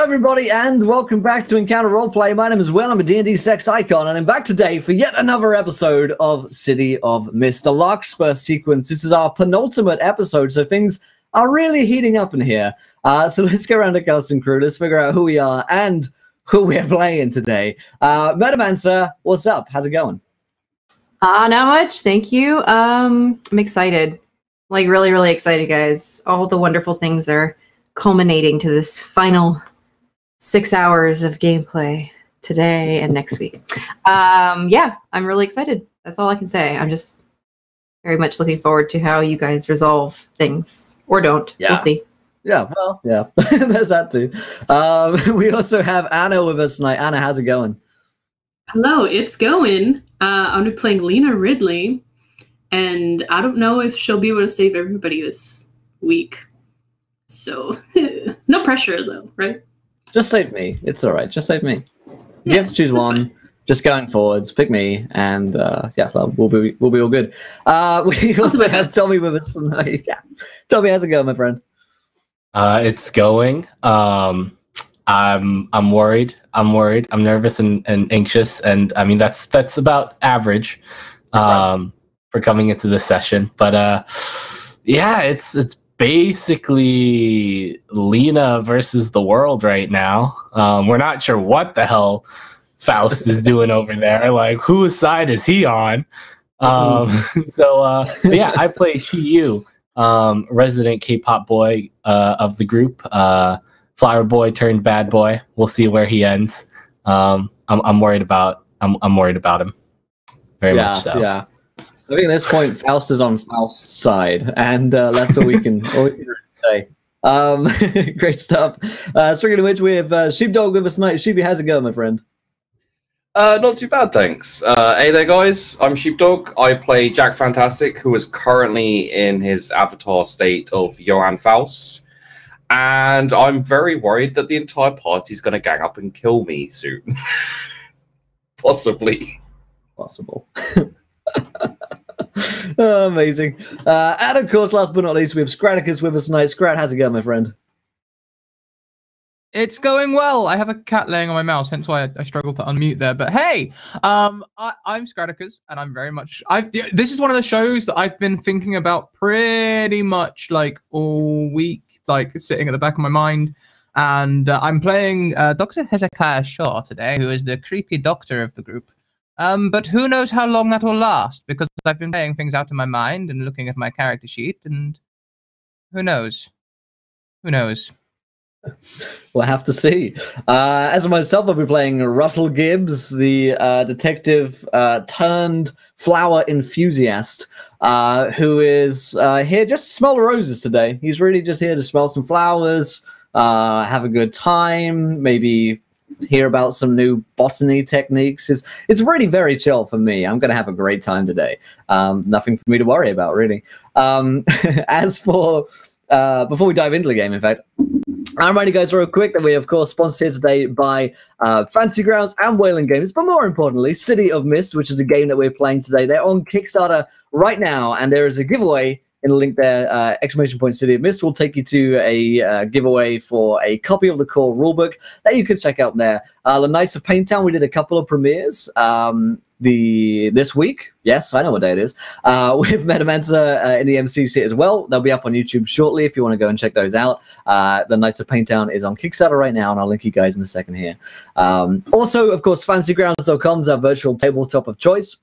everybody, and welcome back to Encounter Roleplay. My name is Will, I'm a D&D sex icon, and I'm back today for yet another episode of City of Mist, the Larkspur sequence. This is our penultimate episode, so things are really heating up in here. So let's go around the cast and crew, let's figure out who we are and who we're playing today. Metamancer, what's up? How's it going? Not much, thank you. I'm excited. Like, really, really excited, guys. All the wonderful things are culminating to this final 6 hours of gameplay today and next week. Yeah, I'm really excited. That's all I can say. I'm just very much looking forward to how you guys resolve things. Or don't. Yeah. We'll see. Yeah, well, yeah. There's that too. We also have Anna with us tonight. Anna, how's it going? Hello, it's going. I'm going to be playing Lena Ridley. And I don't know if she'll be able to save everybody this week. So, no pressure though, right? Just save me. It's all right. Just save me. If you have to choose one, just going forwards, pick me, and yeah, we'll be all good. We also have Tommy with us tonight. Yeah, Tommy, how's it going, my friend? It's going. I'm worried. I'm nervous and anxious, and I mean that's about average. For coming into this session, but yeah, it's basically Lena versus the world right now. We're not sure what the hell Faust is doing over there. Like, whose side is he on? So yeah, I play Shiyu, resident K-pop boy of the group, flower boy turned bad boy. We'll see where he ends. I'm worried about him very much so. Yeah. I think at this point, Faust is on Faust's side, and that's all we can say. Great stuff. Speaking of which, we have Sheepdog with us tonight. Sheepy, how's it going, my friend? Not too bad, thanks. Hey there, guys. I'm Sheepdog. I play Jack Fantastic, who is currently in his avatar state of Johann Faust. And I'm very worried that the entire party is going to gang up and kill me soon. Possibly. Possible. Oh, amazing. And of course, last but not least, we have Scraticus with us tonight. Scrat, how's it going, my friend? It's going well. I have a cat laying on my mouse, hence why I struggled to unmute there. But hey, I'm Scraticus, and I'm very much... This is one of the shows that I've been thinking about pretty much like all week, like sitting at the back of my mind. And I'm playing Dr. Hezekiah Shaw today, who is the creepy doctor of the group. But who knows how long that will last, because I've been playing things out in my mind and looking at my character sheet, and who knows? Who knows? We'll have to see. As for myself, I'll be playing Russell Gibbs, the detective turned flower enthusiast, who is here just to smell the roses today. He's really just here to smell some flowers, have a good time, maybe hear about some new botany techniques. It's really very chill for me. I'm gonna have a great time today. Nothing for me to worry about, really. As for before we dive into the game, in fact, I'm reminding you guys real quick that we of course sponsored today by Fantasy Grounds and Whaling Games, but more importantly, City of Mist, which is a game that we're playing today. They're on Kickstarter right now, and there is a giveaway in the link there, !City of Mist will take you to a giveaway for a copy of the core rulebook that you can check out there. The Knights of Paintown, we did a couple of premieres this week. Yes, I know what day it is. With Metamancer in the MC seat as well. They'll be up on YouTube shortly if you want to go and check those out. The Knights of Paintown is on Kickstarter right now, and I'll link you guys in a second here. Also, of course, FantasyGrounds.com is our virtual tabletop of choice.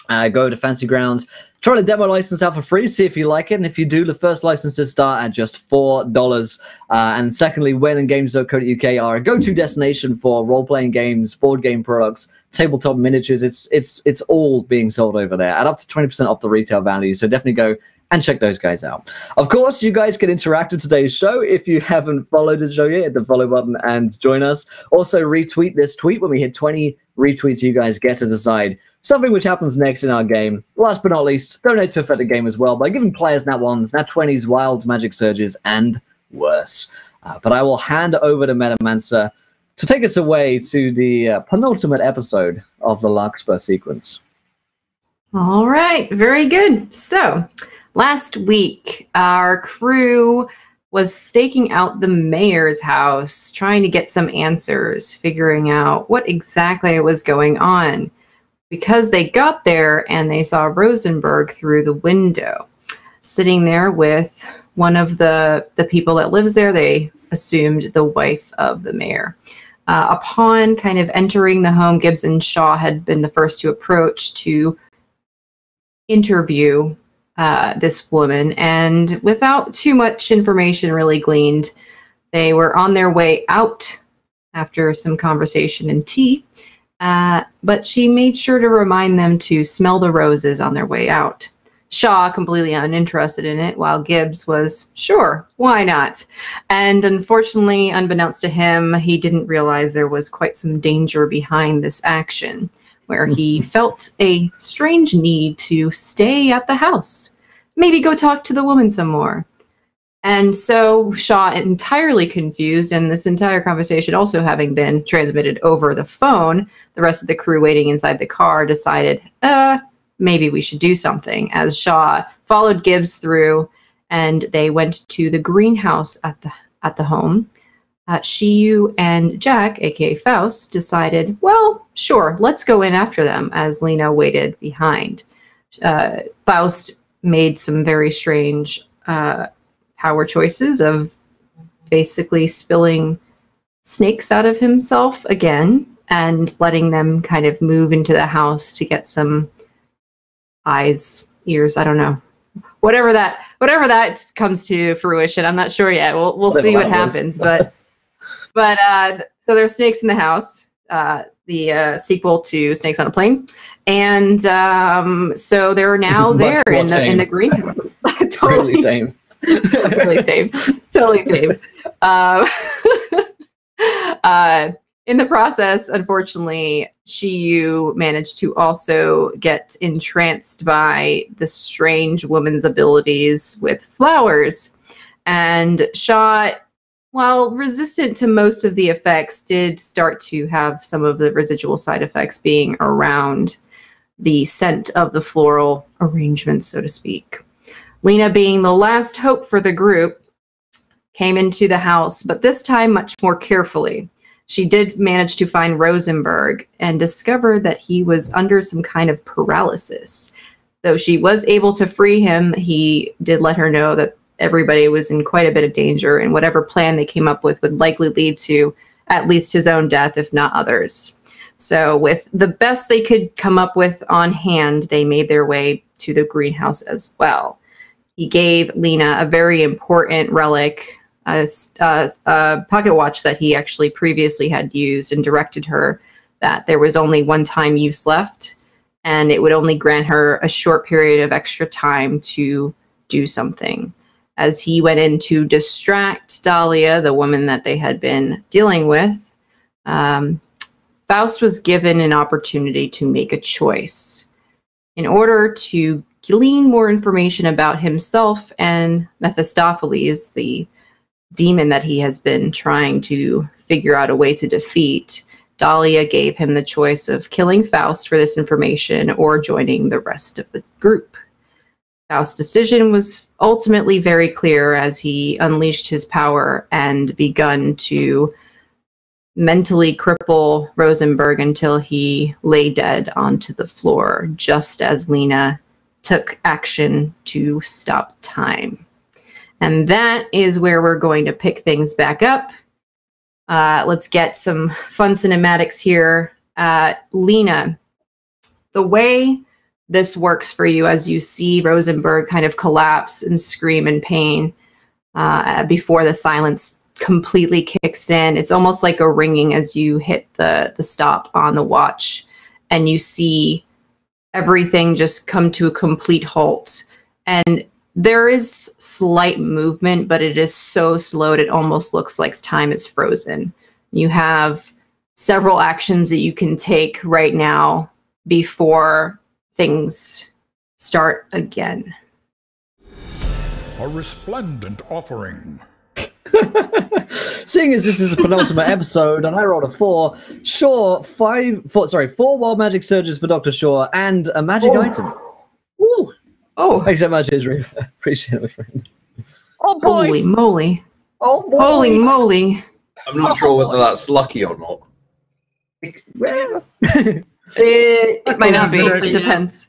Go to Fantasy Grounds, try the demo license out for free, see if you like it, and if you do, the first licenses start at just $4. And secondly, whalinggames.co.uk are a go-to destination for role-playing games, board game products, tabletop miniatures. It's all being sold over there at up to 20% off the retail value, so definitely go and check those guys out. Of course, you guys can interact with today's show. If you haven't followed the show yet, hit the follow button and join us. Also, retweet this tweet. When we hit 20 retweets, you guys get to decide something which happens next in our game. Last but not least, donate to affect the game as well by giving players nat 1s, nat 20s, wild magic surges, and worse. But I will hand over to Metamancer to take us away to the penultimate episode of the Larkspur sequence. All right, very good. So, last week, our crew was staking out the mayor's house, trying to get some answers, figuring out what exactly was going on. Because they got there and they saw Rosenberg through the window, sitting there with one of the people that lives there. They assumed the wife of the mayor. Upon kind of entering the home, Gibbs and Shaw had been the first to approach to interview this woman, and without too much information really gleaned, they were on their way out after some conversation and tea, but she made sure to remind them to smell the roses on their way out. Shaw completely uninterested in it, while Gibbs was sure, why not? And unfortunately, unbeknownst to him, he didn't realize there was quite some danger behind this action, where he felt a strange need to stay at the house, maybe go talk to the woman some more. And so Shaw, entirely confused, and this entire conversation also having been transmitted over the phone, the rest of the crew waiting inside the car decided, maybe we should do something, as Shaw followed Gibbs through, and they went to the greenhouse at the home. Shiyu and Jack, aka Faust, decided, well, sure, let's go in after them, as Lena waited behind. Faust made some very strange power choices of basically spilling snakes out of himself again and letting them kind of move into the house to get some eyes, ears, I don't know. Whatever that comes to fruition, I'm not sure yet. We'll see what happens, but so there's snakes in the house, the sequel to Snakes on a Plane, and so they're now there in the greenhouse. Totally Really tame. Really tame. Totally tame. In the process, unfortunately, Shiyu managed to also get entranced by the strange woman's abilities with flowers, and Shaw, while resistant to most of the effects, did start to have some of the residual side effects being around the scent of the floral arrangements, so to speak. Lena, being the last hope for the group, came into the house, but this time much more carefully. She did manage to find Rosenberg and discovered that he was under some kind of paralysis. Though she was able to free him, he did let her know that everybody was in quite a bit of danger, and whatever plan they came up with would likely lead to at least his own death, if not others. So with the best they could come up with on hand, they made their way to the greenhouse as well. He gave Lena a very important relic, a pocket watch that he actually previously had used, and directed her that there was only one time use left, and it would only grant her a short period of extra time to do something. As he went in to distract Dahlia, the woman that they had been dealing with, Faust was given an opportunity to make a choice. In order to glean more information about himself and Mephistopheles, the demon that he has been trying to figure out a way to defeat, Dahlia gave him the choice of killing Faust for this information or joining the rest of the group. Faust's decision was ultimately very clear as he unleashed his power and begun to mentally cripple Rosenberg until he lay dead onto the floor, just as Lena took action to stop time. And that is where we're going to pick things back up. Let's get some fun cinematics here. Lena, the way this works for you as you see Rosenberg kind of collapse and scream in pain before the silence completely kicks in. It's almost like a ringing as you hit the stop on the watch, and you see everything just come to a complete halt. And there is slight movement, but it is so slow it almost looks like time is frozen. You have several actions that you can take right now before things start again. A resplendent offering. Seeing as this is a penultimate episode and I rolled a 4, Shaw, 4 wild magic surges for Dr. Shaw and a magic item. Ooh. Oh. Thanks so much, Israel. Appreciate it, my friend. Oh boy! Holy moly. Oh boy. Holy moly. I'm not sure whether that's lucky or not. It might not be. We'll find It out. depends.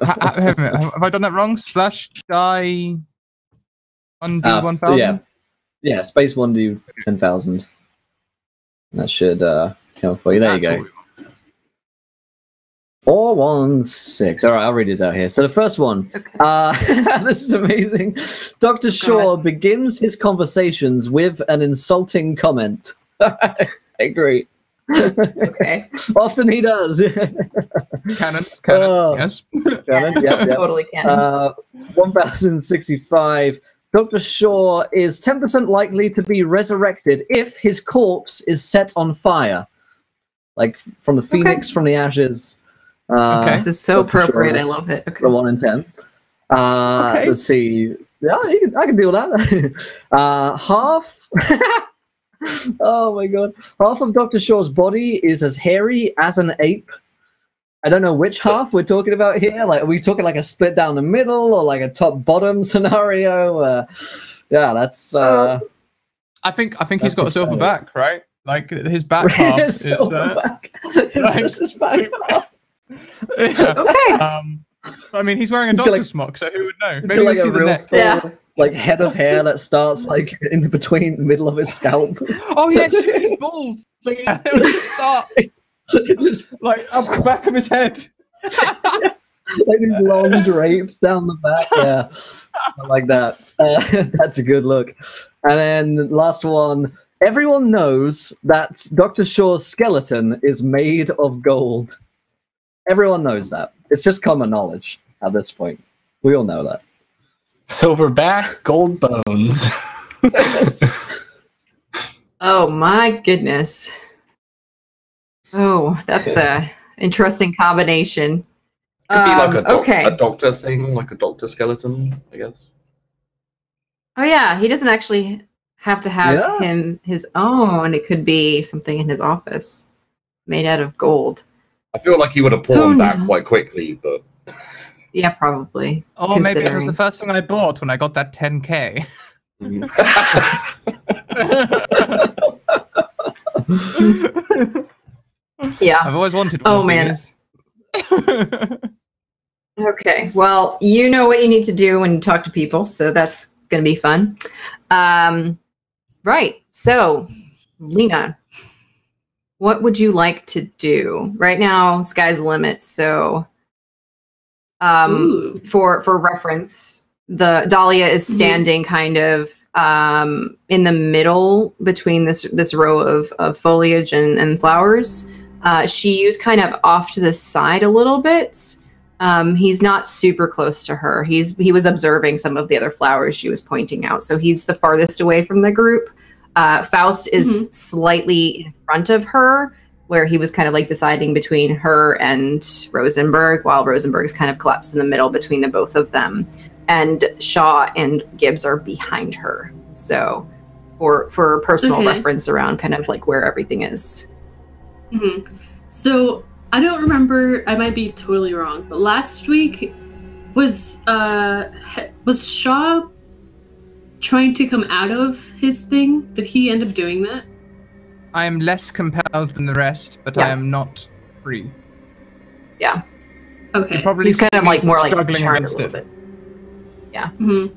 Wait a minute, have I done that wrong? Slash die 1d1000? Yeah. Yeah, space 1d 10,000. That should count for you. There you That's go. what we want. 416. All right, I'll read this out here. So the first one. Okay. This is amazing. Dr. Shaw begins his conversations with an insulting comment. I agree. Okay. Often he does. Canon, Oh. yes. Canon, yep. Totally can. 1065. Dr. Shaw is 10% likely to be resurrected if his corpse is set on fire. Like from the phoenix from the ashes. Okay. This is so Dr. Shaw appropriate. I is love it. The Okay. 1 in 10. Okay. Let's see. Yeah, I can deal with that. Half. Oh my god. Half of Dr. Shaw's body is as hairy as an ape. I don't know which half we're talking about here. Like, are we talking like a split down the middle or like a top bottom scenario? Yeah, that's. I think he's That's got a silver exciting. back, right? Like his back half is. Silverback. It's like, just his back half. Yeah. Okay. I mean, he's wearing a He's got, doctor like- smock, so who would know? It's Maybe got, we'll like see a the real neck. full, Yeah. like head of hair that starts like in between the middle of his scalp. Oh yeah, shit, he's bald. So yeah, it'll just start Just like up the back of his head. like these long drapes down the back. Yeah, I like that. That's a good look. And then last one. Everyone knows that Dr. Shaw's skeleton is made of gold. Everyone knows that. It's just common knowledge at this point. We all know that. Silverback, gold bones. Oh my goodness. Oh, that's a interesting combination. Could be like okay. a doctor thing, like a doctor skeleton, I guess. Oh yeah, he doesn't actually have to have Yeah. him his own. It could be something in his office made out of gold. I feel like he would have Who pawned that knows? quite quickly, but Yeah, probably. Oh, maybe it was Considering. the first thing I bought when I got that 10k. Yeah. I've always wanted one. Oh, of man. these. Okay. Well, you know what you need to do when you talk to people, so that's going to be fun. Right. So, Lena, what would you like to do? Right now, sky's the limit. So, Ooh. for reference, the Dahlia is standing kind of in the middle between this row of foliage and flowers. She's kind of off to the side a little bit. He's not super close to her. He was observing some of the other flowers she was pointing out, so he's the farthest away from the group. Faust is slightly in front of her, where he was kind of like deciding between her and Rosenberg, while Rosenberg's kind of collapsed in the middle between the both of them. And Shaw and Gibbs are behind her. So for personal Okay. reference around kind of like where everything is. Mhm. So I don't remember. I might be totally wrong, but last week was Shaw trying to come out of his thing? Did he end up doing that? I am less compelled than the rest, but Yeah. I am not free. Yeah. Okay. You'd probably He's kind see of me like more like struggling charmed a against little it. bit. Mhm.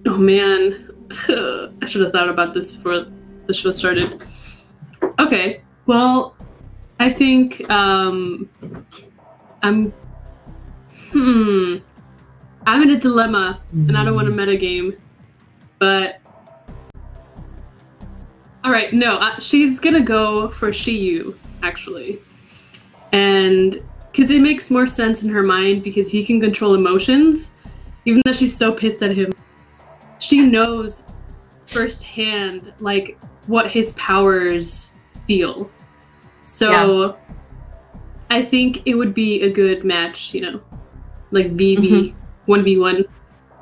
Oh man, I should have thought about this before the show started. Okay, well, I think I'm in a dilemma, and I don't want to metagame, but all right, no, she's gonna go for Shiyu actually, and because it makes more sense in her mind because he can control emotions, even though she's so pissed at him. She knows firsthand like what his powers feel. So I think it would be a good match, you know, like VV 1v1,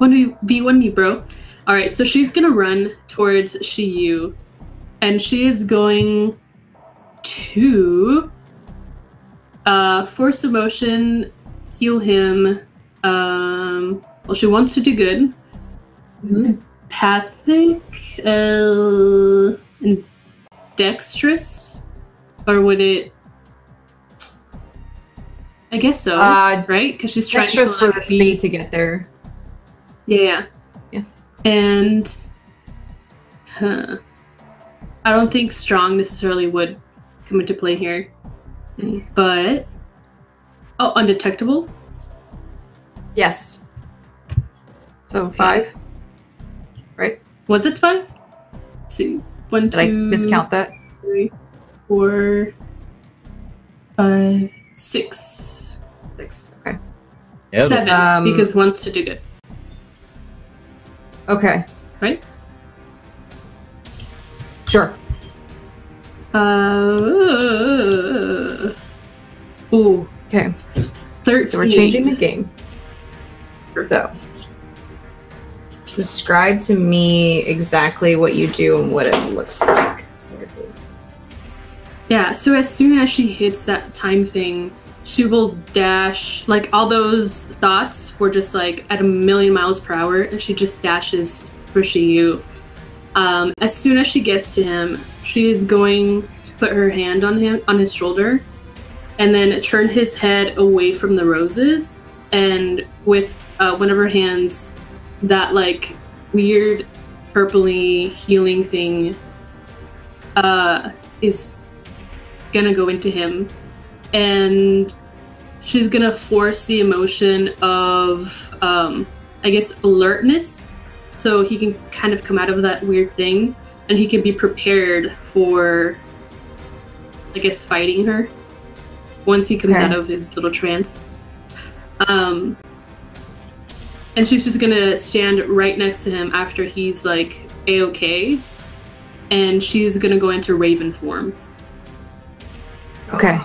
1v1 me, bro. All right, so she's gonna run towards Shiyu, and she is going to force emotion, heal him. Well, she wants to do good, Empathic, and dexterous, or would it? I guess so, right? Because she's trying to Dexterous for the speed to get there. Yeah. And I don't think strong necessarily would come into play here, but undetectable. Yes. So 5, right? Was it 5? Let's see, 1, 2. Did I miscount that? 3, 4, 5, 6. 6. Okay. Yeah, 7, because 1's to do good. Okay. Right? Sure. Ooh. Okay. 13. So we're changing the game. Perfect. So, describe to me exactly what you do and what it looks like. Sorry. Yeah, so as soon as she hits that time thing, she will dash. Like, all those thoughts were just like at 1,000,000 miles per hour, and she just dashes for Shiyu. As soon as she gets to him, she is going to put her hand on his shoulder, and then turn his head away from the roses, and with one of her hands, that like weird purpley healing thing is gonna go into him, and she's gonna force the emotion of I guess alertness, so he can kind of come out of that weird thing, and he can be prepared for, I guess, fighting her once he comes out of his little trance. And she's just gonna stand right next to him after he's like A-okay, and she's gonna go into Raven form. Okay.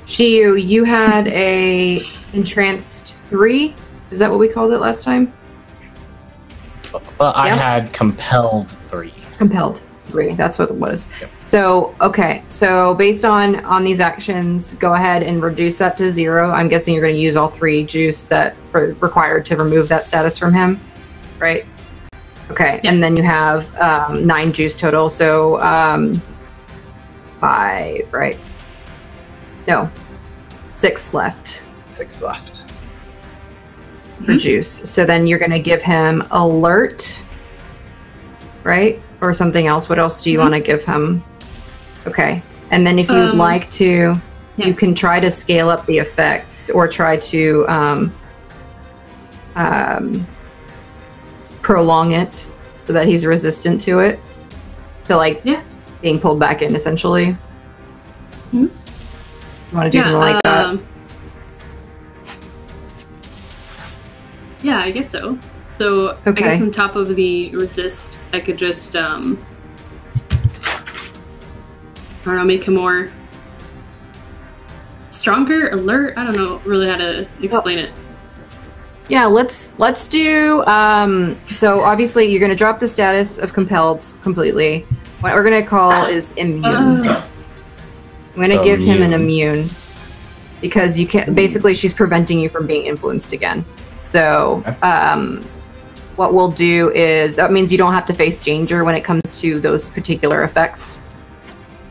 Shiyu, you had a entranced 3? Is that what we called it last time? Well, I had compelled 3. Compelled 3. That's what it was. Yep. So okay. So based on these actions, go ahead and reduce that to 0. I'm guessing you're going to use all 3 juice that required to remove that status from him, right? Okay. Yeah. And then you have 9 juice total. So 5, right? No, 6 left. 6 left. For juice. So then you're going to give him alert, right? Or something else. What else do you want to give him? Okay. And then if you'd like to, you can try to scale up the effects, or try to prolong it so that he's resistant to it. So like being pulled back in, essentially. You want to do something like that? Yeah, I guess so. So I guess on top of the resist, I could just I don't know, make him more stronger, alert. I don't know really how to explain it. Yeah, let's do so obviously you're going to drop the status of compelled completely. What we're going to call is immune. I'm going to give him an immune, because you can't, basically she's preventing you from being influenced again. So what we'll do is, that means you don't have to face danger when it comes to those particular effects.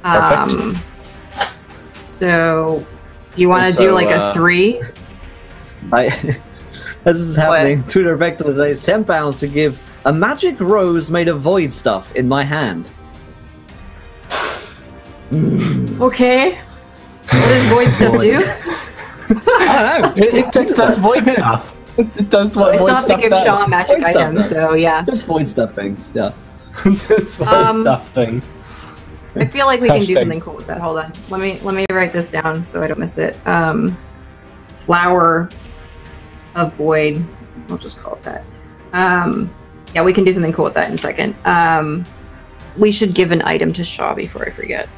Perfect. So you want to do like a 3? This is happening. Twitter Vector today is £10 to give a magic rose made of void stuff in my hand. Okay. What does void stuff do? I don't know. It just does void stuff. It does what I still void have to stuff give does. Shaw magic Void stuff items, does. so yeah. Just void stuff things. Yeah. Just void stuff things. I feel like we can do Hashtag. something cool with that. Hold on. Let me write this down so I don't miss it. Flower of void. I'll just call it that. Yeah, we can do something cool with that in a second. We should give an item to Shaw before I forget.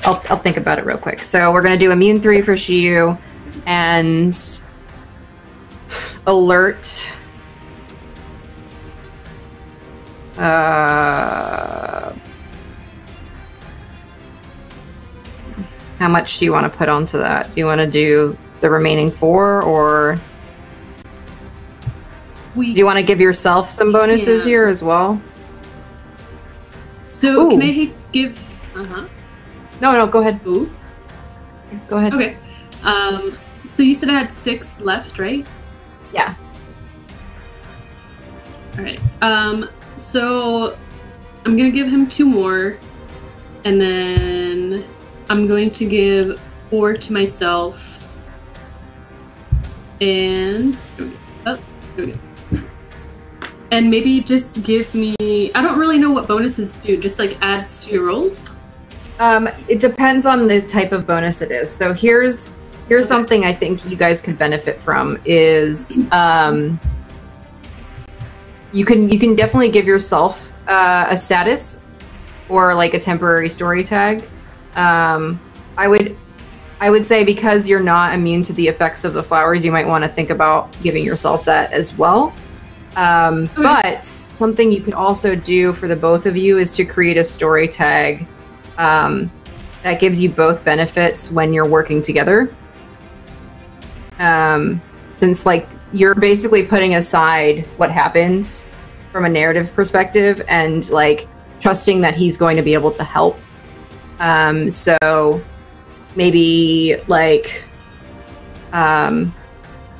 I'll think about it real quick. So we're gonna do immune 3 for Shiyu, and alert. How much do you want to put onto that? Do you want to do the remaining 4, or Do you want to give yourself some bonuses here as well? So can I give? No, go ahead. Ooh. Go ahead. Okay. So you said I had 6 left, right? Yeah. All right. So I'm gonna give him 2 more, and then I'm going to give 4 to myself, and there we go. And maybe just give me. I don't really know what bonuses do. Just like adds to your rolls. It depends on the type of bonus it is. So here's something I think you guys could benefit from is you can definitely give yourself a status or like a temporary story tag. I would say because you're not immune to the effects of the flowers, you might want to think about giving yourself that as well. But something you can also do for the both of you is to create a story tag that gives you both benefits when you're working together. Since like you're basically putting aside what happened from a narrative perspective and like trusting that he's going to be able to help. So maybe like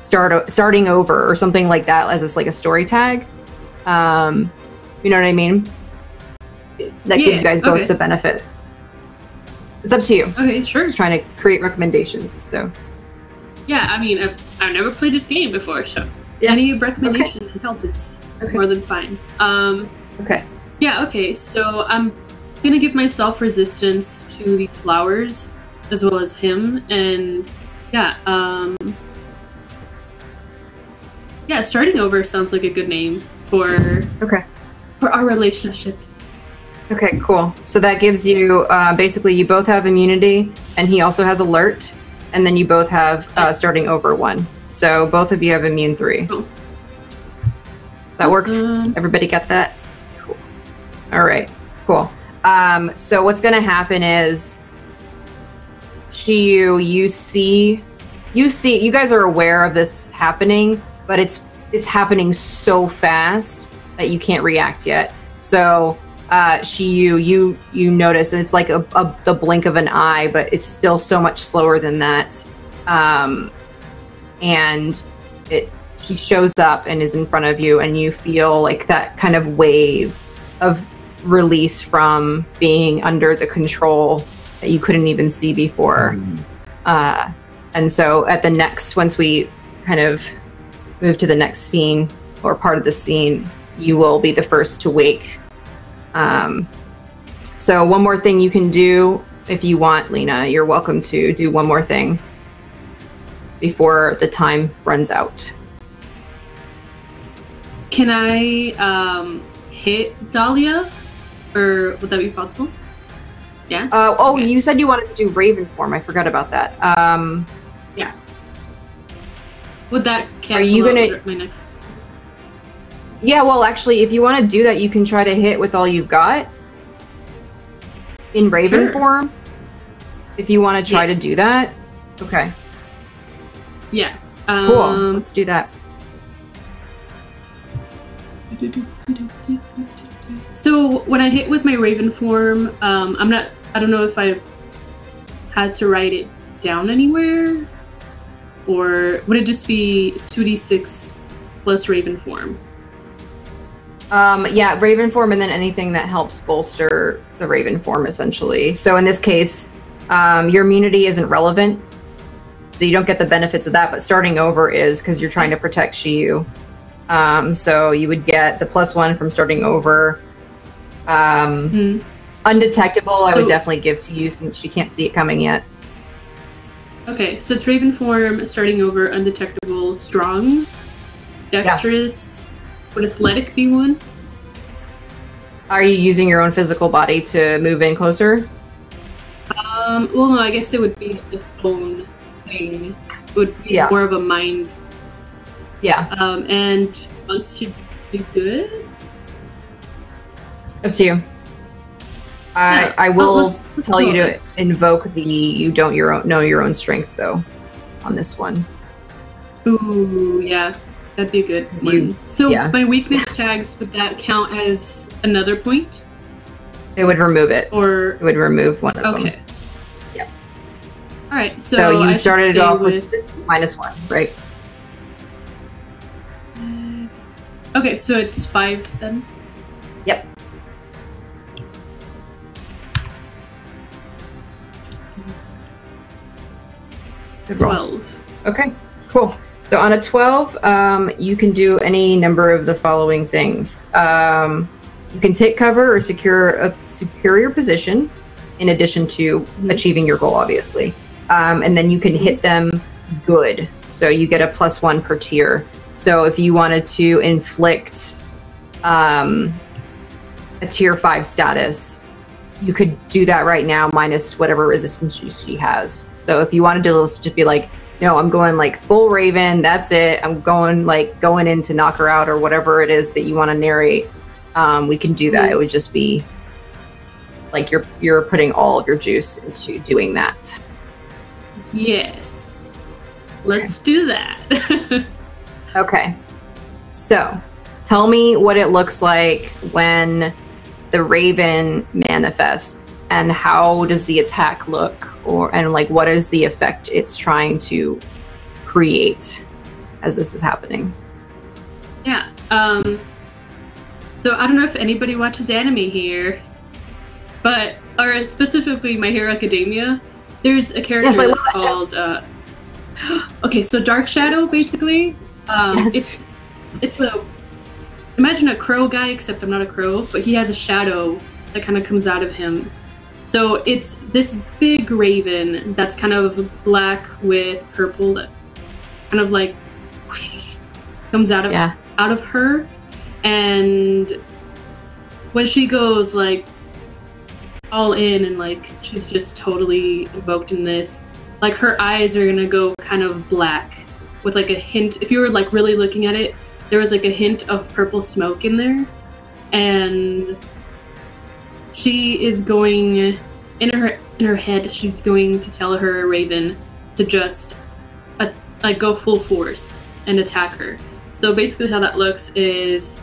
starting over or something like that as it's like a story tag. You know what I mean? That gives you guys both the benefit. It's up to you. Okay, sure. Just trying to create recommendations. So yeah, I mean, I've never played this game before, so any recommendation and help is more than fine. Okay. Yeah. Okay. So I'm gonna give myself resistance to these flowers as well as him, and starting over sounds like a good name for our relationship. Okay, cool. So that gives you basically you both have immunity, and he also has alert, and then you both have starting over 1. So both of you have immune 3. Cool. That work? Everybody get that? Cool. All right. Cool. So what's gonna happen is you guys are aware of this happening, but it's happening so fast that you can't react yet. So you notice, and it's like the blink of an eye, but it's still so much slower than that. And she shows up and is in front of you, and you feel like that kind of wave of release from being under the control that you couldn't even see before. And so at the next, once we kind of move to the next scene or part of the scene, you will be the first to wake. So one more thing you can do if you want, Lena, you're welcome to do one more thing before the time runs out. Can I hit Dahlia, or would that be possible? Yeah. Okay. You said you wanted to do Raven form. I forgot about that. Yeah. Would that cancel out my next? Yeah. Well, actually, if you want to do that, you can try to hit with all you've got in Raven form. If you want to try to do that. Okay. Yeah. Cool. Let's do that. So when I hit with my Raven form, I don't know if I had to write it down anywhere, or would it just be 2d6 plus Raven form? Yeah, Raven form, and then anything that helps bolster the Raven form, essentially. So in this case, your immunity isn't relevant, so you don't get the benefits of that, but starting over is, because you're trying to protect Shiyu. So you would get the +1 from starting over. Undetectable, I would definitely give to you since she can't see it coming yet. Okay, so it's Raven form, starting over, undetectable, strong, dexterous. Would athletic be one? Are you using your own physical body to move in closer? Well, no, I guess it would be its own thing. It would be more of a mind. Yeah. And wants to do good? Up to you. I will let's tell you to invoke the you don't know your own strength though on this one. Ooh, yeah. That'd be a good You- one. So yeah. my weakness tags, would that count as another point? It would remove it. Or It would remove one of them. okay. Yep. All right. So, So I you should started stay off with -1, right? Okay, so it's 5 then. Yep. Good roll. 12. Okay, cool. So on a 12, you can do any number of the following things. You can take cover or secure a superior position, in addition to achieving your goal, obviously. And then you can hit them good. So you get a +1 per tier. So if you wanted to inflict a tier 5 status, you could do that right now minus whatever resistance she has. So if you wanted to just be like, no, I'm going like full Raven, that's it. I'm going in to knock her out or whatever it is that you want to narrate. We can do that. It would just be like you're putting all of your juice into doing that. Yes. Let's do that. Okay. So tell me what it looks like when the Raven manifests, and how does the attack look, and like what is the effect it's trying to create as this is happening? Yeah. So I don't know if anybody watches anime here, or specifically My Hero Academia. There's a character Yes, I love that's that called. Okay, so Dark Shadow, basically. Yes. It's imagine a crow guy, except I'm not a crow, but he has a shadow that kind of comes out of him. So it's this big raven that's kind of black with purple that kind of like whoosh, comes out of her, and when she goes like all in and like she's just totally invoked in this, like her eyes are gonna go kind of black with like a hint. If you were like really looking at it, there was like a hint of purple smoke in there, and she is going in her head. She's going to tell her raven to just like go full force and attack her. So basically, how that looks is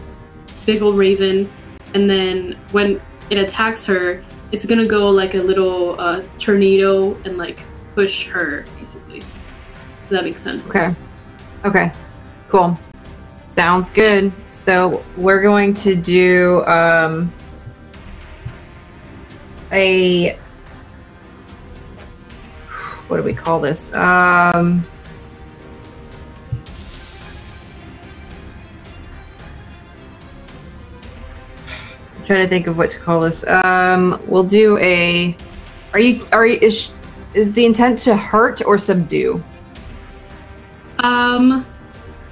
big old raven, and then when it attacks her, it's gonna go like a little tornado and like push her, basically. If that makes sense. Okay. Okay. Cool. Sounds good. So we're going to do what do we call this? I'm trying to think of what to call this. We'll do a. Is the intent to hurt or subdue?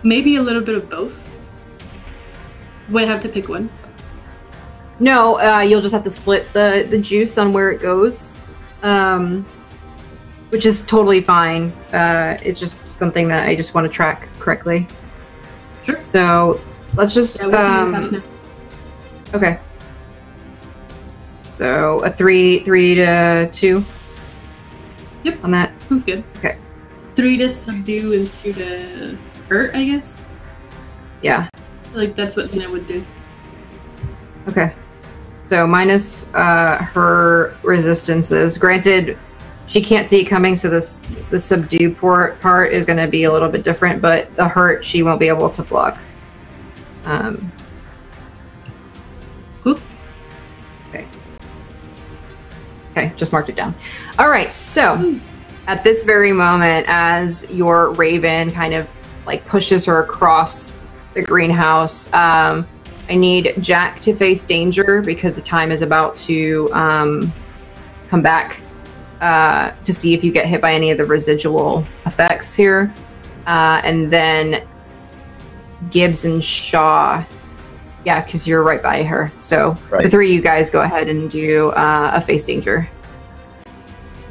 Maybe a little bit of both. Would I have to pick one? No, you'll just have to split the juice on where it goes, which is totally fine. It's just something that I just want to track correctly. Sure. So let's just. Yeah, what do you have now? Okay. So a 3 to 2. Yep. On that. Sounds good. Okay. 3 to subdue and 2 to hurt, I guess. Yeah. Like that's what Lena would do. Okay. So minus her resistances. Granted, she can't see it coming, so the subdue part is going to be a little bit different, but the hurt she won't be able to block. Cool. Okay. Okay, just marked it down. All right, so at this very moment, as your raven kind of like pushes her across the greenhouse, I need Jack to face danger because the time is about to come back to see if you get hit by any of the residual effects here. And then Gibbs and Shaw, yeah, because you're right by her. So the three of you guys go ahead and do a face danger.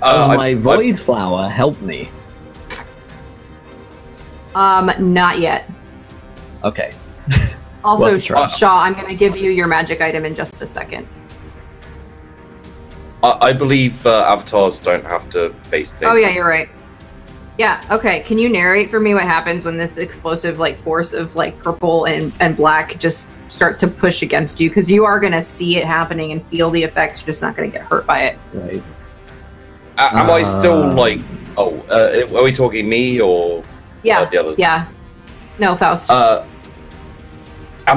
Does my void flower help me? Not yet. Okay. Also, Well, try. Shaw, I'm going to give you your magic item in just a second. I believe avatars don't have to face danger. Oh yeah, you're right. Yeah, okay. Can you narrate for me what happens when this explosive like force of like purple and black just starts to push against you? Because you are going to see it happening and feel the effects. You're just not going to get hurt by it. Right. Am I still like? Oh, are we talking me or Yeah. the others? Yeah. No, Faust. Am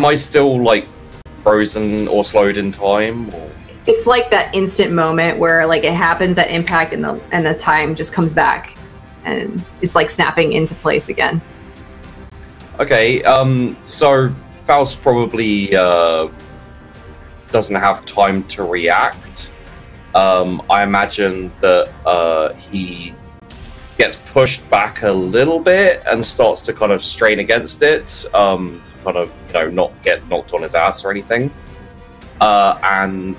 I still like frozen or slowed in time? Or? It's like that instant moment where like it happens at impact and the time just comes back and it's like snapping into place again. Okay. So Faust probably doesn't have time to react. I imagine that he gets pushed back a little bit and starts to kind of strain against it, kind of, not get knocked on his ass or anything. And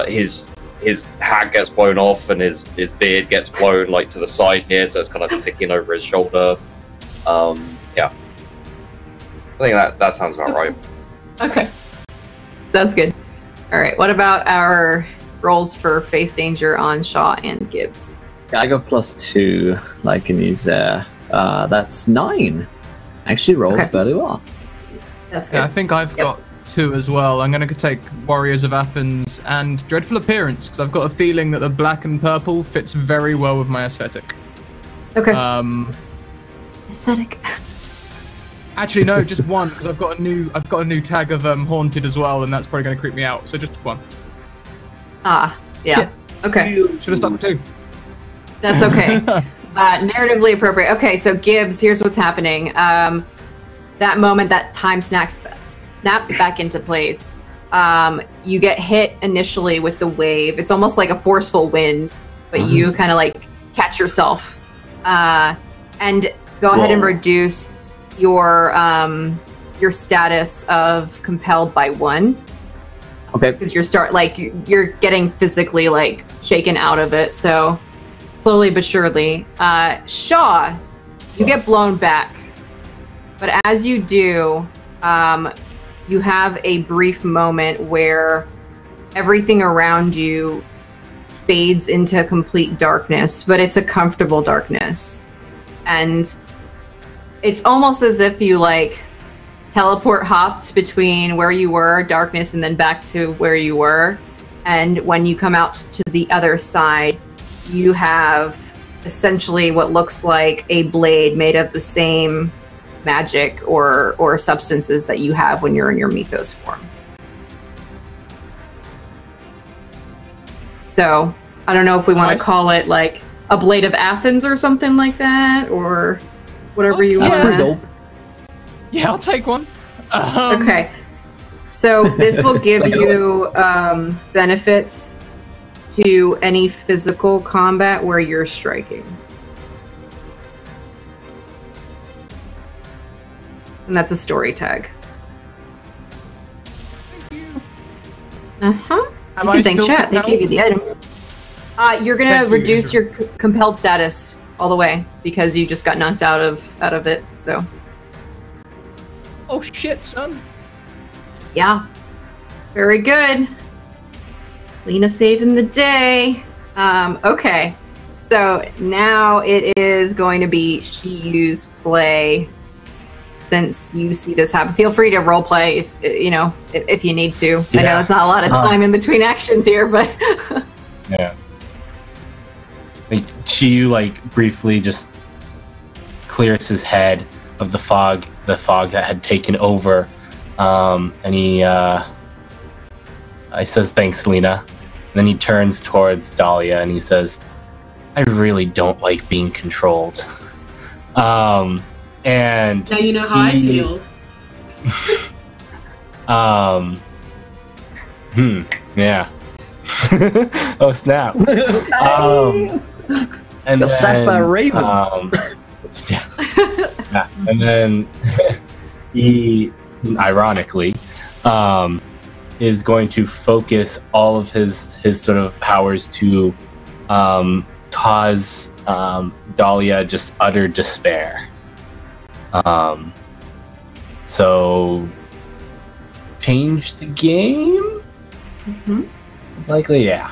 his hat gets blown off and his beard gets blown like to the side here, so it's kind of sticking over his shoulder. Yeah. I think that sounds about right. Okay. Sounds good. All right. What about our rolls for face danger on Shaw and Gibbs? I got +2 I can use there. That's 9. Actually rolled fairly well. That's good. Yeah, I think I've got 2 as well. I'm going to take Warriors of Athens and Dreadful Appearance, because I've got a feeling that the black and purple fits very well with my aesthetic. Okay. Aesthetic. Actually, no, just 1, because I've got a new tag of Haunted as well, and that's probably going to creep me out. So just 1. Yeah. Shit. Okay. Should have stuck with 2. That's okay. Narratively appropriate. Okay, so Gibbs, here's what's happening. That moment that time snaps back into place. You get hit initially with the wave. It's almost like a forceful wind, but you kind of like catch yourself. And go ahead and reduce your status of compelled by 1. Okay. Because you're getting physically like shaken out of it. So slowly but surely, Shaw, you get blown back. But as you do, you have a brief moment where everything around you fades into complete darkness, but it's a comfortable darkness. And it's almost as if you like teleport hopped between where you were, darkness, and then back to where you were. And when you come out to the other side, you have essentially what looks like a blade made of the same magic or substances that you have when you're in your mythos form. So I don't know if we want to call it like a Blade of Athens or something like that, or whatever you want. That's pretty dope. Yeah, I'll take 1. Okay. So this will give you benefits to any physical combat where you're striking. And that's a story tag. Uh-huh. You can thank chat. They gave you the item. You're gonna reduce your compelled status all the way because you just got knocked out of it. So. Oh shit, son. Yeah. Very good. Lena saving the day. Okay. So now it is going to be Shiyu's play. Since you see this happen, feel free to role play if you need to. Yeah. I know it's not a lot of time in between actions here, but yeah. Like Shiyu briefly just clears his head of the fog that had taken over, and he says, "Thanks, Lena." And then he turns towards Dahlia and he says, "I really don't like being controlled." And now you know how I feel. Yeah. Oh snap. And assessed by a raven. Yeah. And then he, ironically, is going to focus all of his sort of powers to cause Dahlia just utter despair. So change the game? Mm-hmm. It's likely, yeah.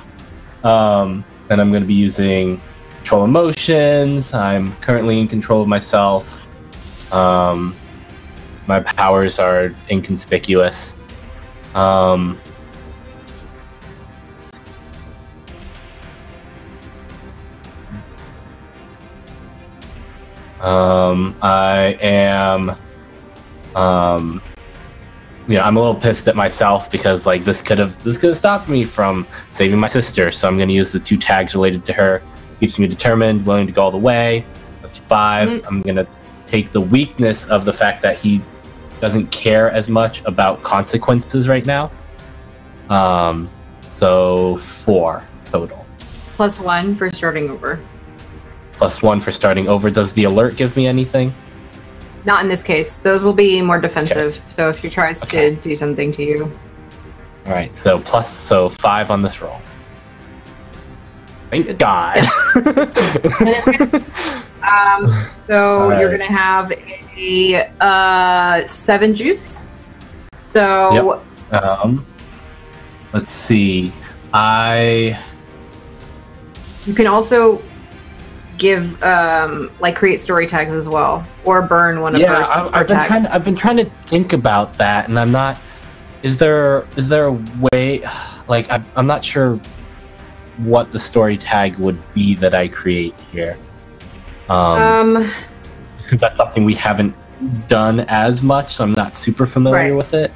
And I'm going to be using control emotions. I'm currently in control of myself. My powers are inconspicuous. I am, I'm a little pissed at myself because like this could have stopped me from saving my sister. So I'm going to use the 2 tags related to her. Keeps me determined, willing to go all the way. That's 5. I'm going to take the weakness of the fact that he doesn't care as much about consequences right now. So 4 total. +1 for starting over. +1 for starting over. Does the alert give me anything? Not in this case. Those will be more defensive. Okay. So if she tries to do something to you. All right. So 5 on this roll. Thank God. So you're gonna have a 7 juice. So let's see. You can also give like create story tags as well, or burn one of her tags. I've been trying to think about that, and I'm not. Is there a way? Like I'm not sure what the story tag would be that I create here. Because that's something we haven't done as much, so I'm not super familiar with it.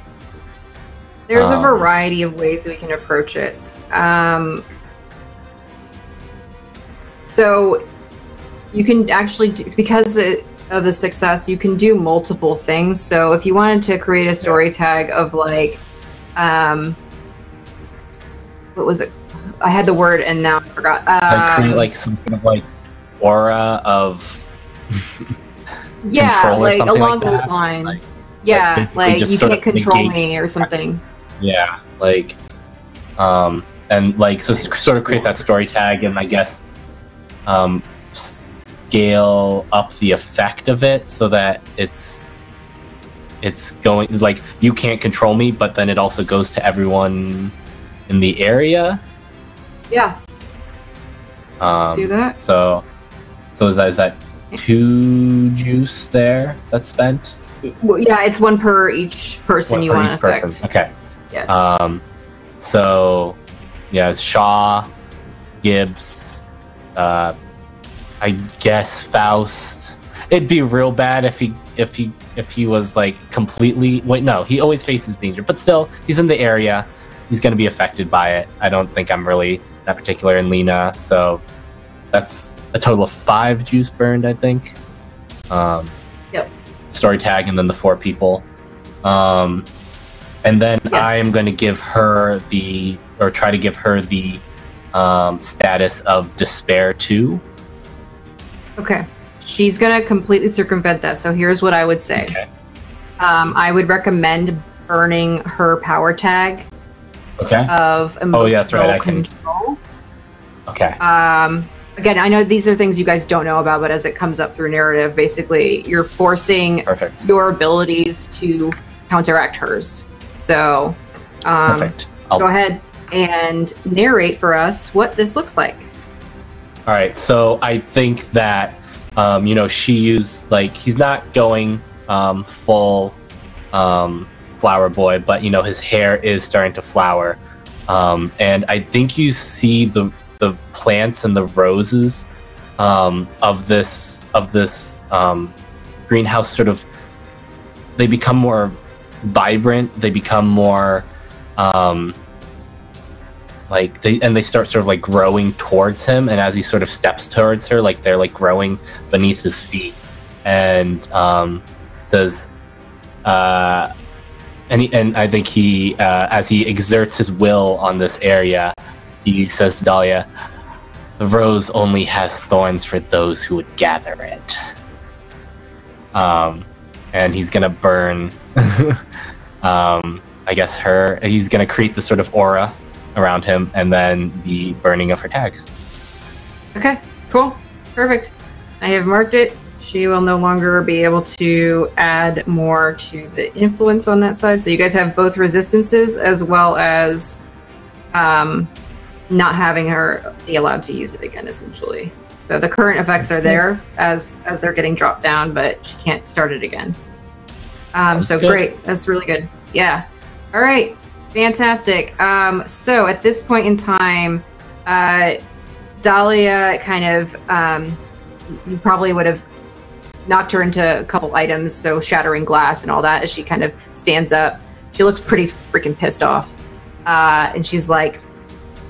There's a variety of ways we can approach it. So you can actually because of the success, you can do multiple things. So if you wanted to create a story tag of like, what was it? I had the word and now I forgot. Like create like some kind of like aura of yeah, like along like those lines. Like you can't control me or something. Yeah, like and like so sort of create that story tag and I guess scale up the effect of it so that it's going like you can't control me, but then it also goes to everyone in the area. Yeah. Do that. So is that 2 juice there that's spent? Well, yeah, it's 1 per each person you want to affect. Okay. Yeah. So yeah, it's Shaw, Gibbs, I guess Faust. It'd be real bad if he was like completely no, he always faces danger, but still he's in the area. He's gonna be affected by it. I don't think I'm really that particular in Lena, so that's a total of 5 juice burned, I think. Yep. Story tag and then the 4 people. And then I am going to give her try to give her the status of despair 2. Okay. She's going to completely circumvent that. So here's what I would say. Okay. I would recommend burning her power tag of emotional control. Okay. Again, I know these are things you guys don't know about, but as it comes up through narrative, basically you're forcing your abilities to counteract hers. So go ahead and narrate for us what this looks like. All right. So I think that, she used, like, he's not going full flower boy, but, his hair is starting to flower. And I think you see the plants and the roses of this greenhouse sort of, they become more vibrant, they become more they start sort of like growing towards him, and as he sort of steps towards her, like they're like growing beneath his feet, and says and I think he as he exerts his will on this area, he says to Dahlia, "The rose only has thorns for those who would gather it." And he's gonna burn I guess he's gonna create this sort of aura around him, and then the burning of her tags. Okay, cool, perfect. I have marked it. She will no longer be able to add more to the influence on that side. So you guys have both resistances as well as not having her be allowed to use it again, essentially. So the current effects are there as they're getting dropped down, but she can't start it again. So good. great. That's really good. Yeah. All right. Fantastic. So at this point in time, Dahlia kind of, you probably would have knocked her into a couple items, so shattering glass and all that, as she kind of stands up. She looks pretty freaking pissed off. And she's like,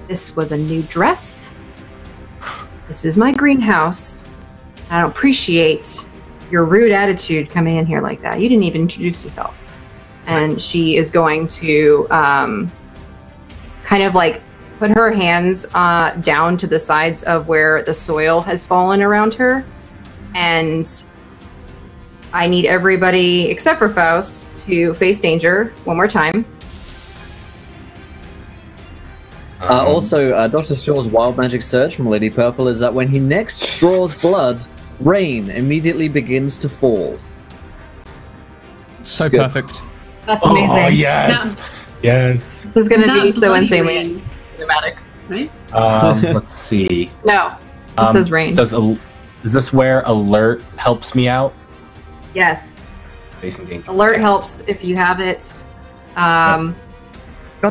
this was a new dress. This is my greenhouse. I don't appreciate your rude attitude coming in here like that. You didn't even introduce yourself. And she is going to kind of like put her hands down to the sides of where the soil has fallen around her. And I need everybody, except for Faust, to face danger one more time. Also, Dr. Shaw's wild magic search from Lady Purple is that when he next draws blood, rain immediately begins to fall. So Good. perfect. That's amazing. Oh, yes. Yes. This is going to Not be so bloody insanely rain, dramatic. right? Let's see. No, just says rain. Is this where alert helps me out? Yes. Facing things. Alert Okay. helps if you have it. Got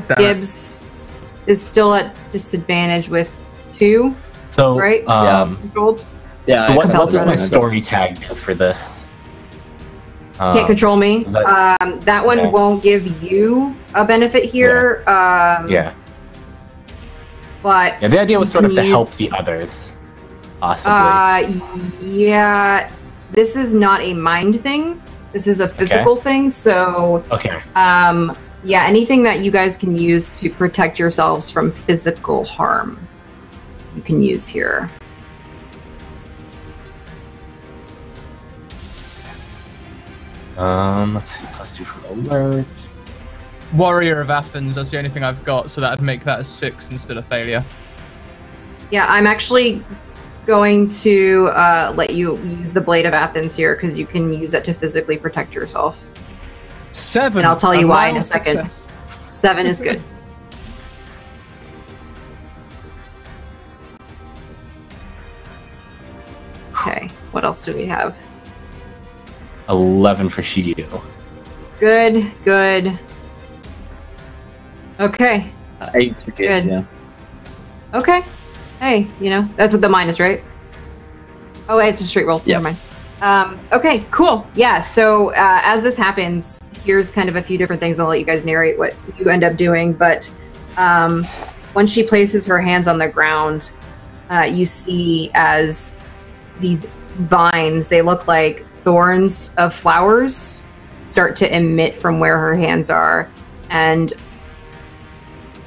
that. Gibbs is still at disadvantage with 2, So, right? Controlled. Yeah. so what Compelled does my runner. story tag do for this? Can't control me. is that- That one okay. won't give you a benefit here. Yeah. But Yeah, the idea was sort of you to can help use- the others, possibly. Yeah. This is not a mind thing. This is a physical thing. So, Okay. yeah, anything that you guys can use to protect yourselves from physical harm, you can use here. Let's see. +2 for alert. Warrior of Athens, that's the only thing I've got, so that'd make that a 6 instead of failure. Yeah, I'm actually going to let you use the Blade of Athens here because you can use it to physically protect yourself. 7. And I'll tell you why in a mild second. success. 7 is good. Okay, what else do we have? 11 for Shiyu. Good, good. Okay, 8 to Good. yeah. okay. Hey, you know, that's what the minus, right? Oh, it's a straight roll. Yeah. Never mind. Okay, cool. Yeah, so as this happens, here's kind of a few different things. I'll let you guys narrate what you end up doing. But once she places her hands on the ground, you see as these vines, they look like thorns of flowers, start to emit from where her hands are. And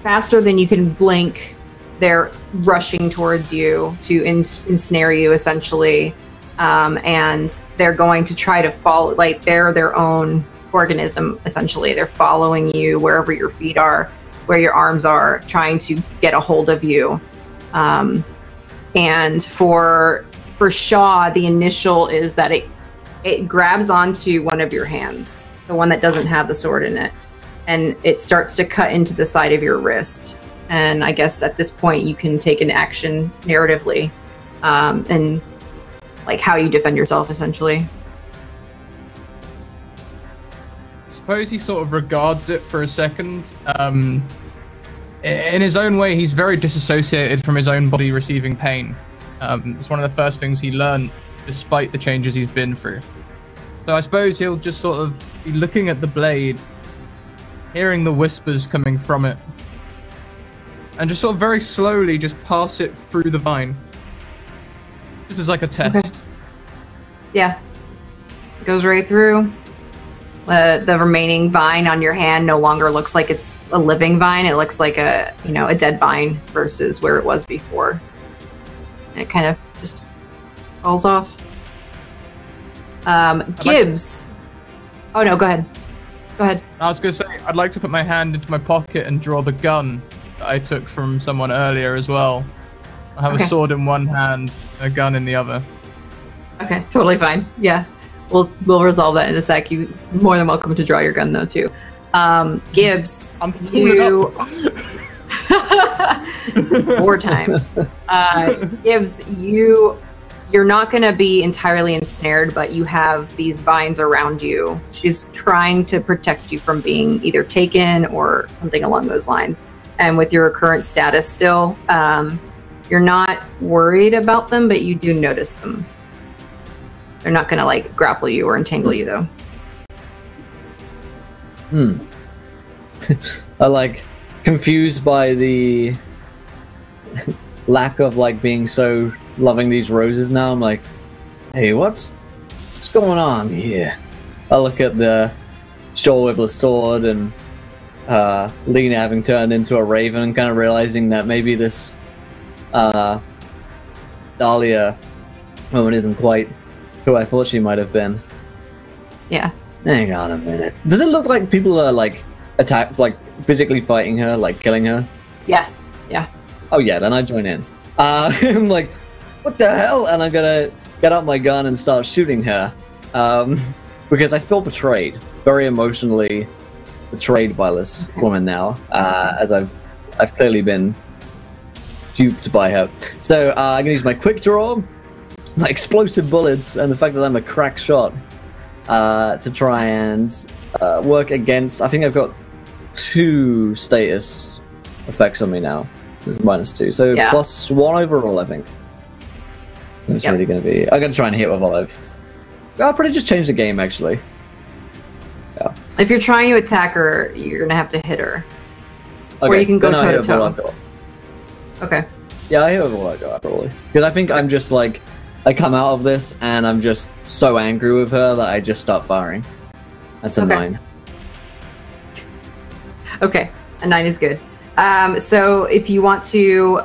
faster than you can blink, they're rushing towards you to ensnare you, essentially. And they're going to try to follow, like, they're their own organism, essentially. They're following you wherever your feet are, where your arms are, trying to get a hold of you. And for Shaw, the initial is that it grabs onto one of your hands, the one that doesn't have the sword in it, and it starts to cut into the side of your wrist. And I guess at this point you can take an action narratively, and like how you defend yourself, essentially. Suppose he sort of regards it for a second. In his own way, he's very disassociated from his own body receiving pain. It's one of the first things he learned, despite the changes he's been through. So I suppose he'll just sort of be looking at the blade, hearing the whispers coming from it, and just sort of very slowly just pass it through the vine. This is like a test. Okay. Yeah. It goes right through. The remaining vine on your hand no longer looks like it's a living vine. It looks like a dead vine versus where it was before. And it kind of just falls off. Gibbs. Oh no, go ahead. Go ahead. I was gonna say, I'd like to put my hand into my pocket and draw the gun that I took from someone earlier as well. I have Okay. a sword in one hand, a gun in the other. Okay, totally fine. Yeah. We'll resolve that in a sec. You're more than welcome to draw your gun though too. Gibbs, I'm tooling you up. wartime. Gibbs, you you're not going to be entirely ensnared, but you have these vines around you. She's trying to protect you from being either taken or something along those lines. And with your current status still, you're not worried about them, but you do notice them. They're not going to like grapple you or entangle you, though. I like confused by the lack of like being so loving these roses now. I'm like, hey, what's going on here? I look at the Shorewibbler sword and Lena having turned into a raven and kind of realizing that maybe this Dahlia woman isn't quite who I thought she might have been. Yeah. Hang on a minute. Does it look like people are like physically fighting her, like killing her? Yeah. Oh yeah, then I join in. I'm like, what the hell? And I'm gonna get out my gun and start shooting her. Because I feel betrayed. Very emotionally betrayed by this woman now. As I've clearly been duped by her. So I'm gonna use my quick draw, my explosive bullets, and the fact that I'm a crack shot to try and work against. I think I've got 2 status effects on me now. There's -2, so Yeah. +1 overall, I think. So it's really going to be. I'm going to try and hit with Olive. I'll probably just change the game, actually. Yeah. If you're trying to attack her, you're going to have to hit her. Okay, Or you can go then I'll hit with toe-to-toe. what I've got. Okay. Yeah, I hit with what I got, probably. Because I think I'm just like, I come out of this and I'm just so angry with her that I just start firing. That's a Okay. 9. Okay, a 9 is good. So if you want to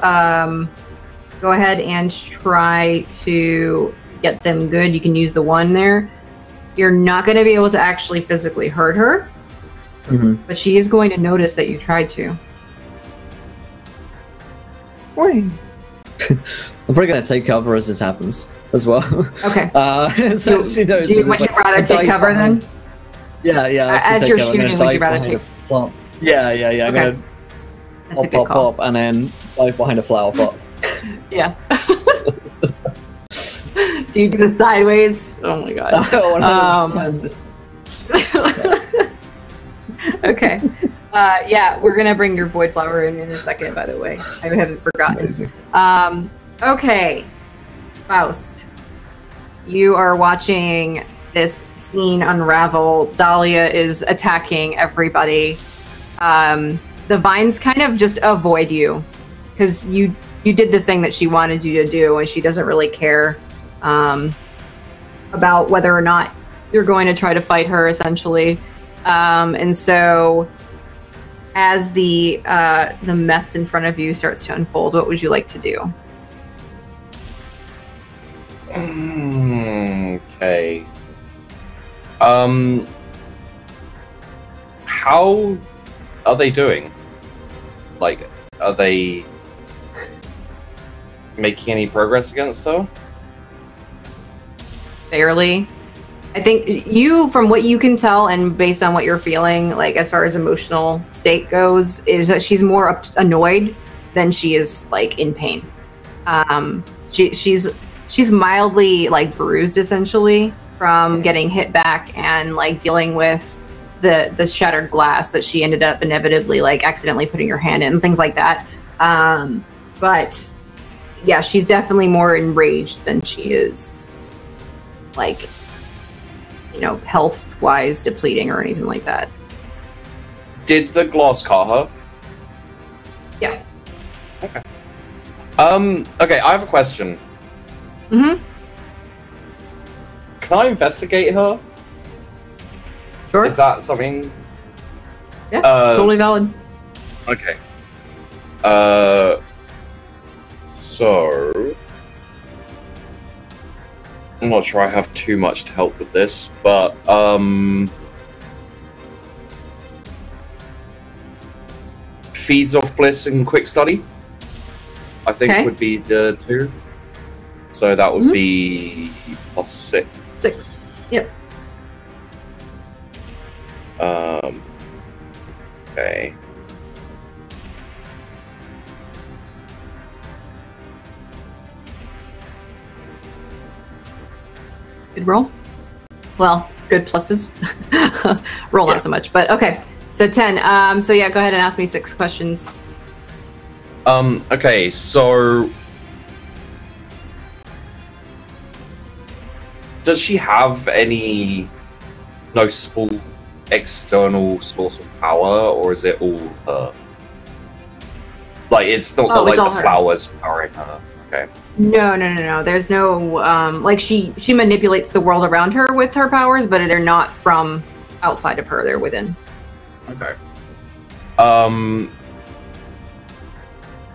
go ahead and try to get them good, you can use the 1 there. You're not going to be able to actually physically hurt her, but she is going to notice that you tried to. I'm probably going to take cover as this happens as well. Okay. So she knows. Would you rather take cover then? Yeah. As you're shooting, would you rather take? Well, yeah. I'm Okay. gonna That's a good call. pop, and then dive behind a flower pot. Yeah. Do you do the sideways? Oh my god. Okay. Yeah, we're gonna bring your void flower in a second. By the way, I haven't forgotten. Amazing. Okay, Faust, you are watching this scene unravel. Dahlia is attacking everybody. The vines kind of just avoid you because you did the thing that she wanted you to do, and she doesn't really care about whether or not you're going to try to fight her, essentially. And so, as the mess in front of you starts to unfold, what would you like to do? Okay. How are they doing? Like, are they making any progress against her? Barely. I think you, from what you can tell and based on what you're feeling, like as far as emotional state goes, is that she's more annoyed than she is like in pain. She's mildly like bruised essentially from getting hit back and like dealing with the shattered glass that she ended up inevitably like accidentally putting her hand in and things like that. But yeah, she's definitely more enraged than she is like, you know, health-wise depleting or anything like that. Did the glass cut her? Yeah. Okay. Okay, I have a question. Mm-hmm. Can I investigate her? Sure. Is that something? Yeah, totally valid. Okay. So I'm not sure I have too much to help with this, but Feeds of Bliss and Quick Study, I think Okay. would be the 2. So that would be +6. 6. Yep. Okay. Good roll. Well, good pluses. Roll Yeah. not so much, but okay. So 10. So yeah, go ahead and ask me 6 questions. Okay, so does she have any noticeable external source of power, or is it all her? Like, it's not Oh, like it's all the her. flowers powering her. Okay. No. There's no like she manipulates the world around her with her powers, but they're not from outside of her. They're within. Okay.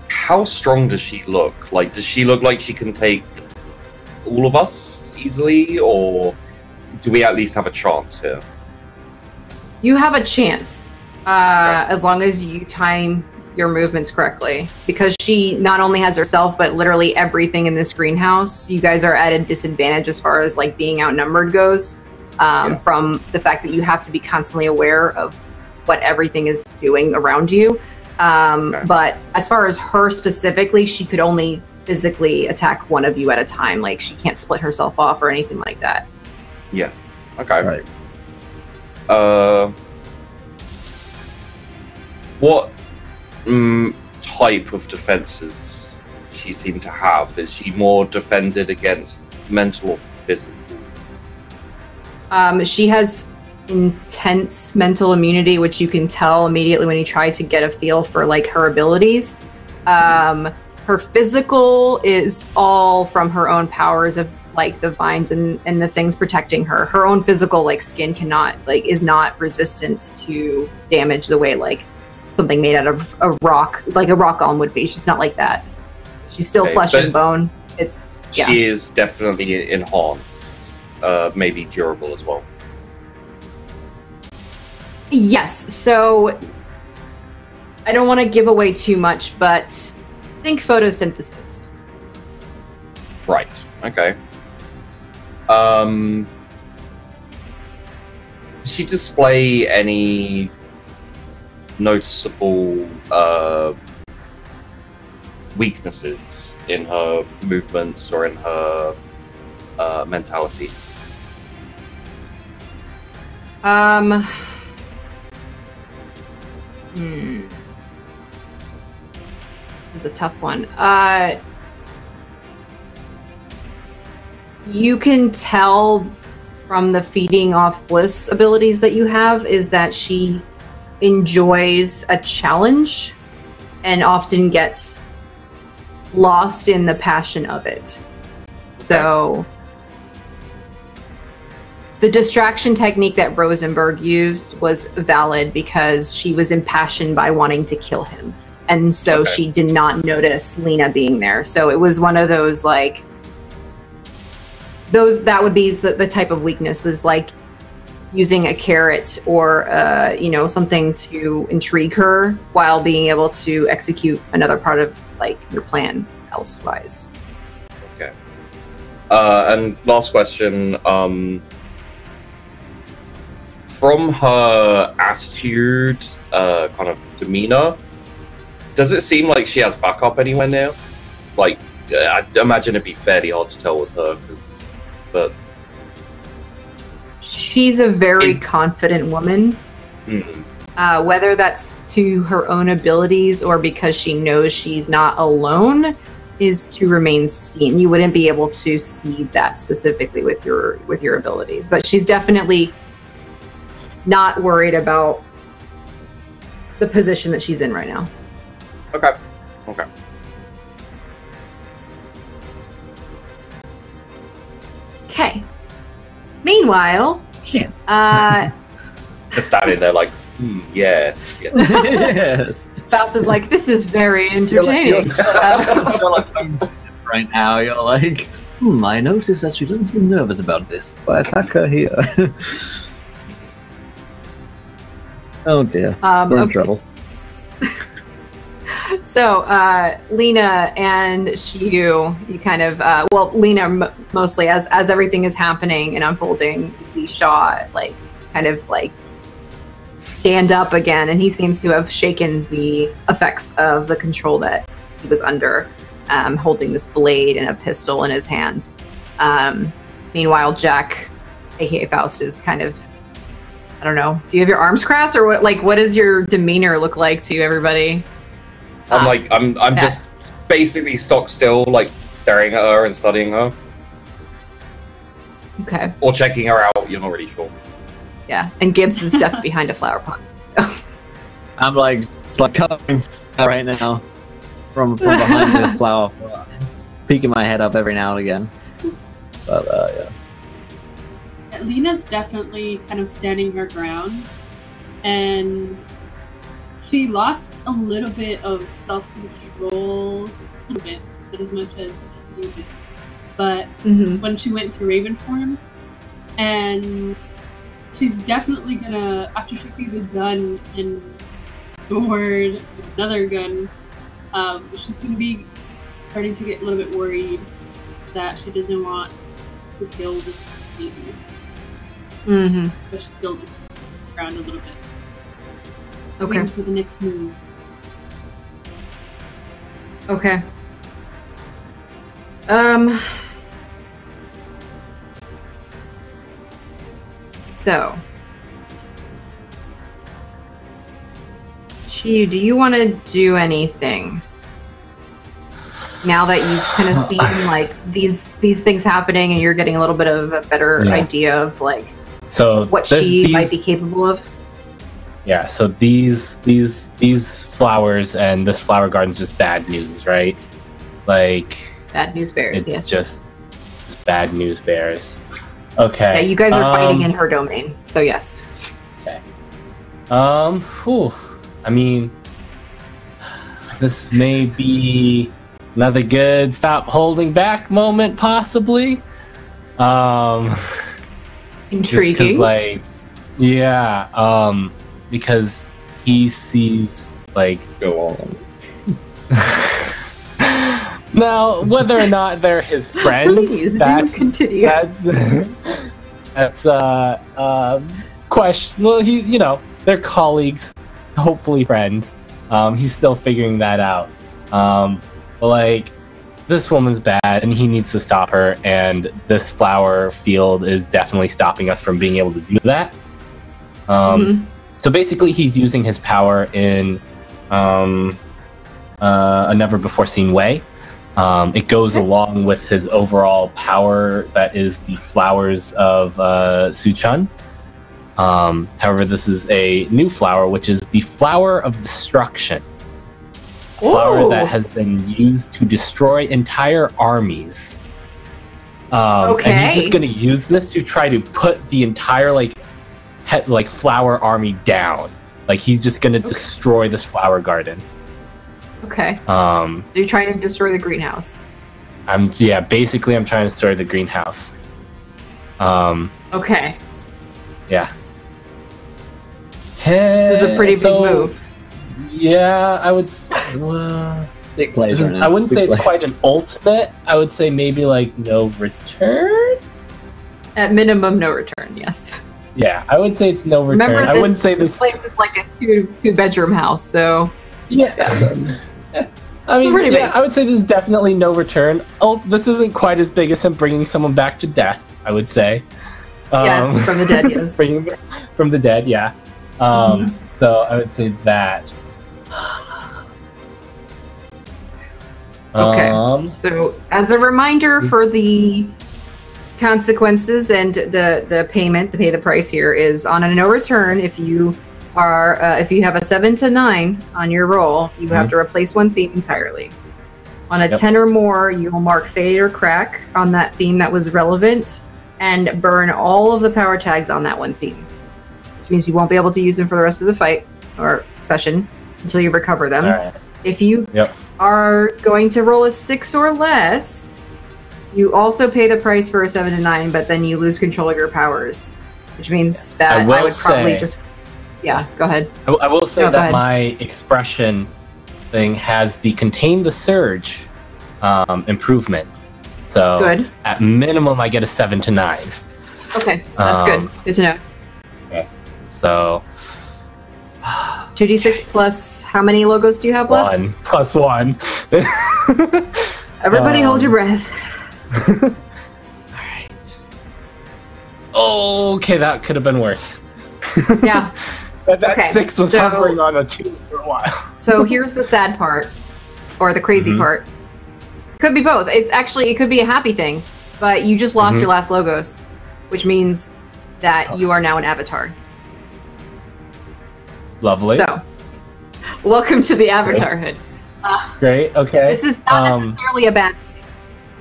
How strong does she look? Like, does she look like she can take all of us easily, or do we at least have a chance here? You have a chance, as long as you time your movements correctly, because she not only has herself, but literally everything in this greenhouse. You guys are at a disadvantage as far as like being outnumbered goes, from the fact that you have to be constantly aware of what everything is doing around you. But as far as her specifically, she could only physically attack one of you at a time. Like, she can't split herself off or anything like that. Yeah. Okay. Right. What type of defenses does she seem to have? Is she more defended against mental or physical? She has intense mental immunity, which you can tell immediately when you try to get a feel for like her abilities. Her physical is all from her own powers of like the vines and the things protecting her. Her own physical like skin is not resistant to damage the way like something made out of a rock, like a rock golem would be. She's not like that. She's still flesh and bone. She is definitely enhanced, maybe durable as well. Yes, so I don't want to give away too much, but think photosynthesis. Right. Okay. Does she display any noticeable weaknesses in her movements or in her mentality? This is a tough one. You can tell from the feeding off bliss abilities that you have is that she enjoys a challenge and often gets lost in the passion of it. So the distraction technique that Rosenberg used was valid because she was impassioned by wanting to kill him. And so she did not notice Lena being there. So it was one of those like that would be the type of weakness, is like using a carrot or something to intrigue her while being able to execute another part of like your plan elsewise. Okay. And last question, from her attitude, kind of demeanor, does it seem like she has backup anywhere now? Like, I imagine it'd be fairly hard to tell with her, but she's a very confident woman. Whether that's to her own abilities or because she knows she's not alone is to remain seen. You wouldn't be able to see that specifically with your abilities, but she's definitely not worried about the position that she's in right now. Okay. Okay. Meanwhile, Just standing there like, yes. Yes. Faust is like, this is very entertaining. You're like right now. You're like, I noticed that she doesn't seem nervous about this. If I attack her here. Oh dear. We're in trouble. So, Lena and Shiyu, you kind of, Lena mostly, as everything is happening and unfolding, you see Shaw, like, kind of, like, stand up again, and he seems to have shaken the effects of the control that he was under, holding this blade and a pistol in his hands. Meanwhile, Jack, aka Faust, is kind of, I don't know. Do you have your arms crossed, or what? Like, what does your demeanor look like to everybody? I'm just basically stock still, like staring at her and studying her. Okay. Or checking her out. You're not really sure. Yeah, and Gibbs is stuck behind a flower pot. I'm like covering right now from behind the flower, peeking my head up every now and again. But yeah. Lena's definitely kind of standing her ground, and she lost a little bit of self-control, a little bit, not as much as she needed. But when she went to Raven form, and she's definitely gonna, after she sees a gun and sword, another gun, she's gonna be starting to get a little bit worried that she doesn't want to kill this baby. But she still looks around a little bit. Okay. Waiting for the next move. Okay. So, Chi, do you want to do anything now that you've kind of seen like these things happening, and you're getting a little bit of a better idea of like what she might be capable of? Yeah. So these flowers and this flower garden's just bad news, right? Like bad news bears. It's just bad news bears. Okay. Yeah, you guys are fighting in her domain, so yes. Okay. I mean, this may be another good stop holding back moment, possibly. Intriguing. Like, yeah. Because he sees like Go on. Now, whether or not they're his friends, Please, continue. That's question. Well, they're colleagues, hopefully friends. He's still figuring that out. But like, this woman's bad, and he needs to stop her. And this flower field is definitely stopping us from being able to do that. So basically, he's using his power in a never before seen way. It goes along with his overall power that is the flowers of Suchun. However, this is a new flower, which is the flower of destruction. A flower that has been used to destroy entire armies. And he's just going to use this to try to put the entire flower army down. Like, he's just going to destroy this flower garden. Okay. So you're trying to destroy the greenhouse. Basically I'm trying to destroy the greenhouse. Okay. Yeah. This is a pretty big move. Yeah, I would Big plays right now. I wouldn't Big say it's plays. quite an ultimate. I would say maybe like no return. At minimum, no return, yes. Yeah, I would say it's no return. Remember, I wouldn't say this place is like a two-bedroom house, so... Yeah. I mean, pretty big. I would say this is definitely no return. Oh, this isn't quite as big as him bringing someone back to death, I would say. Yes, from the dead, yes. Bringing from the dead, yeah. So I would say that. Okay. So as a reminder for the consequences and the payment, to pay the price here is on a no return. If you are if you have a 7 to 9 on your roll, you have to replace one theme entirely. On a 10 or more, you will mark fade or crack on that theme that was relevant and burn all of the power tags on that one theme, which means you won't be able to use them for the rest of the fight or session until you recover them. Right. If you are going to roll a 6 or less, you also pay the price for a 7 to 9, but then you lose control of your powers, which means that I would probably just... Yeah, go ahead. I will say that my expression thing has the contain the surge improvement. So good. At minimum, I get a 7 to 9. Okay, that's good. Good to know. Okay, so 2d6 plus how many logos do you have left? 1 plus 1. Everybody hold your breath. All right. Oh, okay, that could have been worse. Yeah. That Okay, 6 was so- hovering on a 2 for a while. So here's the sad part, or the crazy Mhm. part. Could be both. It could be a happy thing, but you just lost Mhm. your last logos, which means that you are now an avatar. Lovely. So, welcome to the avatarhood. Great. Okay. This is not necessarily a bad.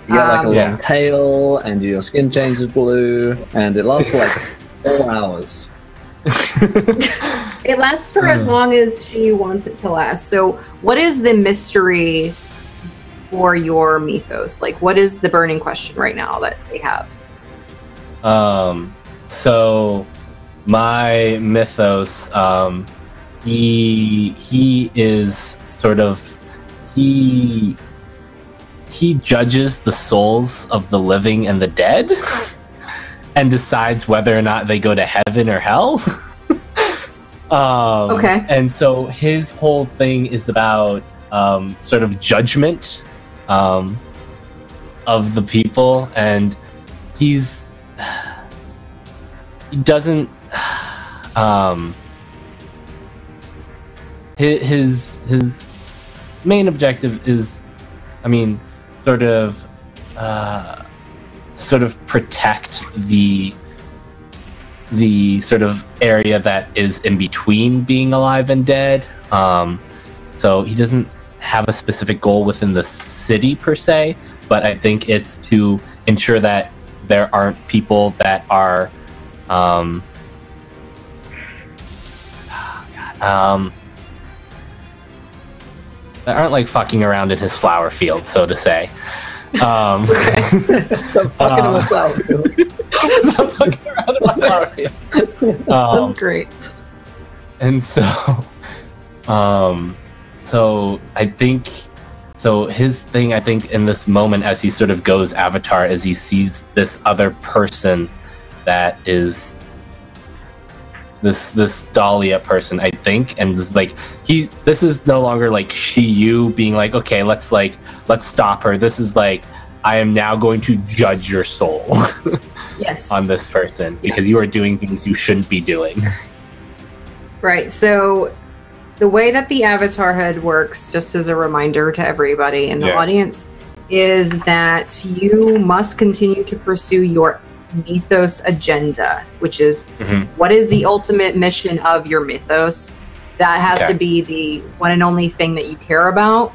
You get like a Yeah. long tail, and your skin changes blue, and it lasts for like 4 hours. It lasts for as long as she wants it to last. So, what is the mystery for your mythos? Like, what is the burning question right now that they have? So my mythos, he is sort of he judges the souls of the living and the dead and decides whether or not they go to heaven or hell. Okay. And so his whole thing is about sort of judgment of the people, and he doesn't his main objective is, I mean, sort of protect the sort of area that is in between being alive and dead. So he doesn't have a specific goal within the city per se, but I think it's to ensure that there aren't people that are that aren't like fucking around in his flower field, so to say. Stop fucking in my flower field. Stop fucking around in my flower field. That's great. And so, so I think, so his thing, I think, in this moment, as he sort of goes avatar, is he sees this other person that is this Dahlia person, I think, and this, like, this is no longer like you being like, okay, let's stop her. This is like, I am now going to judge your soul. Yes. On this person, because you are doing things you shouldn't be doing. Right. So the way that the avatarhood works, just as a reminder to everybody in the audience, is that you must continue to pursue your mythos agenda, which is what is the ultimate mission of your mythos. That has to be the one and only thing that you care about.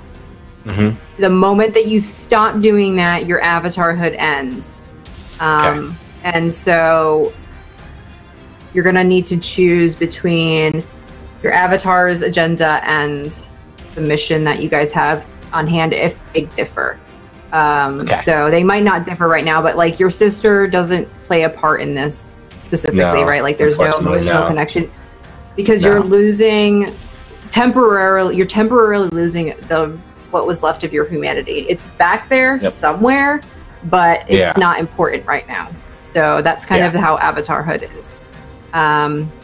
The moment that you stop doing that, your avatarhood ends. And so you're going to need to choose between your avatar's agenda and the mission that you guys have on hand, if they differ. So they might not differ right now, but like your sister doesn't play a part in this specifically, right? Like there's no emotional connection, because you're losing temporarily. You're temporarily losing what was left of your humanity. It's back there somewhere, but it's not important right now. So that's kind of how avatarhood is.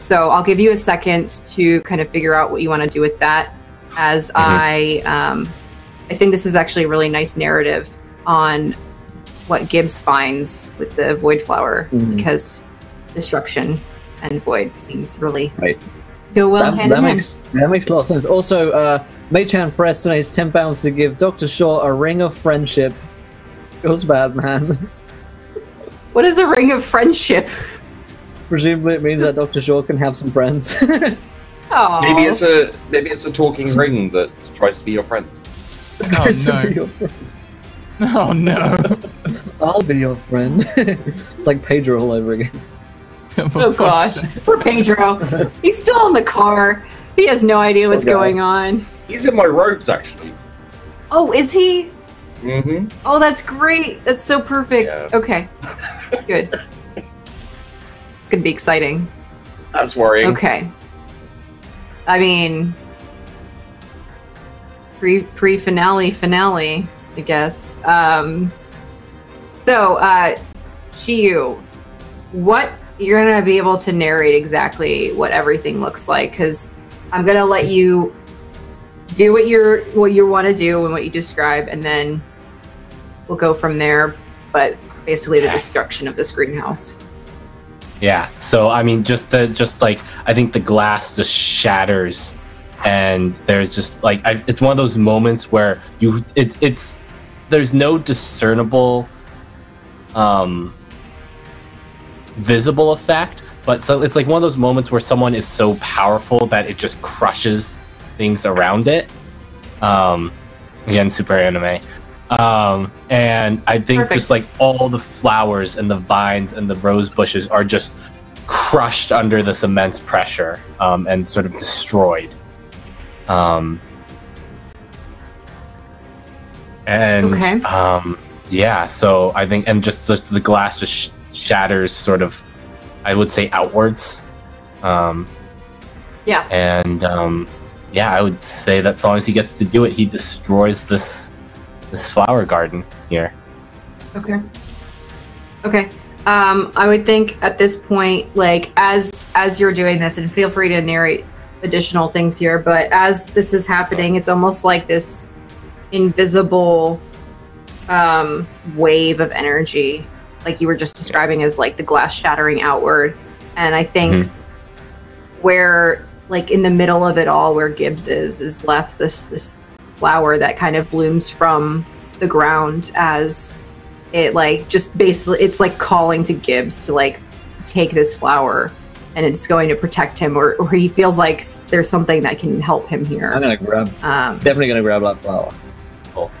So I'll give you a second to kind of figure out what you want to do with that, as I think this is actually a really nice narrative on what Gibbs finds with the void flower, because destruction and void seems really go well hand in hand. That makes a lot of sense. Also, Mei-chan Press donates £10 to give Dr. Shaw a ring of friendship. Feels bad, man. What is a ring of friendship? Presumably it means that Dr. Shaw can have some friends. Aww. Maybe it's a talking ring that tries to be your friend. Oh no. Oh no. I'll be your friend. It's like Pedro all over again. Oh gosh, poor Pedro. He's still in the car. He has no idea what's going on. He's in my robes, actually. Oh, is he? Mm-hmm. Oh, that's great. That's so perfect. Yeah. Okay, good. It's gonna be exciting. That's worrying. Okay. I mean, pre-finale, I guess. So, Shiyu, what you're gonna be able to narrate exactly what everything looks like, because I'm gonna let you do what you want to do and what you describe, and then we'll go from there. But basically, the destruction of this greenhouse. Yeah. So I mean, just like I think the glass just shatters, and there's just like it's one of those moments where it's there's no discernible visible effect, but so it's like one of those moments where someone is so powerful that it just crushes things around it. Again, super anime. And I think Perfect. just like all the flowers and the vines and the rose bushes are just crushed under this immense pressure, and sort of destroyed. And Okay. yeah, so I think, and just the glass just shatters sort of, I would say, outwards. Yeah. And yeah, I would say that as long as he gets to do it, he destroys this flower garden here. Okay. Okay. I would think at this point, like as you're doing this, and feel free to narrate additional things here, but as this is happening, it's almost like this invisible wave of energy, like you were just describing, as like the glass shattering outward. And I think where, like in the middle of it all, where Gibbs is left this flower that kind of blooms from the ground, as it like just basically, it's like calling to Gibbs to take this flower, and it's going to protect him, or he feels like there's something that can help him here. I'm gonna grab. Definitely gonna grab that flower. Cool.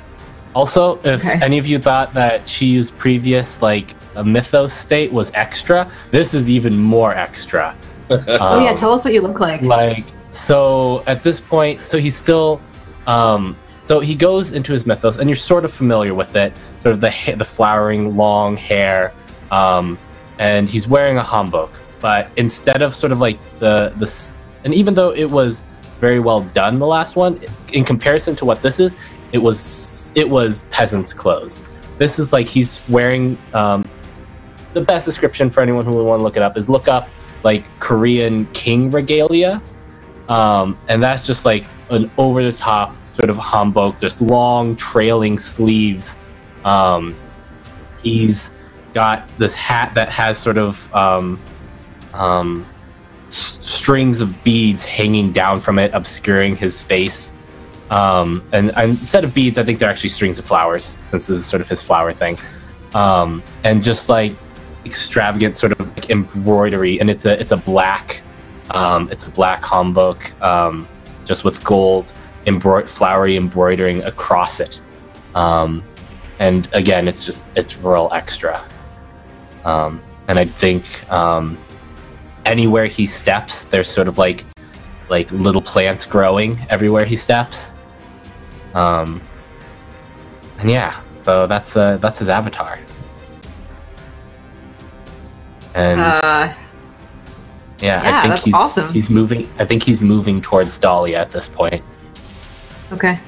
Also, if any of you thought that Chiyu's previous a mythos state was extra, this is even more extra. Oh yeah, tell us what you look like. So at this point, so he's still, so he goes into his mythos, and you're sort of familiar with it, sort of the flowering long hair, and he's wearing a hanbok. But instead of sort of like and even though it was very well done, the last one, in comparison to what this is, it was peasant's clothes. This is like he's wearing, the best description for anyone who would want to look it up is look up like Korean king regalia, and that's just like an over-the-top sort of hanbok, just long trailing sleeves. He's got this hat that has sort of strings of beads hanging down from it, obscuring his face. And instead of beads, I think they're actually strings of flowers, since this is sort of his flower thing. And just like extravagant sort of like embroidery, and it's a black hanbok, just with gold flowery embroidering across it. And again, it's real extra. And I think anywhere he steps, there's sort of like little plants growing everywhere he steps. And yeah, so that's his avatar. And yeah, I think that's awesome. he's moving. I think he's moving towards Dahlia at this point. Okay.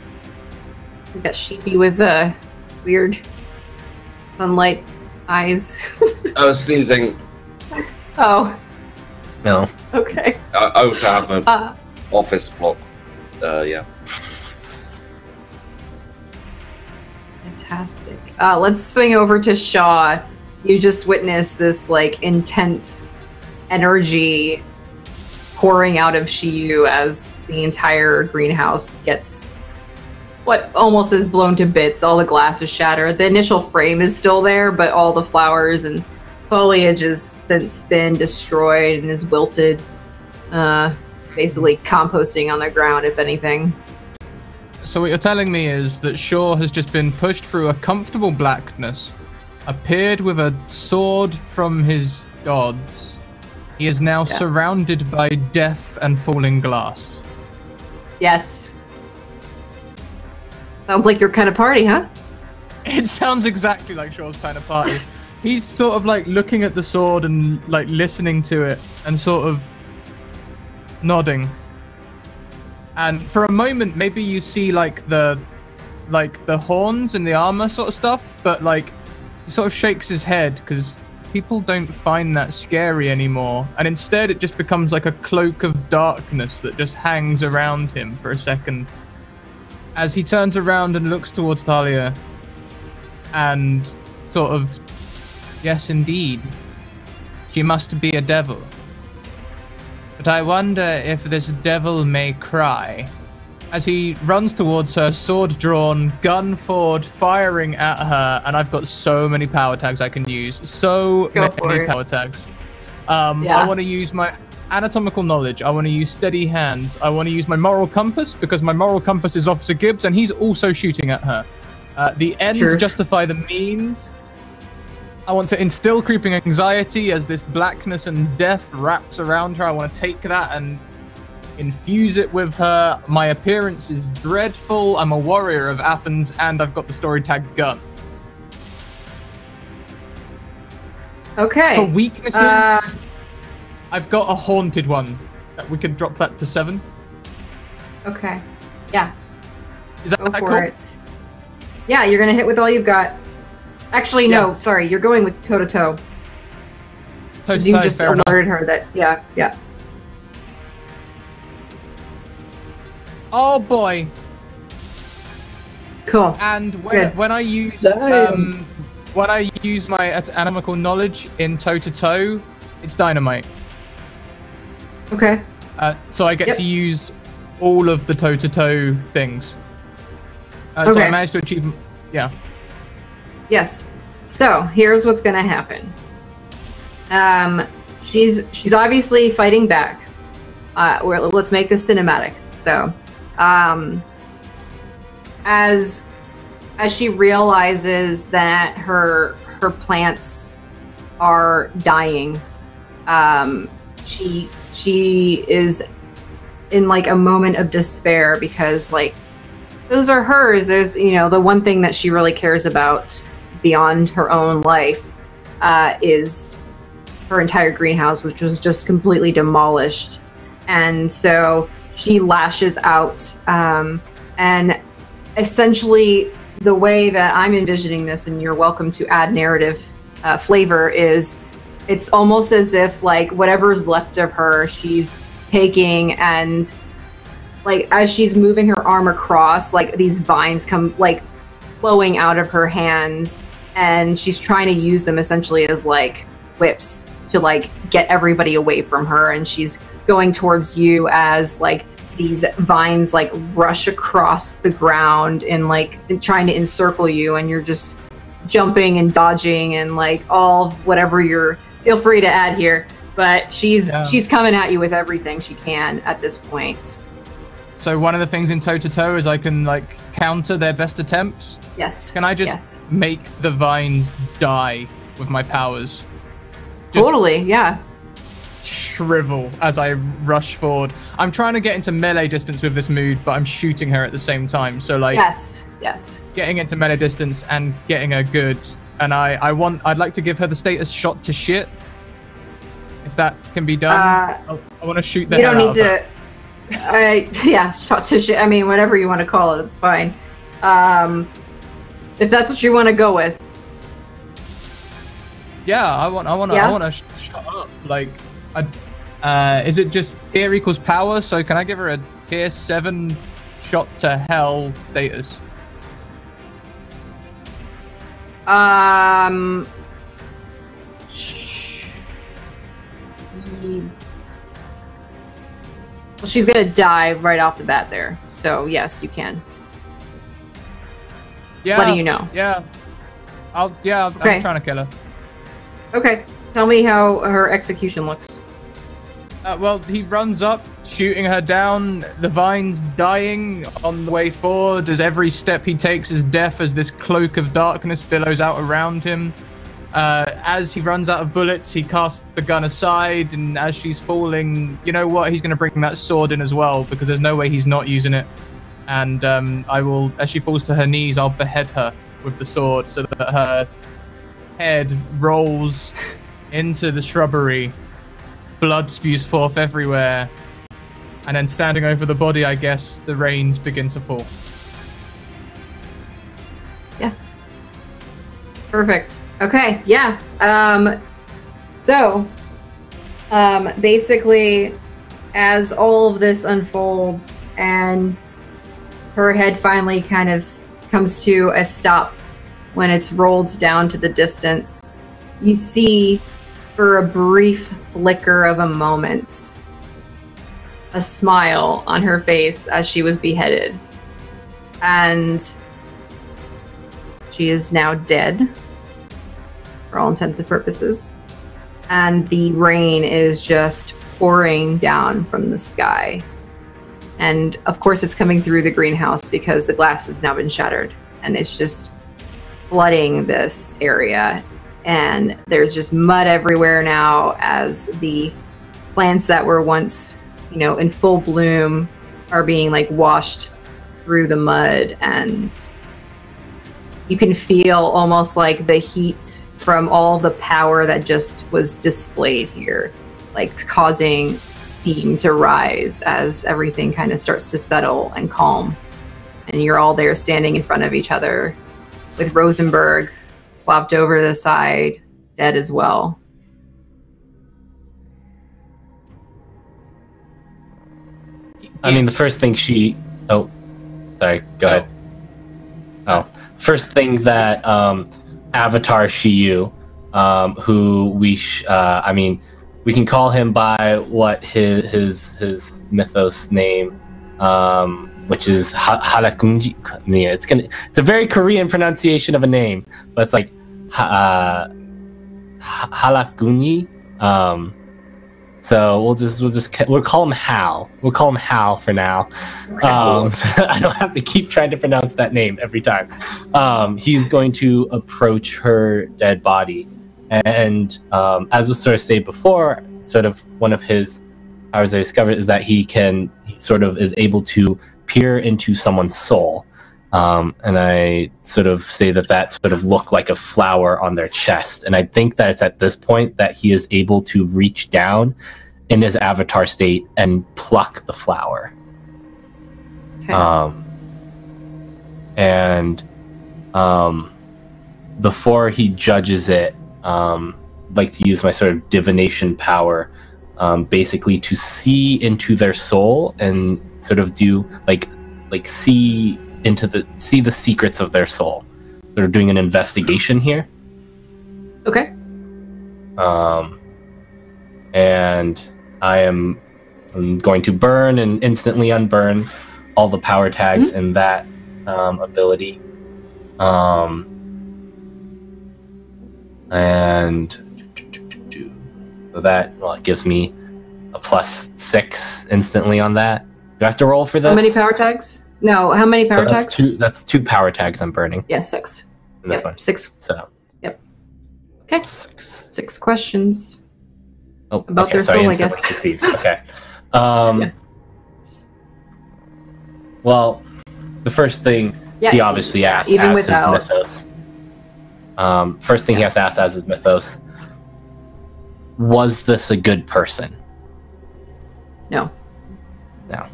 We got Sheepy with weird sunlight eyes. I was sneezing. Oh. No. Okay. I also have an office block. Yeah. Fantastic. Let's swing over to Shaw. You just witnessed this like intense energy pouring out of Shiyu as the entire greenhouse gets what almost is blown to bits. All the glass is shattered. The initial frame is still there, but all the flowers and foliage has since been destroyed and is wilted, basically composting on the ground, if anything. So what you're telling me is that Shaw has just been pushed through a comfortable blackness, appeared with a sword from his gods. He is now surrounded by death and falling glass. Yes. Sounds like your kind of party, huh? It sounds exactly like Shaw's kind of party. He's sort of like looking at the sword and like listening to it and sort of nodding. And for a moment, maybe you see like the horns and the armor sort of stuff, but like he sort of shakes his head because people don't find that scary anymore. And instead it just becomes like a cloak of darkness that just hangs around him for a second. As he turns around and looks towards Talia and sort of, yes, indeed. She must be a devil. But I wonder if this devil may cry. As he runs towards her, sword drawn, gun forward, firing at her, and I've got so many power tags I can use. So many power tags. I want to use my anatomical knowledge. I want to use steady hands. I want to use my moral compass, because my moral compass is Officer Gibbs, and he's also shooting at her. The ends justify the means. I want to instill creeping anxiety as this blackness and death wraps around her. I want to take that and infuse it with her. My appearance is dreadful. I'm a warrior of Athens, and I've got the story tag gun. Okay. For weaknesses, I've got a haunted one. We could drop that to 7. Okay. Yeah. Is that Go cool? for it. Yeah, you're gonna hit with all you've got. Actually, no. Sorry, you're going with toe to toe. You just alerted her that. Yeah. Oh boy. Cool. And when I use my anatomical knowledge in toe to toe, it's dynamite. Okay. So I get to use all of the toe to toe things. So I managed to achieve. Yeah. Yes. So here's what's gonna happen. She's obviously fighting back. Let's make this cinematic. So, as she realizes that her plants are dying, she is in like a moment of despair, because like those are hers. There's, the one thing that she really cares about beyond her own life is her entire greenhouse, which was just completely demolished. And so she lashes out, and essentially the way that I'm envisioning this, and you're welcome to add narrative flavor, is it's almost as if like whatever's left of her, she's taking, and like as she's moving her arm across, like these vines come like flowing out of her hands, and she's trying to use them essentially as like whips to like get everybody away from her. And she's going towards you as like these vines like rush across the ground and like trying to encircle you, and you're just jumping and dodging and like all whatever you're, feel free to add here, but she's coming at you with everything she can at this point. So one of the things in toe to toe is I can like counter their best attempts. Yes. Can I just make the vines die with my powers? Just totally, yeah. Shrivel as I rush forward. I'm trying to get into melee distance with this mood, but I'm shooting her at the same time. So like, yes, getting into melee distance and getting her good. And I'd like to give her the status shot to shit, if that can be done. I want to shoot the hell out of her. Yeah, shot to shit. I mean, whatever you want to call it, it's fine. If that's what you want to go with. Yeah, I want to shut up. Like, is it just tier equals power? So can I give her a tier 7 shot to hell status? Well, she's gonna die right off the bat there. So yes, you can. Yeah. Just letting you know. Yeah. I'm trying to kill her. Okay. Tell me how her execution looks. Well, he runs up, shooting her down. The vine's dying on the way forward. As every step he takes is death, as this cloak of darkness billows out around him. As he runs out of bullets, he casts the gun aside, and as she's falling, you know what? He's going to bring that sword in as well, because there's no way he's not using it. And I will, as she falls to her knees, I'll behead her with the sword so that her head rolls into the shrubbery. Blood spews forth everywhere. And then standing over the body, I guess, the rains begin to fall. Yes. Perfect. Okay, yeah. Basically, as all of this unfolds and her head finally kind of comes to a stop when it's rolled down to the distance, you see for a brief flicker of a moment, a smile on her face as she was beheaded. And she is now dead, for all intents and purposes. And the rain is just pouring down from the sky. And of course it's coming through the greenhouse because the glass has now been shattered. And it's just flooding this area. And there's just mud everywhere now as the plants that were once, you know, in full bloom are being like washed through the mud. And you can feel almost like the heat from all the power that just was displayed here, like causing steam to rise as everything kind of starts to settle and calm. And you're all there standing in front of each other with Rosenberg slopped over to the side, dead as well. I mean, the first thing she... Oh, sorry, go ahead. Oh, first thing that Avatar Shiyu, who I mean, we can call him by what his mythos name, which is Halakunji. Yeah, it's a very Korean pronunciation of a name, but it's like Halakunji. So we'll call him Hal. We'll call him Hal for now. So I don't have to keep trying to pronounce that name every time. He's going to approach her dead body, and as was sort of stated before, sort of one of his powers I discovered is that he sort of is able to peer into someone's soul. And I sort of say that sort of look like a flower on their chest. And I think that it's at this point that he is able to reach down in his avatar state and pluck the flower. Okay. Before he judges it, like to use my sort of divination power, basically to see into their soul and sort of do like see the secrets of their soul. They're doing an investigation here. Okay. And I'm going to burn and instantly unburn all the power tags in that ability. And so that, well, it gives me a +6 instantly on that. Do I have to roll for this? How many power tags? No, how many power tags? That's two power tags I'm burning. Yeah, 6. And this one. 6. So. Yep. Okay. 6 questions. Oh, about their soul, I guess. Succeed. Okay. Yeah. Well, the first thing he obviously asks even as without his mythos. First thing he has to ask as his mythos: was this a good person? No. No.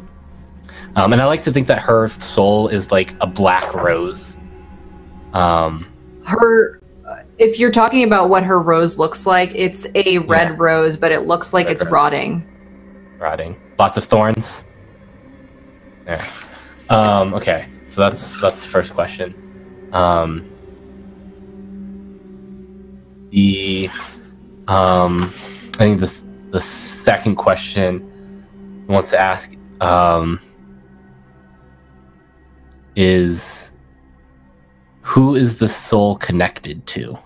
And I like to think that her soul is like a black rose. If you're talking about what her rose looks like, it's a red rose, but it looks like it's rotting. Rotting. Lots of thorns. Yeah. Okay. So that's the first question. I think the second question he wants to ask is, who is the soul connected to?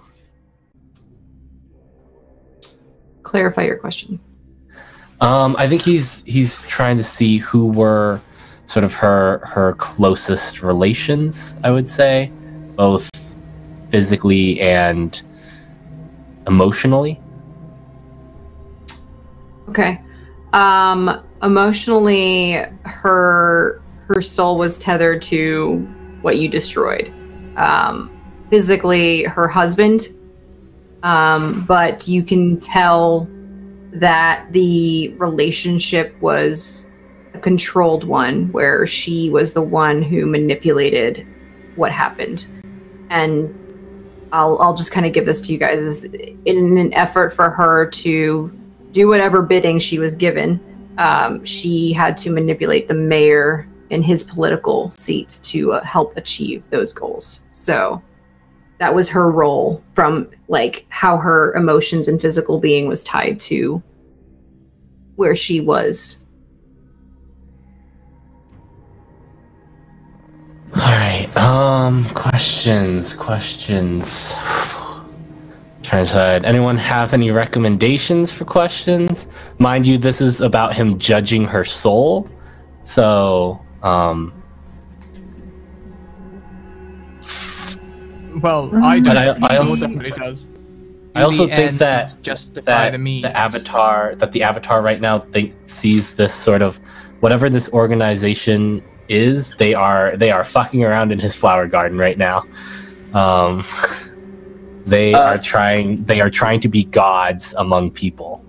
Clarify your question. I think he's trying to see who were sort of her closest relations, I would say, both physically and emotionally. Okay. Emotionally, her soul was tethered to what you destroyed. Physically, her husband. But you can tell that the relationship was a controlled one, where she was the one who manipulated what happened. And I'll just kind of give this to you guys as in an effort for her to do whatever bidding she was given. She had to manipulate the mayor in his political seat to help achieve those goals. So that was her role, from like how her emotions and physical being was tied to where she was. All right. Questions. Trying to decide. Anyone have any recommendations for questions? Mind you, this is about him judging her soul. So, Well, I don't. I also- definitely does. I also In the think end, that it's justify the means. the avatar right now sees this sort of whatever this organization is. They are fucking around in his flower garden right now. They are trying to be gods among people.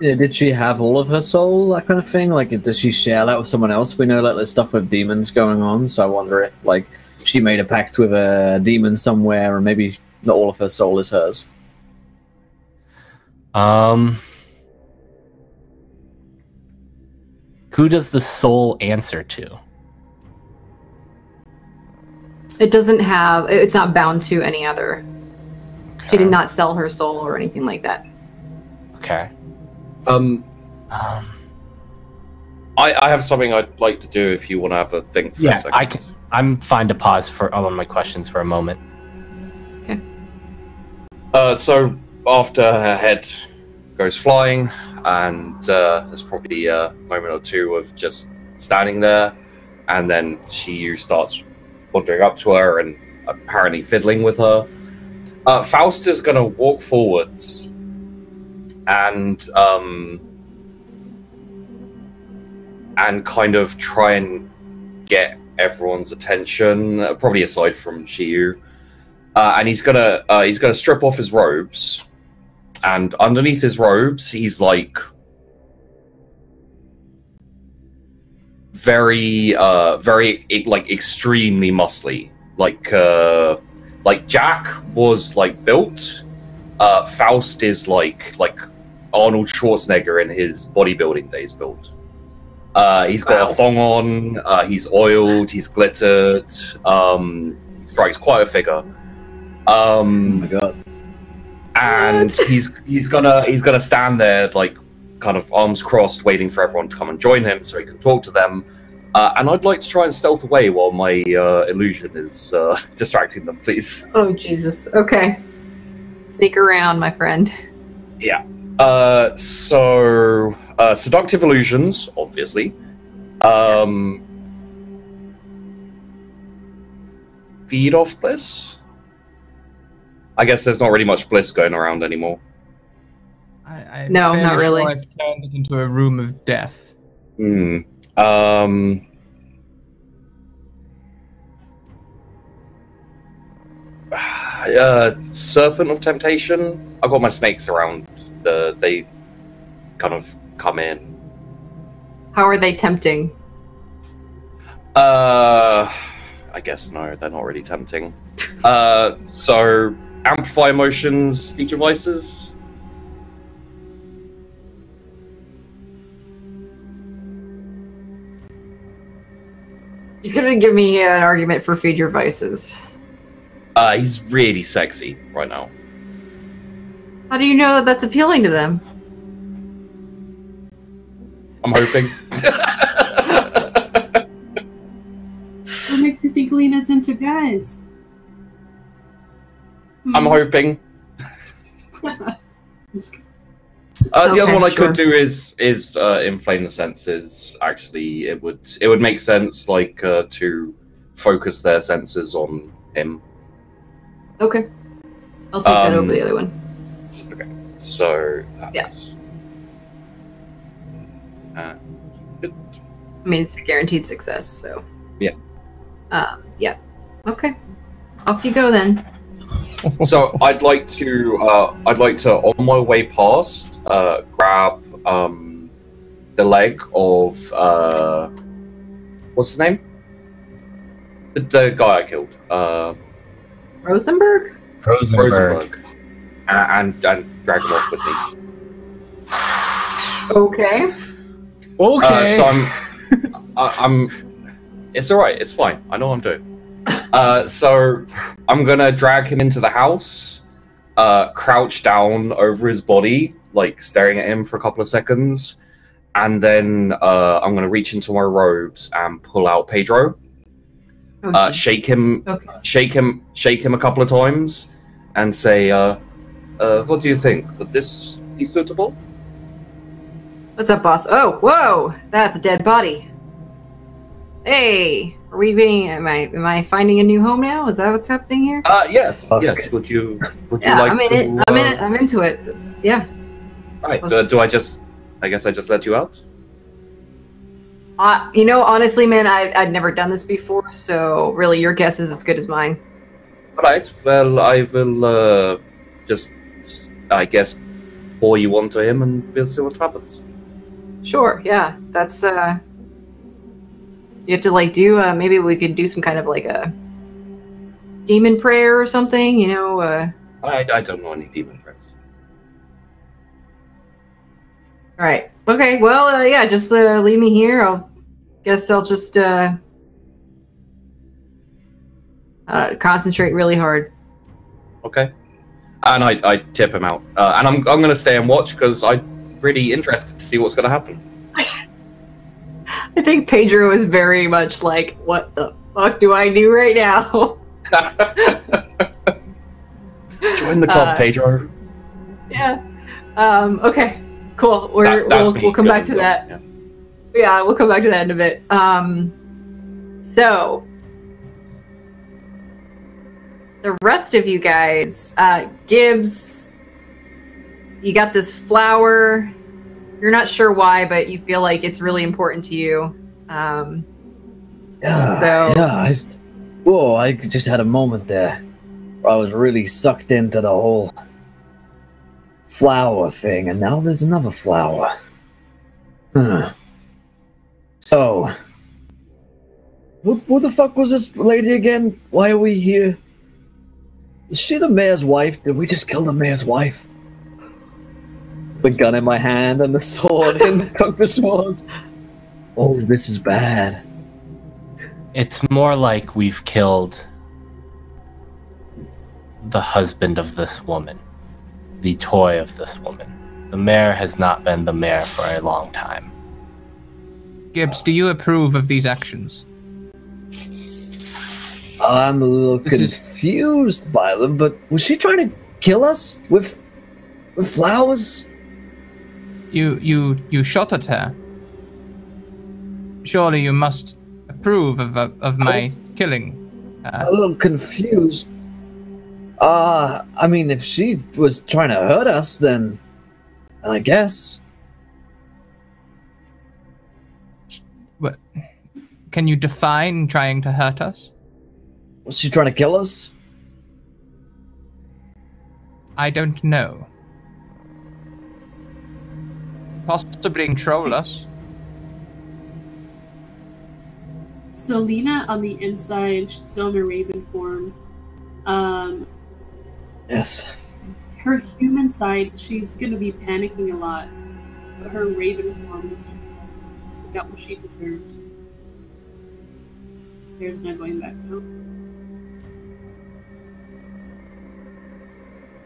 Yeah, did she have all of her soul, that kind of thing? Like, does she share that with someone else? We know that there's stuff with demons going on, so I wonder if, like, she made a pact with a demon somewhere, or maybe not all of her soul is hers. Who does the soul answer to? It doesn't have, it's not bound to any other. She did not sell her soul or anything like that. Okay. I have something I'd like to do if you want to have a think for a second. I'm fine to pause for all of my questions for a moment. Okay. So after her head goes flying, and there's probably a moment or two of just standing there, and then Shiyu starts wandering up to her and apparently fiddling with her. Faust is going to walk forwards and kind of try and get everyone's attention, probably aside from Shiyu. And he's gonna strip off his robes, and underneath his robes, he's like very like extremely muscly, like Jack was like built. Faust is like Arnold Schwarzenegger in his bodybuilding days built. He's got a thong on. He's oiled. He's glittered. Strikes quite a figure. Oh my god! And he's gonna stand there like kind of arms crossed, waiting for everyone to come and join him so he can talk to them. And I'd like to try and stealth away while my illusion is distracting them, please. Oh, Jesus. Okay. Sneak around, my friend. Yeah. So seductive illusions, obviously. Feed off bliss. I guess there's not really much bliss going around anymore. I'm No, fairly not really. Sure I've turned it into a room of death. Serpent of temptation. I've got my snakes around. They kind of come in. How are they tempting? I guess no, they're not really tempting. So amplify emotions, feature vices. You couldn't give me an argument for feed your vices. He's really sexy right now. How do you know that that's appealing to them? I'm hoping. What makes you think Lena's into guys? I'm hoping. The other one I could do is inflame the senses. Actually, it would make sense, like to focus their senses on him. Okay. I'll take that over the other one. Okay, so that's good. I mean, it's a guaranteed success, so. Yeah. Yeah. Okay. Off you go then. So I'd like to on my way past grab the leg of what's his name? The guy I killed. Rosenberg? Rosenberg. And drag him off with me. Okay. Okay. So I'm it's alright, it's fine. I know what I'm doing. So I'm gonna drag him into the house, crouch down over his body, like staring at him for a couple of seconds, and then I'm gonna reach into my robes and pull out Pedro. Oh, Shake him, Okay. shake him a couple of times, and say, "What do you think? Would this be suitable?" What's up, boss? Oh, whoa! That's a dead body. Hey, are we being? Am I finding a new home now? Is that what's happening here? Yes, Fuck. yes. Would you Yeah, like I'm in to? it. I'm in it. I'm into it. Yeah. Right. Let's- Do I just? I guess I just let you out. You know, honestly, man, I've never done this before, so really, your guess is as good as mine. All right. Well, I will just, I guess, pour you onto him, and we'll see what happens. Sure. Yeah. That's You have to like do. Maybe we could do some kind of like a demon prayer or something. You know. I don't know any demon friends. All right. Okay. Well, yeah. Just leave me here. I'll just concentrate really hard. Okay. And I tip him out, and I'm gonna stay and watch because I'm really interested to see what's gonna happen. I think Pedro is very much like, what the fuck do I do right now? Join the club, Pedro. Yeah. Okay. Cool. That's me. We'll come Good back to done, that. yeah. Yeah, we'll come back to that in a bit. So the rest of you guys, Gibbs, you got this flower. You're not sure why, but you feel like it's really important to you. Yeah, So- yeah. I just had a moment there where I was really sucked into the whole flower thing, and now there's another flower. Huh. So, what the fuck was this lady again? Why are we here? Is she the mayor's wife? Did we just kill the mayor's wife? The gun in my hand and the sword in the swords. Oh, this is bad. It's more like we've killed the husband of this woman, the toy of this woman. The mayor has not been the mayor for a long time. Gibbs, do you approve of these actions? I'm a little This is- confused by them, but was she trying to kill us with flowers? You shot at her. Surely you must approve of my killing I'm a her. little confused. I mean, if she was trying to hurt us, then I guess. But can you define trying to hurt us? Was she trying to kill us? I don't know. Possibly control us. So Lena on the inside, she's still in her raven form. Yes. Her human side, she's gonna be panicking a lot. But her raven form is just got what she deserved. There's no going back now.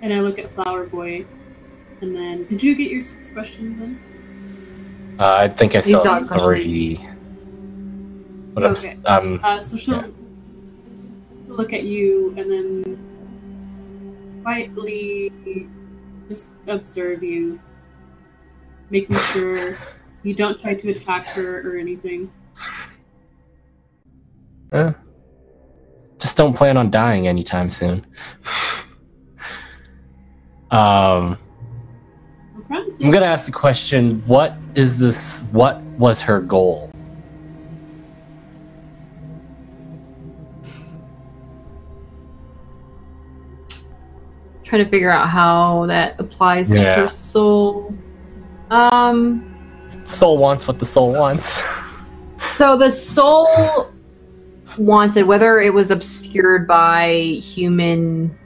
And I look at Flower Boy, and then did you get your 6 questions in? I think I He still still have has questions. 3. But Okay. So she'll yeah. look at you and then quietly just observe you, making sure you don't try to attack her or anything. Just don't plan on dying anytime soon. I'm gonna ask the question: what is this? What was her goal? Trying to figure out how that applies to Yeah. her soul. Soul wants what the soul wants. So the soul wanted, whether it was obscured by human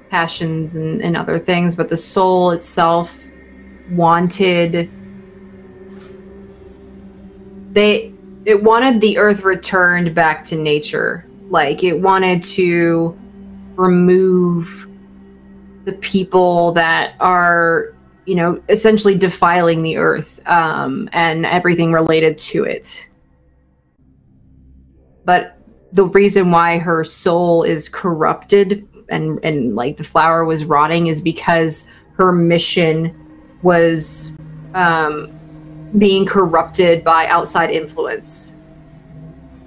passions and other things, but the soul itself wanted. it wanted the Earth returned back to nature. Like, it wanted to remove the people that are, you know, essentially defiling the Earth, and everything related to it. But the reason why her soul is corrupted and like the flower was rotting is because her mission was being corrupted by outside influence.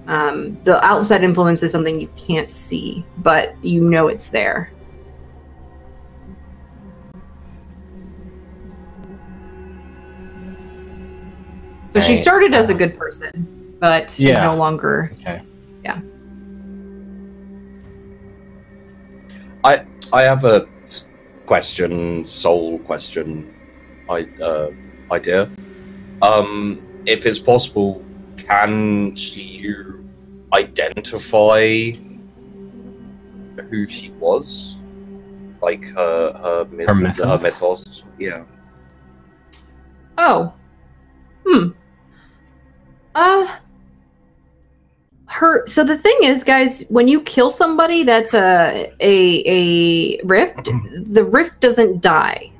The outside influence is something you can't see, but you know it's there. So she started as a good person, but is no longer. Okay. Yeah. I have a soul question idea. If it's possible, can she identify who she was? Like her mythos? Yeah. Oh. So the thing is, guys, when you kill somebody that's a rift, the rift doesn't die.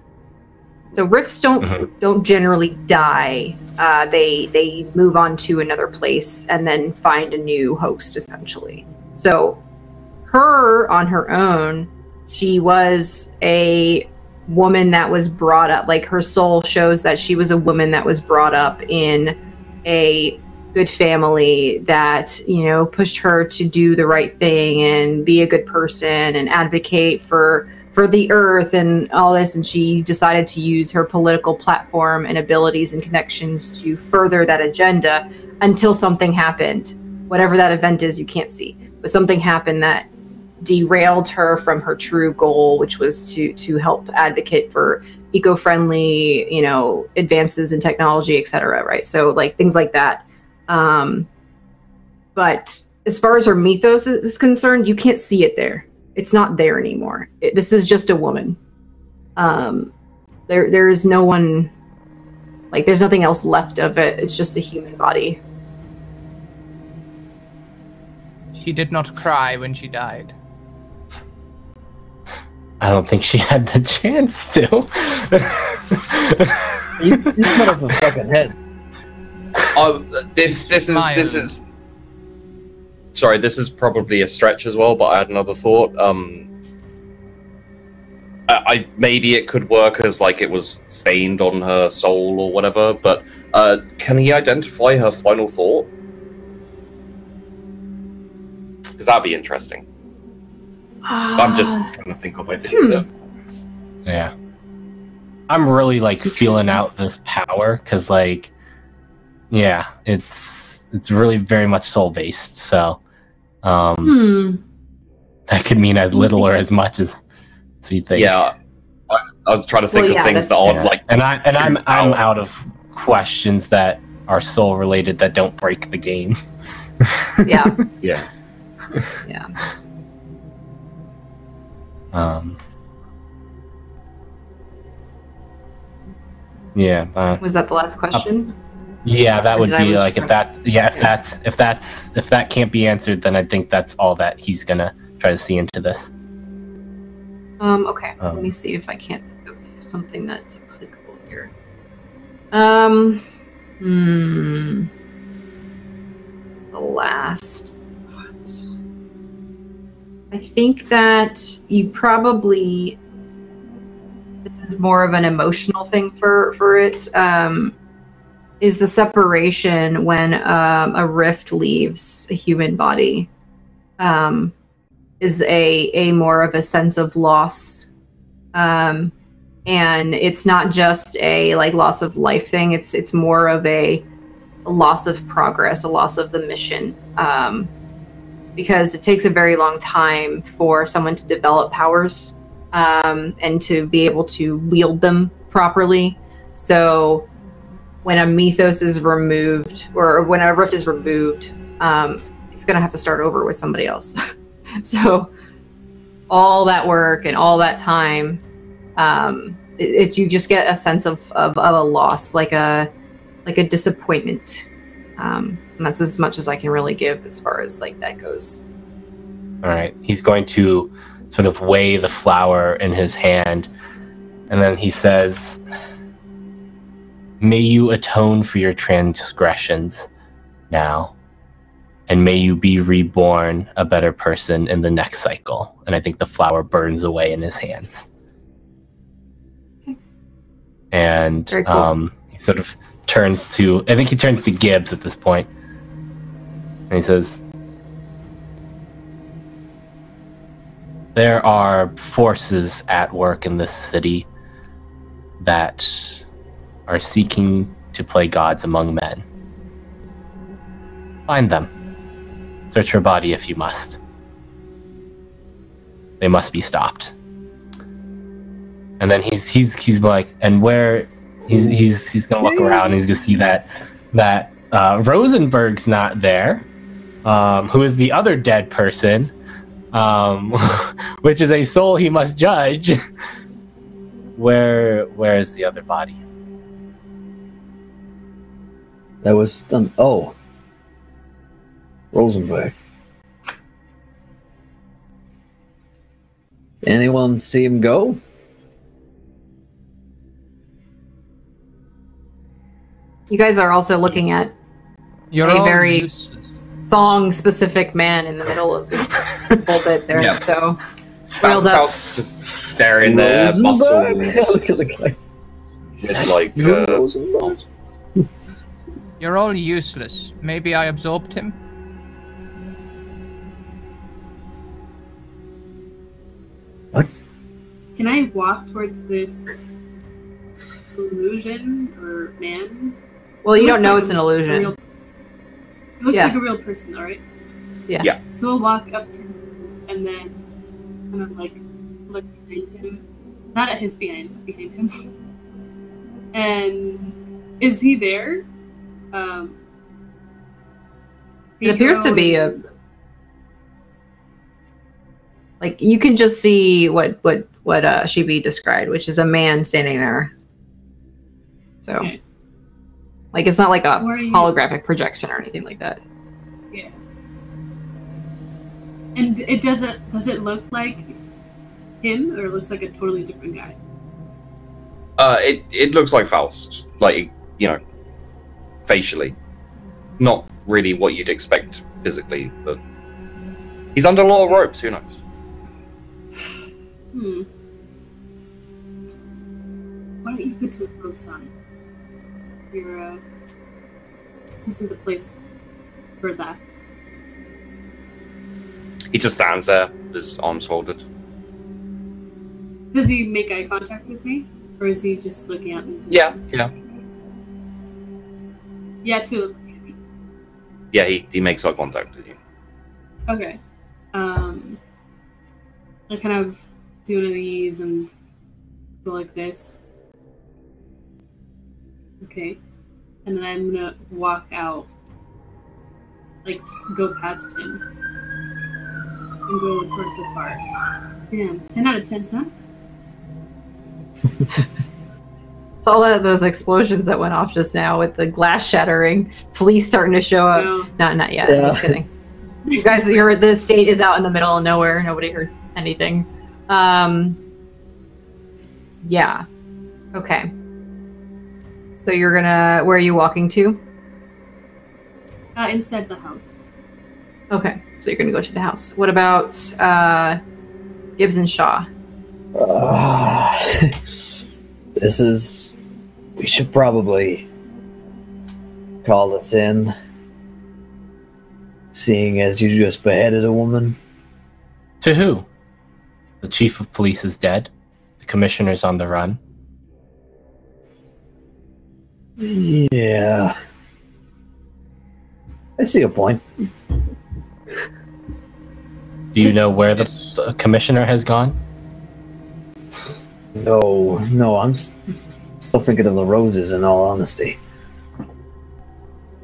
So rifts don't generally die. They move on to another place and then find a new host, essentially. So her on her own, she was a woman that was brought up, like her soul shows that she was a woman that was brought up in a good family that, you know, pushed her to do the right thing and be a good person and advocate for the earth and all this, and she decided to use her political platform and abilities and connections to further that agenda until something happened. Whatever that event is, you can't see, but something happened that derailed her from her true goal, which was to help advocate for eco-friendly, you know, advances in technology, etc. Right? So like things like that. But as far as her mythos is concerned, you can't see it there. It's not there anymore. This is just a woman. There is no one, like there's nothing else left of it. It's just a human body. She did not cry when she died. I don't think she had the chance to. You cut off a fucking head. This is sorry, this is probably a stretch as well, but I had another thought. I maybe it could work as like it was stained on her soul or whatever, but can he identify her final thought? Because that'd be interesting. I'm just trying to think of my things here. Yeah. I'm really like feeling out this power because like, yeah, it's really very much soul based. So that could mean as little or as much as you think. Yeah. I was trying to think of things that aren't like, and I'm out of questions that are soul related that don't break the game. Yeah. Yeah. Yeah. Yeah. Was that the last question? Yeah, that would be like if that can't be answered, then I think that's all that he's gonna try to see into this. Okay. Let me see if I can't think of something that's applicable here. The last thoughts. I think that you probably, this is more of an emotional thing for it, is the separation when a rift leaves a human body, is a more of a sense of loss. And it's not just a like loss of life thing, it's more of a loss of progress, a loss of the mission. Because it takes a very long time for someone to develop powers and to be able to wield them properly. So when a mythos is removed, or when a rift is removed, it's going to have to start over with somebody else. So all that work and all that time, if you just get a sense of a loss, like a disappointment. And that's as much as I can really give as far as like that goes. All right. He's going to sort of weigh the flower in his hand, and then he says, "May you atone for your transgressions now, and may you be reborn a better person in the next cycle." And I think the flower burns away in his hands. Okay. And Very cool. he sort of turns to, I think he turns to Gibbs at this point, and he says, "There are forces at work in this city that are seeking to play gods among men. Find them. Search her body if you must. They must be stopped." And then he's like, and where he's gonna look around and he's gonna see that Rosenberg's not there, who is the other dead person, which is a soul he must judge. Where is the other body? That was done. Oh, Rosenberg. Anyone see him go? You guys are also looking at You're A all very- useless. thong-specific man in the middle of this whole bit there. Yeah. So reeled up. Faust's just staring there, Rosenberg? muscles, Look at the guy. with like, Rosenberg? You're all useless. Maybe I absorbed him. Can I walk towards this illusion or man? Well, you It don't looks know like it's an a illusion. real- It looks Yeah. like a real person, though, right? Yeah. Yeah. So we'll walk up to him and then kind of like look behind him. Not at his behind him. And is he there? It appears to be Pedro- like you can just see what Shibi described, which is a man standing there. So, Okay. like it's not like a Where are you? holographic projection or anything like that. Yeah. And does it look like him, or it looks like a totally different guy? it looks like Faust, like, you know, facially. Not really what you'd expect physically, but he's under a lot of ropes. Who knows? Why don't you put some clothes on? This isn't the place for that. He just stands there, with his arms folded. Does he make eye contact with me, or is he just looking out into Yeah, the yeah, Yeah, two looking at me. yeah. He makes eye contact with you. Okay. I kind of do one of these and go like this. Okay. And then I'm gonna walk out. Like, just go past him. And go towards the bar. Damn, 10 out of 10 sound. It's all those explosions that went off just now with the glass shattering, police starting to show up. No. Not yet. Yeah. I'm just kidding. You guys, the state is out in the middle of nowhere. Nobody heard anything. Yeah. Okay. So you're gonna. Where are you walking to? Inside the house. Okay. So you're gonna go to the house. What about Gibbs and Shaw? This is. We should probably call this in. Seeing as you just beheaded a woman. To who? The chief of police is dead. The commissioner's on the run. Yeah. I see a point. Do you know where the commissioner has gone? No, I'm still thinking of the roses, in all honesty.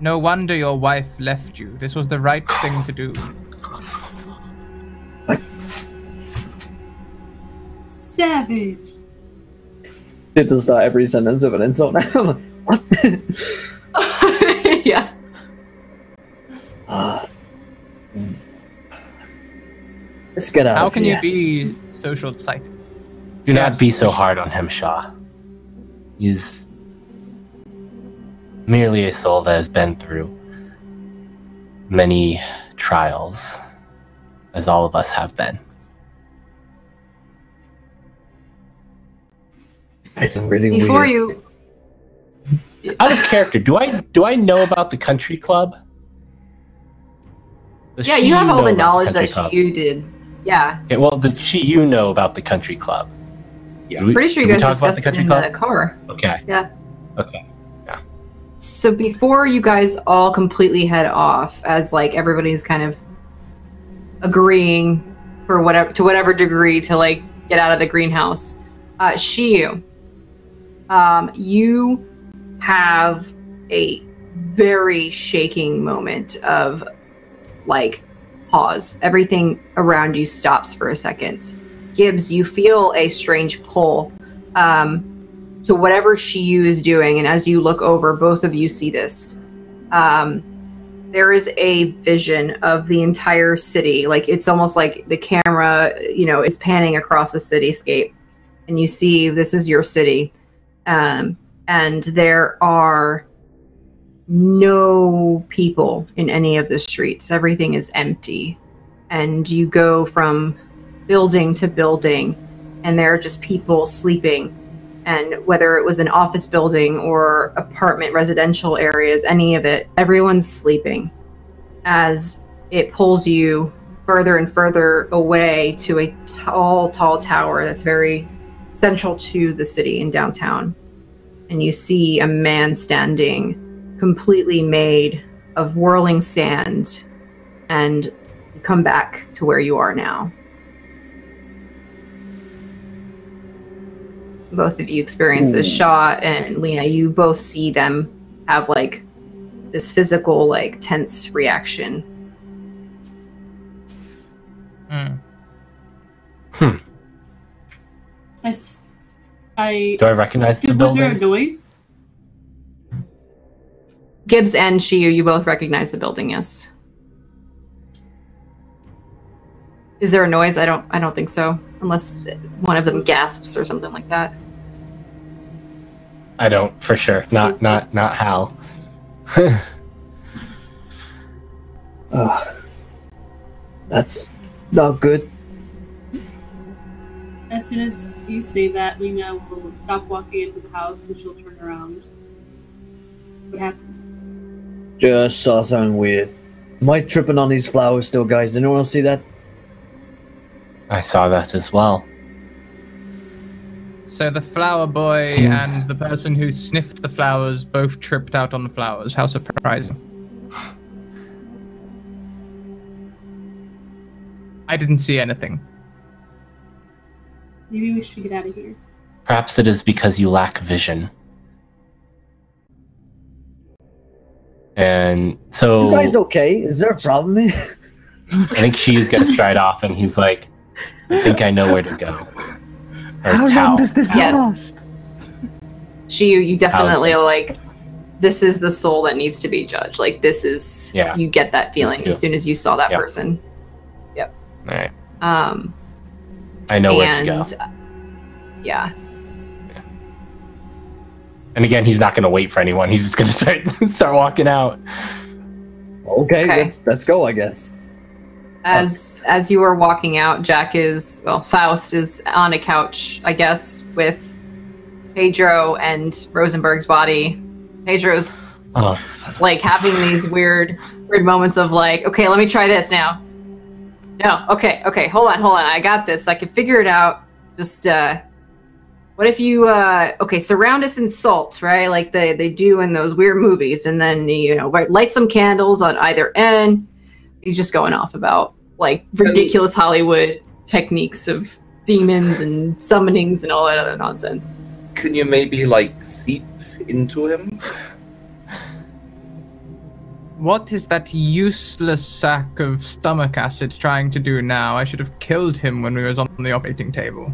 No wonder your wife left you. This was the right thing to do. Savage. Did to start every sentence with an insult now. What? Yeah. Let's get out How of can here. you be so short-sighted? Do not Yes. be so hard on him, Shaw. He's merely a soul that has been through many trials, as all of us have been. It's really Before weird. you, Out of character, do I know about the country club? Does yeah, she you have all know the about knowledge country that club? you did. Yeah, Okay, well, did you know about the country club? Yeah. pretty sure you did we guys talk about the discussed it country in club? the car. Okay. Yeah. Okay. So before you guys all completely head off, as like everybody's kind of agreeing for whatever degree to like get out of the greenhouse, Shiyu, you have a very shaking moment of like pause. Everything around you stops for a second. Gibbs, you feel a strange pull to whatever Shiyu is doing, and as you look over, both of you see this. There is a vision of the entire city. Like it's almost like the camera, is panning across a cityscape, and you see this is your city, and there are no people in any of the streets. Everything is empty, and you go from building to building, and there are just people sleeping. And whether it was an office building or apartment residential areas, any of it, everyone's sleeping as it pulls you further and further away to a tall tower that's very central to the city in downtown. And you see a man standing completely made of whirling sand, and you come back to where you are now. Both of you experience this. Shaw and Lena, you both see them have like this physical, like tense reaction. I Do I recognize the was there a building? noise? Gibbs and Shiyu, you both recognize the building, yes. Is there a noise? I don't think so. Unless one of them gasps or something like that. I don't, for sure. Not Hal. That's not good. As soon as you say that, Lena will stop walking into the house and she'll turn around. What happened? Just saw something weird. Am I tripping on these flowers still, guys? Anyone else see that? I saw that as well. So the flower boy Seems- and the person who sniffed the flowers both tripped out on the flowers. How surprising. I didn't see anything. Maybe we should get out of here. Perhaps it is because you lack vision. And so You guys okay? Is there a problem here? I think Shiyu's gonna stride off, and he's like, I think I know where to go. Or How Tao. long does this Yeah. last? Shiyu, you definitely How's are like, this is the soul that needs to be judged. Like this is, Yeah. you get that feeling This as soon as you saw that Yep. person. All right. I I know where to go. Yeah. And again, he's not gonna wait for anyone. He's just gonna start walking out. Okay, Okay. let's go, I guess. As you are walking out, Faust is on a couch, I guess, with Pedro and Rosenberg's body. Pedro's Oh, like having these weird moments of like, okay, let me try this now. No, okay, hold on, I got this. I can figure it out. Just what if you surround us in salt, right? Like they do in those weird movies, and then light some candles on either end. He's just going off about like ridiculous Hollywood techniques of demons and summonings and all that other nonsense. Can you maybe like seep into him? What is that useless sack of stomach acid trying to do now? I should have killed him when we was on the operating table.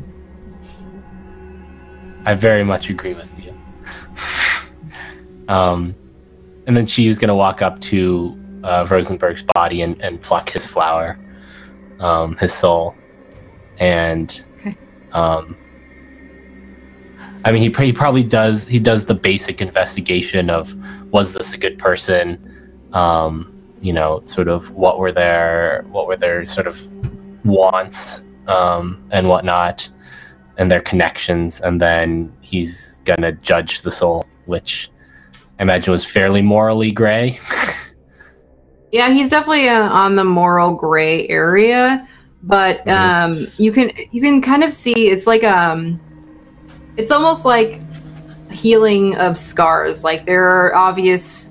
I very much agree with you. And then she's gonna walk up to Rosenberg's body and pluck his flower, his soul, and Okay. I mean, he probably does. He does the basic investigation of, was this a good person? You know, sort of what were their sort of wants and whatnot, and their connections, and then he's gonna judge the soul, which I imagine was fairly morally gray. Yeah, he's definitely on the moral gray area, but you can kind of see it's like it's almost like healing of scars. Like there are obvious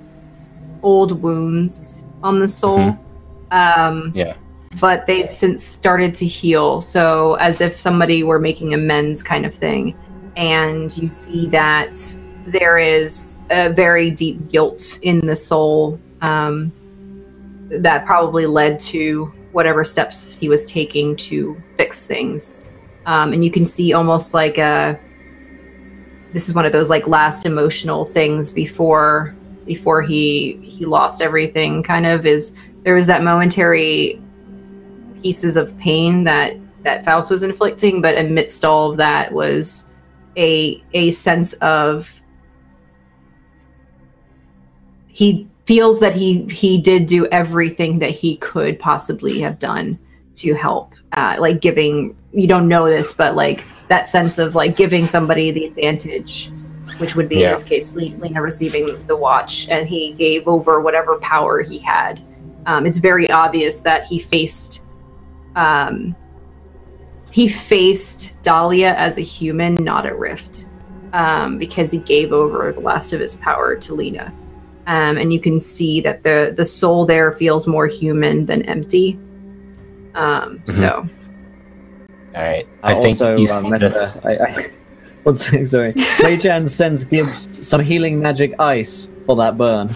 old wounds on the soul. Yeah. But they've since started to heal, so as if somebody were making amends kind of thing. And you see that there is a very deep guilt in the soul that probably led to whatever steps he was taking to fix things. And you can see almost like this is one of those like last emotional things before he lost everything, kind of, is there was that momentary pieces of pain that Faust was inflicting, but amidst all of that was a sense of he feels that he did do everything that he could possibly have done to help, like giving, you don't know this, but like that sense of like giving somebody the advantage, which would be in this case Lena receiving the watch, and he gave over whatever power he had. It's very obvious that he faced Dahlia as a human, not a rift, because he gave over the last of his power to Lena. And you can see that the soul there feels more human than empty. So. All right. I think also, you see this. One second, sorry. Mei-chan sends Gibbs some healing magic ice for that burn.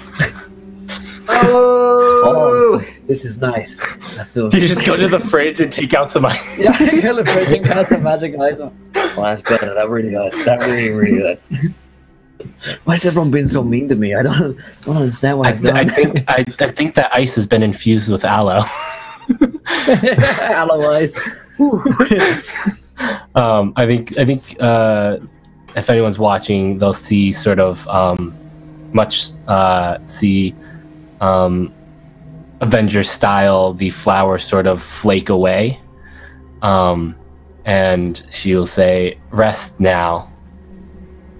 Oh, this is nice. That feels... You just go to the fridge and take out some ice. Yeah, I go to the fridge and get some magic ice. Well, that's better. That really good. That really good. Why has everyone been so mean to me? I don't understand what I've done. I think that ice has been infused with aloe. Aloe ice. I think if anyone's watching, they'll see sort of Avengers style, the flower sort of flake away, and she will say, "Rest now.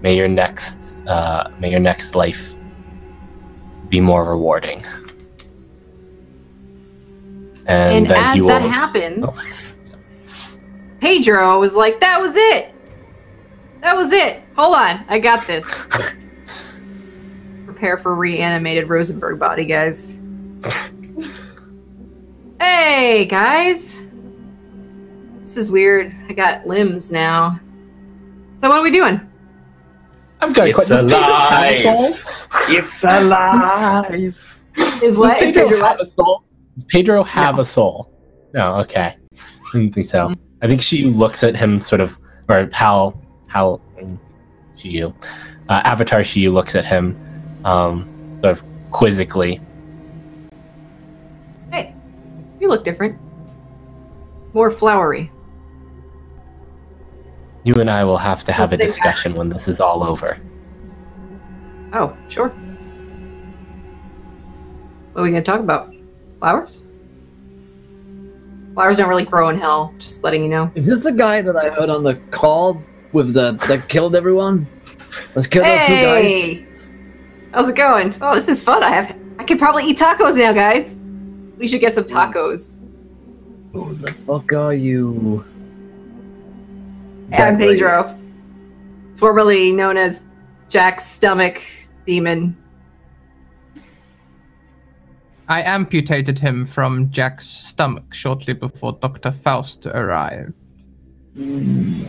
May your next life be more rewarding." And then as that happens, Pedro was like, "That was it. That was it. Hold on, I got this." Prepare for reanimated Rosenberg body, guys. Hey, guys. This is weird. I got limbs now. So what are we doing? I've got It's alive. It's alive. Is what? Does Pedro have a soul? Does Pedro have a soul? No, okay. I didn't think so. I think she looks at him sort of, or how Shiyu, Avatar Shiyu looks at him sort of quizzically. Hey, you look different. More flowery. You and I will have to have a the same discussion when this is all over. Oh, sure. What are we going to talk about? Flowers? Flowers don't really grow in hell, just letting you know. Is this the guy that I heard on the call with that killed everyone? Let's kill those two guys. How's it going? Oh, this is fun. I can probably eat tacos now, guys. We should get some tacos. Who the fuck are you? Hey, I'm Pedro, formerly known as Jack's stomach demon. I amputated him from Jack's stomach shortly before Dr. Faust arrived. This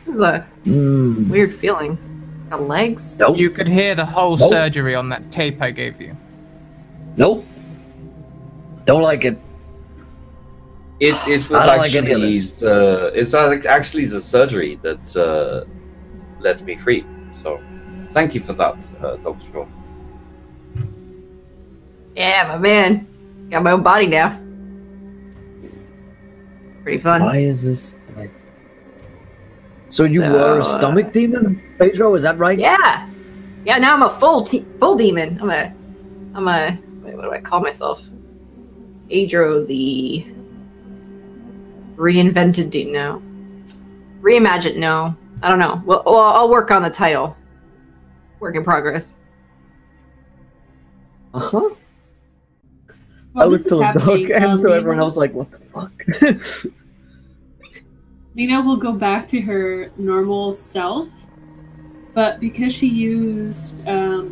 is a weird feeling. Got legs? Nope. You could hear the whole surgery on that tape I gave you. Nope. Don't like it. It was actually it's actually the surgery that let me free. So thank you for that, Dr. Shaw. Yeah, my man. Got my own body now. Pretty fun. Why is this? So you were a stomach demon, Pedro? Is that right? Yeah. Yeah. Now I'm a full demon. I'm a. Wait, what do I call myself? Pedro the reinvented demon. No. Reimagined. No. I don't know. Well, I'll work on the title. Work in progress. Uh-huh. Well, I was this is so dark, happening, and so Lena- everyone else was like, what the fuck? Lena will go back to her normal self, but because she used her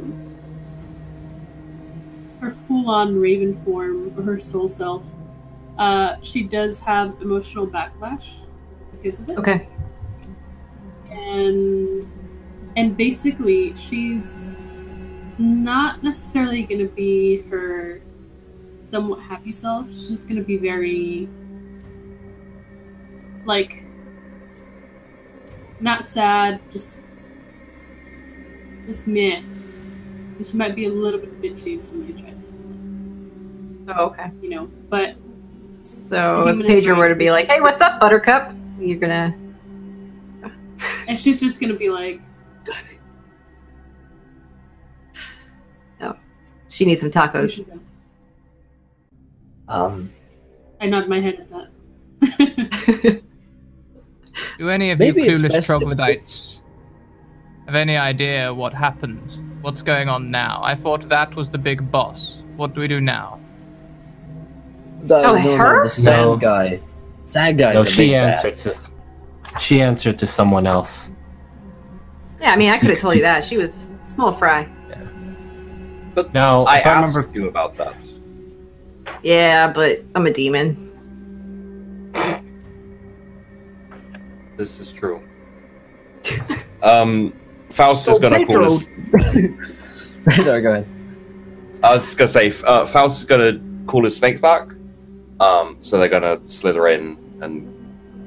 full-on raven form, or her soul self, she does have emotional backlash because of it. Okay. And basically, she's not necessarily going to be her somewhat happy self. She's just going to be very, like, not sad, just meh. And she might be a little bit bitchy if somebody tries to, Oh, okay. you know, but So The if demon is Pedro were right. to be like, "Hey, what's up, Buttercup?" You're gonna. and she's just going to be like, She needs some "Where tacos. should I go?" Um, I nod my head at that. Do any of Maybe you it's clueless best if- troglodytes have any idea what happened? What's going on now? I thought that was the big boss. What do we do now? Her? the sand No. guy. Sand guy's No, a big she bad. answered to. She answered to someone else. Yeah, I mean, I could have told you that. 60. She was small fry. Now, I if I asked remember, you about that. Yeah, but I'm a demon. This is true. Faust is So gonna call his. Pedro, go ahead. I was just gonna say, Faust is gonna call his snakes back. So they're gonna slither in and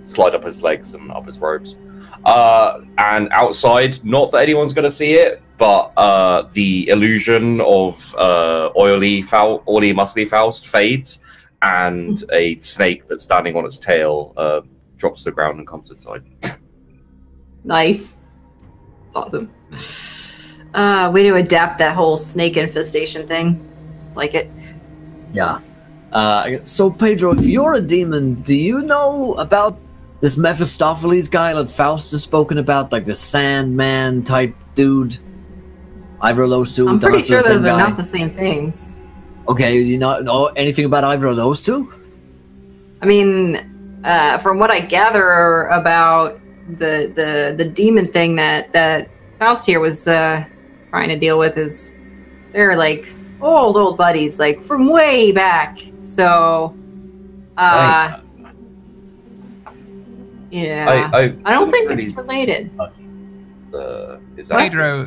slide up his legs and up his robes. And outside, not that anyone's gonna see it, but the illusion of oily, muscly Faust fades, and a snake that's standing on its tail drops to the ground and comes inside. Nice. That's awesome. Way to adapt that whole snake infestation thing. Like it. Yeah. So Pedro, if you're a demon, do you know about this Mephistopheles guy that Faust has spoken about, like the Sandman type dude? Either of those two? I'm don't pretty have to be sure the same those are guy? not the same things. Okay, you not know anything about either of those two? I mean, from what I gather about the demon thing that Faust here was trying to deal with is they're like old buddies, like from way back. So, Right. yeah, I don't think it's related. Is that Pedro,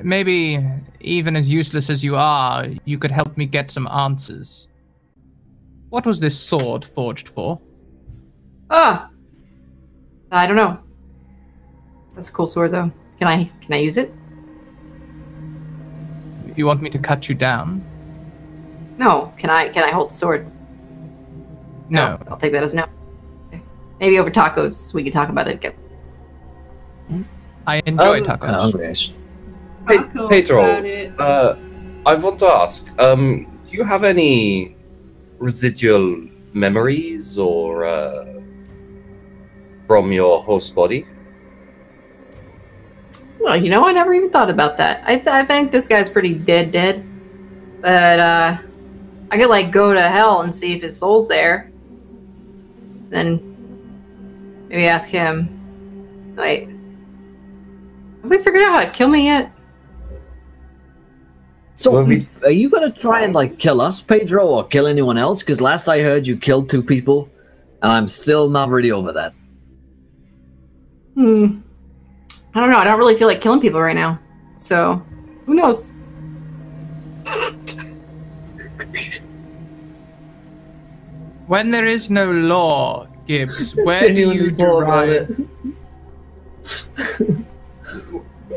maybe even as useless as you are, you could help me get some answers. What was this sword forged for? Ah, I don't know. That's a cool sword, though. Can I use it? If you want me to cut you down? No. Can I hold the sword? No. I'll take that as a no. Okay. Maybe over tacos we can talk about it again. I enjoy I'm tacos. Taco Pedro, about it. I want to ask, do you have any residual memories or from your host body? Well, you know, I never even thought about that. I think this guy's pretty dead. But I could like go to hell and see if his soul's there. Then maybe ask him. Like, have we figured out how to kill me yet? So, Well, we- are you gonna try and like kill us, Pedro, or kill anyone else? Because last I heard, you killed 2 people, and I'm still not really over that. I don't know. I don't really feel like killing people right now. So, who knows? When there is no law, Gibbs, where do you Genuinely thought about derive?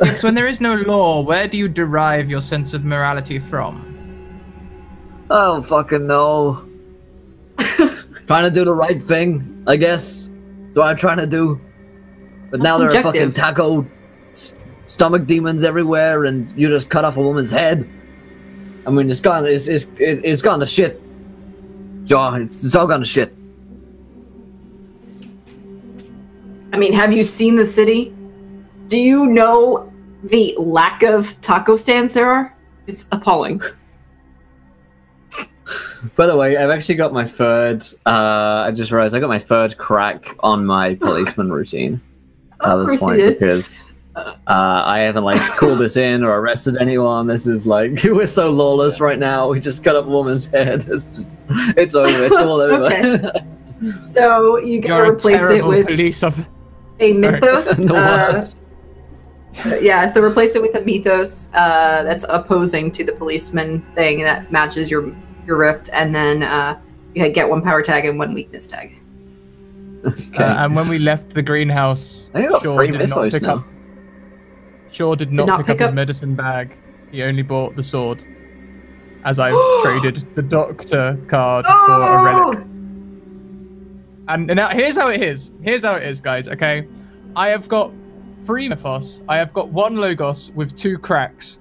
So when there is no law, where do you derive your sense of morality from? I don't fucking know. Trying to do the right thing, I guess. That's what I'm trying to do. But now there are fucking taco stomach demons everywhere, and you just cut off a woman's head. I mean, it's gone to shit. Jaw, it's all gone to shit. I mean, have you seen the city? Do you know the lack of taco stands there are? It's appalling. By the way, I've actually got my third. I just realized I got my third crack on my policeman routine at this point because I haven't like called this in or arrested anyone. This is like we're so lawless right now. We just cut off a woman's head. It's over. It's all over. Okay. So you gotta replace it with a mythos. Yeah, so replace it with a mythos that's opposing to the policeman thing that matches your rift, and then you get 1 power tag and 1 weakness tag. Okay. And when we left the greenhouse, Shaw did not pick up. Shaw did not pick up his medicine bag. He only bought the sword. As I've traded the doctor card for a relic. And now here's how it is. Here's how it is, guys. Okay, I have got 3 mythos. I have got 1 logos with 2 cracks.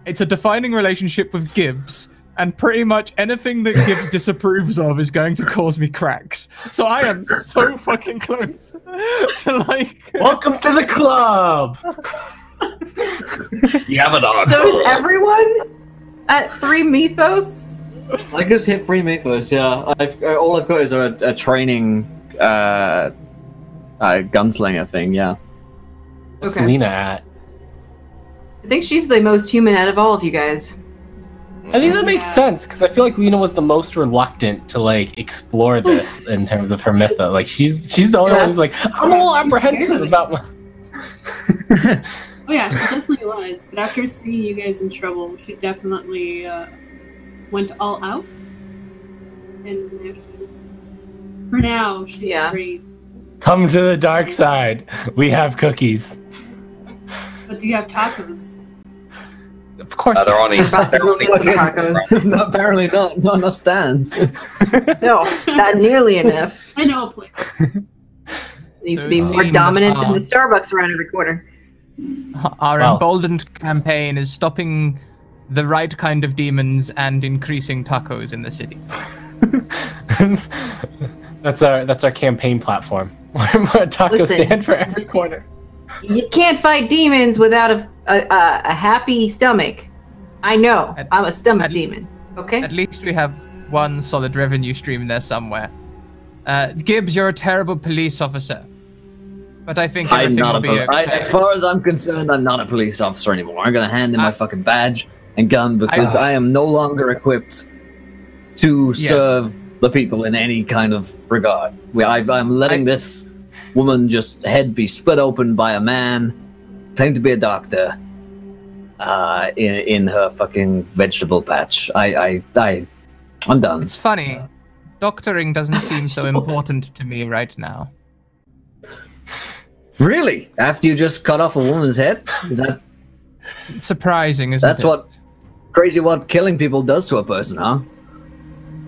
It's a defining relationship with Gibbs. And pretty much anything that Gibbs disapproves of is going to cause me cracks. So I am so fucking close to like... Welcome to the club! You have a dog. So is everyone at 3 mythos? I just hit 3 mythos, yeah. All I've got is a training gunslinger thing, yeah. What's Lena at? I think she's the most human out of all of you guys. I think that makes sense because I feel like Lena was the most reluctant to like explore this in terms of her mytho. Like she's the only one who's like, I'm a little apprehensive about my. Oh yeah, she definitely was. But after seeing you guys in trouble, she definitely went all out. And now she's, for now, she's pretty. Come to the dark side. We have cookies. But do you have tacos? Of course. They're on these tacos. No, apparently not enough stands. No, not nearly enough. I know a place. Needs to be more dominant than the Starbucks around every corner. Our emboldened campaign is stopping the right kind of demons and increasing tacos in the city. That's our campaign platform. More taco stand for every corner. You can't fight demons without a happy stomach. I know. I'm a stomach demon. Okay. At least we have 1 solid revenue stream there somewhere. Gibbs, you're a terrible police officer. But I think everything will be okay. As far as I'm concerned, I'm not a police officer anymore. I'm gonna hand in my fucking badge and gun because I am no longer equipped to serve the people in any kind of regard. I'm letting this woman just head be split open by a man claim to be a doctor in her fucking vegetable patch. I'm done. It's funny. Doctoring doesn't seem so important to me right now. Really? After you just cut off a woman's head? Is that surprising, isn't it? That's what crazy what killing people does to a person, huh?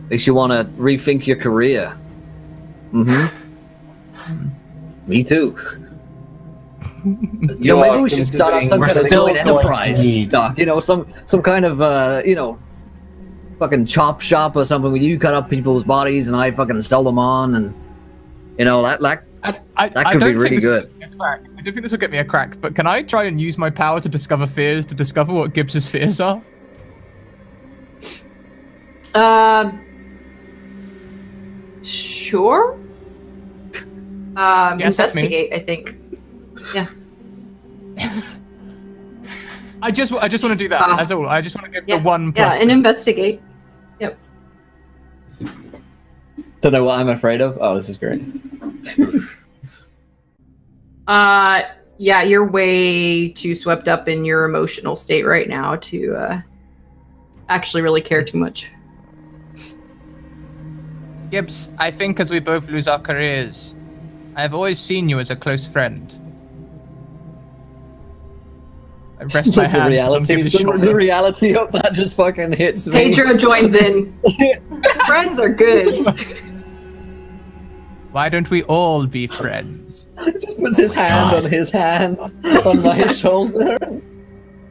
Makes you want to rethink your career. Me too. You know, maybe we should start up some kind of joint enterprise, Doc. You know, some kind of you know, fucking chop shop or something where you cut up people's bodies and I fucking sell them on, and you know that could be really good. I don't think this will get me a crack, but can I try and use my power to discover fears to discover what Gibbs's fears are? Sure. Yes, investigate, I think. Yeah. I just want to do that. That's all. I just want to get the 1+. Yeah, and investigate. Yep. Don't know what I'm afraid of. Oh, this is great. Yeah, you're way too swept up in your emotional state right now to actually really care too much. Gibbs, I think as we both lose our careers, I've always seen you as a close friend. I rest my hand. The reality of that just fucking hits me. Pedro joins in. Friends are good. Why don't we all be friends? Just puts his hand on his hand on my shoulder.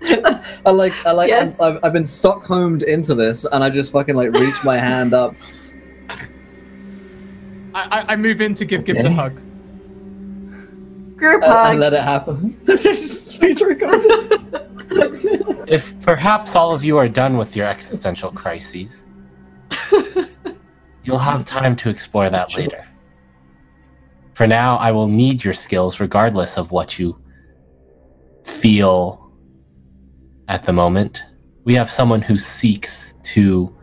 Yes. I've been Stockholmed into this, and I just fucking like reach my hand up. I move in to give Gibbs a hug. Group hug. And let it happen. Pedro goes in. If perhaps all of you are done with your existential crises, you'll have time to explore that later. For now, I will need your skills regardless of what you feel at the moment. We have someone who seeks to...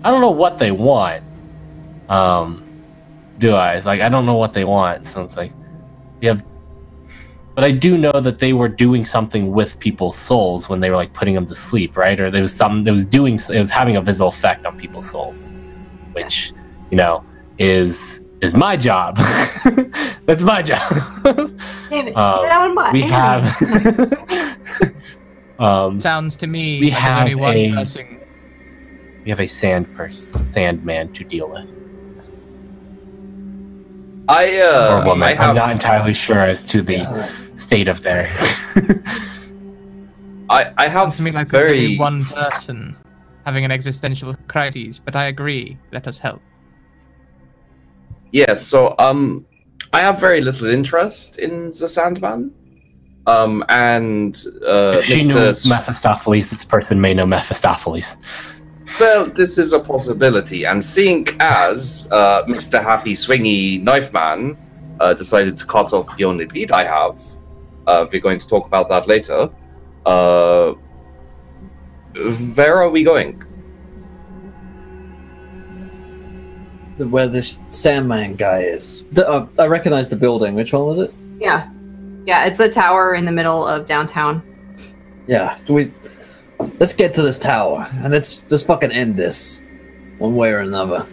I don't know what they want. Do I? It's like, I don't know what they want, so it's like... we have... But I do know that they were doing something with people's souls when they were like putting them to sleep, right? Or there was something that was doing... it was having a visible effect on people's souls. Which, you know, is my job. That's my job. Damn it, get out of my we have Sounds to me we like have only one person. we have a sandman to deal with. Or woman. I have, I'm not entirely sure as to the state of their I have Sounds to me like very only one person having an existential crisis, but I agree. Let us help. Yeah, so I have very little interest in the Sandman. And if she knew Mr. Mephistopheles, this person may know Mephistopheles. Well, this is a possibility, and seeing as Mr. Happy Swingy Knife Man decided to cut off the only lead I have, we're going to talk about that later. Where are we going? Where this Sandman guy is. I recognize the building. Which one was it? Yeah. Yeah, it's a tower in the middle of downtown. Yeah. Let's get to this tower and let's just fucking end this, one way or another.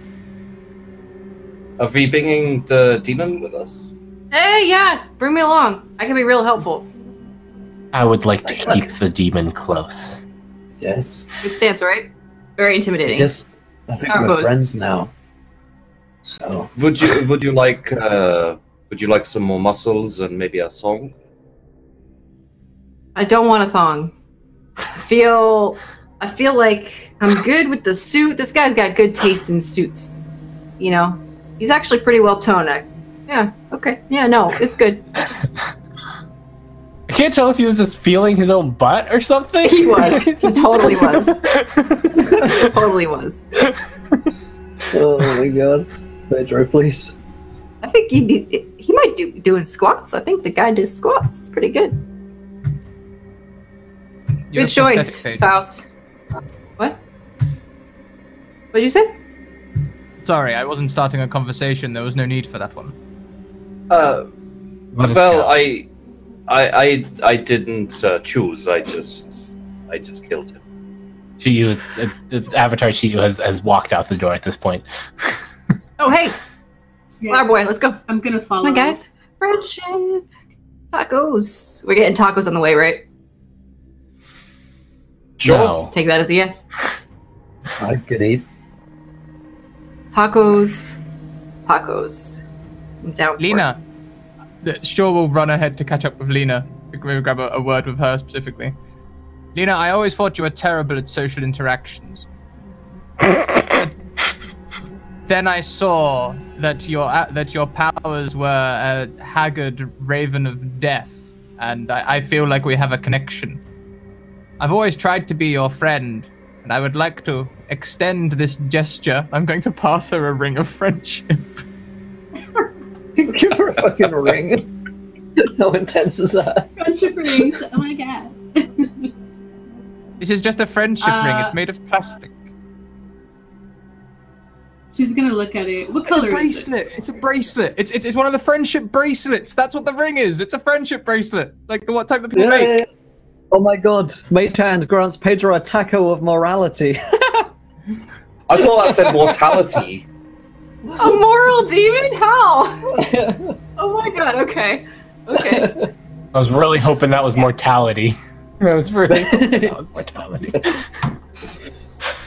Are we bringing the demon with us? Hey, yeah, bring me along. I can be real helpful. I would like to keep the demon close. Yes. Good stance, right? Very intimidating. Yes. I think Our we're pose. friends now. So. Would you like some more muscles and maybe a song? I don't want a thong. I feel like I'm good with the suit. This guy's got good taste in suits. You know, he's actually pretty well toned. Yeah. Okay. Yeah. No, it's good. I can't tell if he was just feeling his own butt or something. He was. He totally was. Totally was. Oh my god. Pedro, please. I think he might do doing squats. I think the guy does squats. It's pretty good. You're Good choice, pathetic, Faust. What? What'd you say? Sorry, I wasn't starting a conversation. There was no need for that one. Let us Well, go. I didn't choose. I just killed him. Shiyu, the Avatar Shiyu has walked out the door at this point. Oh, hey, Yeah, Flower Boy, let's go. I'm gonna follow. Come on, guys. Friendship. Tacos. We're getting tacos on the way, right? Sure. No. Take that as a yes. I could eat. Tacos. Tacos. I'm down for it. Lena. Shaw will run ahead to catch up with Lena. Maybe grab a word with her specifically. Lena, I always thought you were terrible at social interactions. Then I saw that your powers were a haggard raven of death, and I feel like we have a connection. I've always tried to be your friend, and I would like to extend this gesture. I'm going to pass her a ring of friendship. Give her a fucking ring. How intense is that? Friendship rings. Oh my god. This is just a friendship ring. It's made of plastic. She's gonna look at it. What color is it? It's a bracelet. It's one of the friendship bracelets. That's what the ring is. It's a friendship bracelet. Like what type of people make. Oh my god. Mage Hand grants Pedro a taco of morality. I thought that said mortality. A moral demon? How? Oh my god, okay. Okay. I was really hoping that was mortality. I was really hoping that was mortality.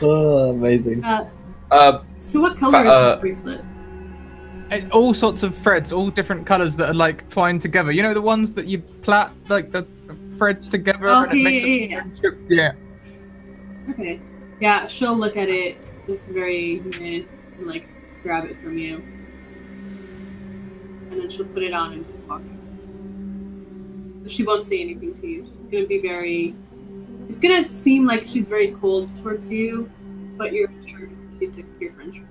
Oh, amazing. So what color is this bracelet? And all sorts of threads, all different colors that are like twined together. You know the ones that you plait like the threads together and it makes yeah. Okay. Yeah, she'll look at it just very meh, and like grab it from you. And then she'll put it on and walk. She won't say anything to you. She's gonna be very... It's gonna seem like she's very cold towards you, but you're sure she took your friendship.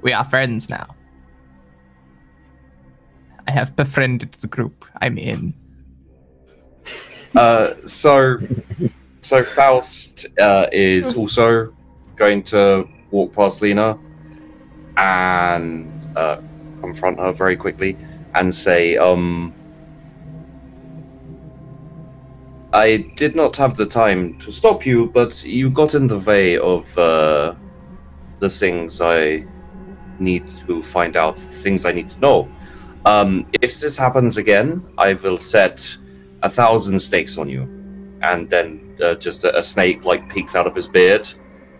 We are friends now. I have befriended the group. I'm in. So Faust is also going to walk past Lena and confront her very quickly and say, I did not have the time to stop you, but you got in the way of the things I need to find out, things I need to know. If this happens again, I will set 1,000 snakes on you. And then just a snake like peeks out of his beard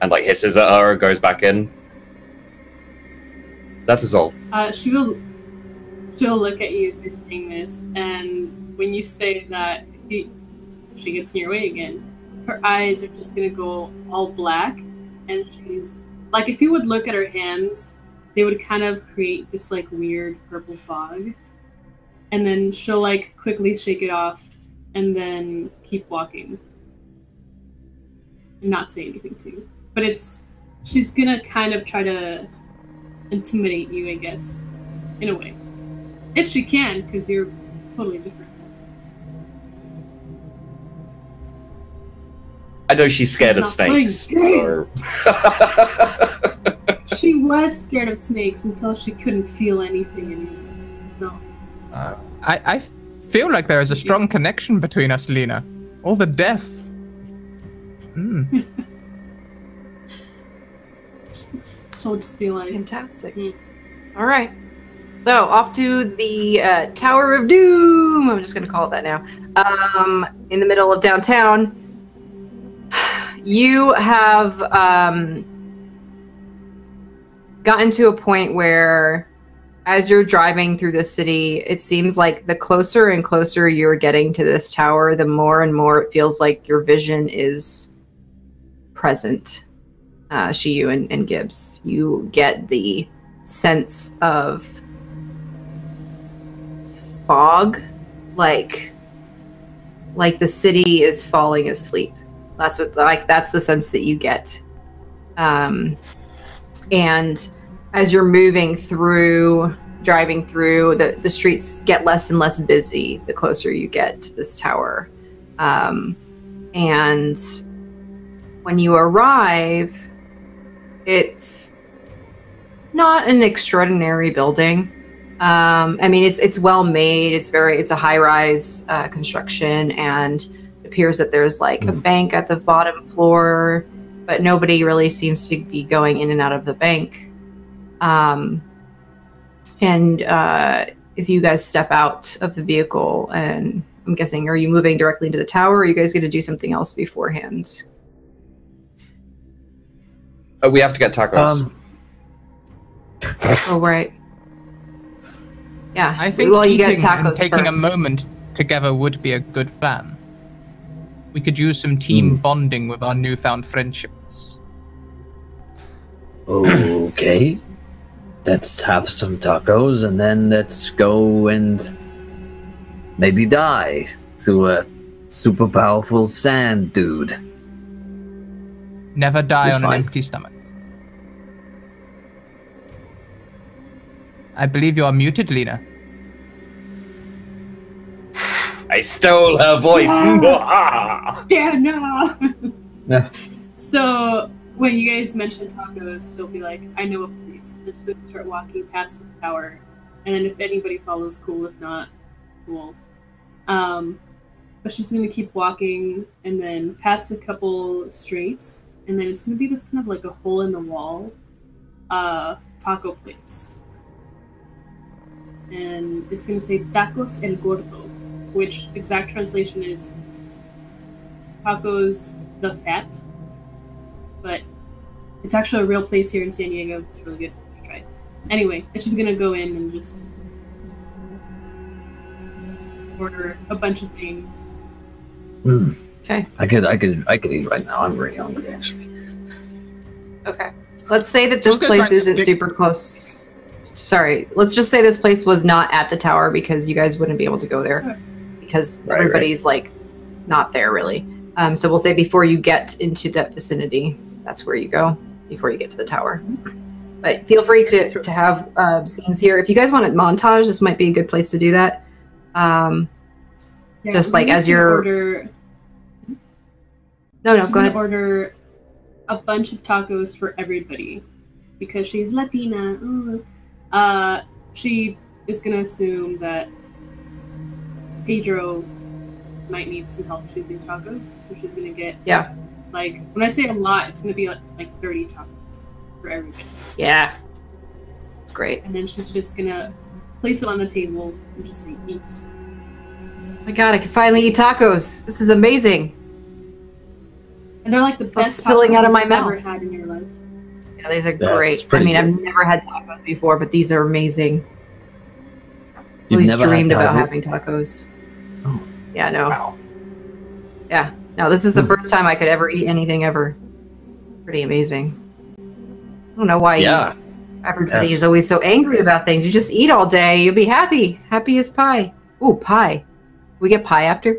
and like hisses at her and goes back in. That is all. She'll look at you as you're saying this, and when you say that, if she gets in your way again, her eyes are just gonna go all black, and she's like, if you would look at her hands, they would kind of create this like weird purple fog, and then she'll like quickly shake it off and then keep walking and not say anything to you. But she's gonna kind of try to intimidate you, I guess, in a way, if she can, because you're totally different. I know she's scared of snakes. So. She was scared of snakes until she couldn't feel anything anymore. So. I feel like there is a strong connection between us, Lena. All the death. She'll just be like... Fantastic. All right. So, off to the Tower of Doom. I'm just going to call it that now. In the middle of downtown. You have gotten to a point where, as you're driving through the city, it seems like the closer and closer you're getting to this tower, the more and more it feels like your vision is present. Shiyu and Gibbs, you get the sense of fog, like the city is falling asleep. That's the sense that you get. And as you're moving through, driving through, the streets get less and less busy the closer you get to this tower. And when you arrive, it's not an extraordinary building. I mean, it's well made. It's a high-rise construction, and it appears that there's like a bank at the bottom floor, but nobody really seems to be going in and out of the bank. If you guys step out of the vehicle, and I'm guessing, are you moving directly into the tower, or are you guys going to do something else beforehand? We have to get tacos. Oh, right. Yeah. I think you get eating tacos and taking first. a moment together would be a good plan. We could use some team bonding with our newfound friendships. Okay. Let's have some tacos and then let's go and maybe die to a super powerful sand dude. Never die Just on fine. an empty stomach. I believe you are muted, Lena. I stole her voice. Damn, no! Yeah. So, when you guys mention tacos, she'll be like, I know a place. And she'll start walking past the tower. And then if anybody follows, cool. If not, cool. But she's going to keep walking and then past a couple streets. And then it's going to be this kind of like a hole in the wall taco place. and it's going to say Tacos El Gordo, which exact translation is tacos the fat, but it's actually a real place here in San Diego. It's really good. You should try it. Anyway, and she's going to go in and just order a bunch of things. Okay. I could eat right now. I'm really hungry, actually. Okay. Let's say that this We're gonna place try to isn't stick- super close. Sorry. Let's just say this place was not at the tower because you guys wouldn't be able to go there because Right, everybody's like not there really. So we'll say before you get into that vicinity, that's where you go before you get to the tower. But feel free to have scenes here. If you guys want a montage, this might be a good place to do that. Yeah, Just like we're as just gonna you're- order, No, she's go gonna ahead. order a bunch of tacos for everybody because she's Latina. Ooh. She is gonna assume that Pedro might need some help choosing tacos, so she's gonna get like when I say a lot, it's gonna be like 30 tacos for everybody, Yeah. It's great. and then she's just gonna place it on the table and just say eat. Oh my god, I can finally eat tacos. This is amazing. And they're like the best spilling tacos out of my you've ever mouth. had in your life. Yeah, these are That's great. I pretty mean, good. I've never had tacos before, but these are amazing. You've Always never had dreamed about taco? having tacos. Oh. Yeah, no. Wow. Yeah. No, this is the first time I could ever eat anything ever. Pretty amazing. I don't know why Yeah. everybody Yes. is always so angry about things. You just eat all day, you'll be happy. Happy as pie. Ooh, pie. We get pie after?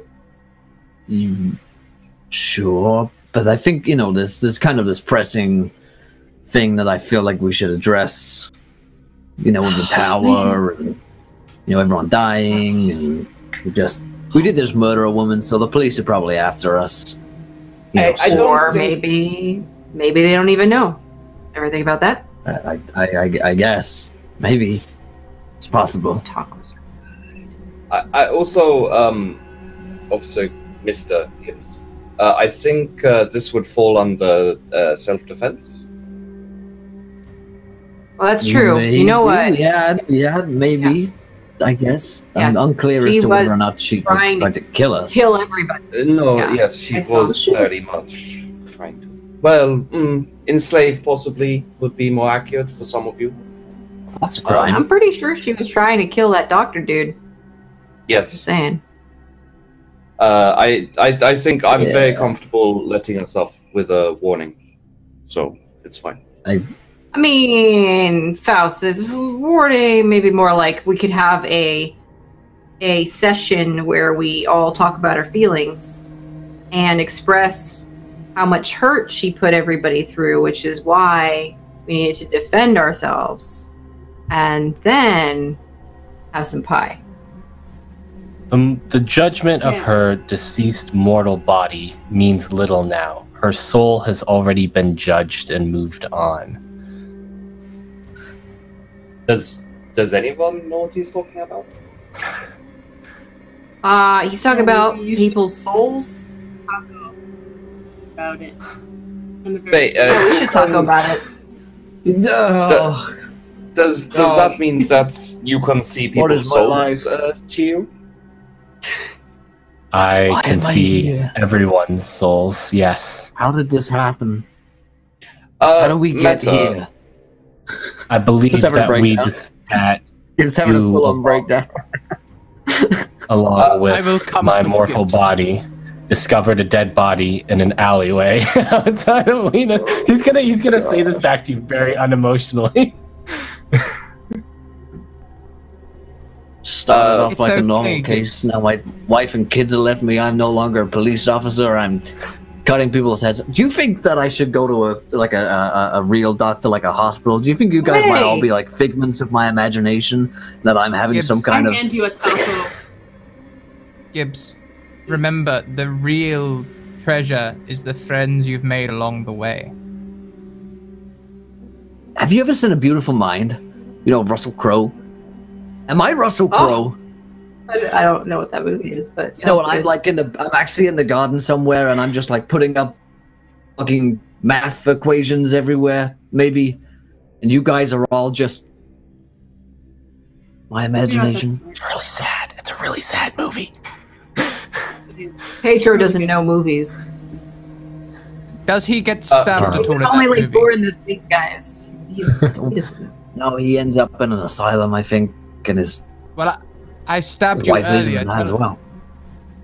Sure, but I think there's kind of this pressing thing that I feel like we should address. With the tower, and everyone dying, and we did just murder a woman, so the police are probably after us. I don't Or think- maybe they don't even know. Ever think about that? I guess maybe it's possible. These tacos. I also, Officer Mr. Gibbs, I think this would fall under self-defense. Well, that's true. You know what? Maybe, yeah, maybe. I guess I'm Yeah. unclear She as to whether was or not she trying tried to kill us. Kill everybody. No, Yeah, yes, she I saw was very much trying to. Well, enslave possibly would be more accurate for some of you. That's a crime. I'm pretty sure she was trying to kill that doctor dude. Just Yes, saying. I think I'm very Yeah. comfortable letting us off with a warning, so it's fine. I mean, Faust, this is warning. Maybe more like we could have a session where we all talk about our feelings and express how much hurt she put everybody through, which is why we needed to defend ourselves, and then have some pie. The judgment of Yeah. her deceased mortal body means little now. Her soul has already been judged and moved on. Does anyone know what he's talking about? He's talking Yeah, about you should- people's souls. Taco about it. In the very Wait, start. Yeah, we should talk about it. Oh, Does No. that mean that you can see What people's is my souls, life? Chio? I Why can am I see here? everyone's souls, yes. how did this happen? How do we get Meta, here? I believe Let's have a that we breakdown. that It's having a You- full-on breakdown. along I will with come my for mortal Gibbs. body discovered a dead body in an alleyway outside of Lena. He's gonna say this back to you very unemotionally. Started off It's like a okay, normal Gibbs. case. Now my wife and kids have left me. I'm no longer a police officer. I'm cutting people's heads. Do you think that I should go to a real doctor, like a hospital? Do you think you guys might all Hey. be like figments of my imagination? That I'm having Gibbs, some I kind of hand you a taco. Gibbs, remember the real treasure is the friends you've made along the way. Have you ever seen A Beautiful Mind? Russell Crowe. Am I Russell Crowe? I don't know what that movie is, but When sounds I'm good. like I'm actually in the garden somewhere, and I'm just like putting up fucking math equations everywhere, maybe, and you guys are all just My imagination. It's really sad. It's a really sad movie. Pedro doesn't know movies. Does he get stabbed alright. at all in He's only that like movie? four in this week, guys. He's No, he ends up in an asylum, I think, and his Well, I stabbed you wife leaves him earlier. in that as well.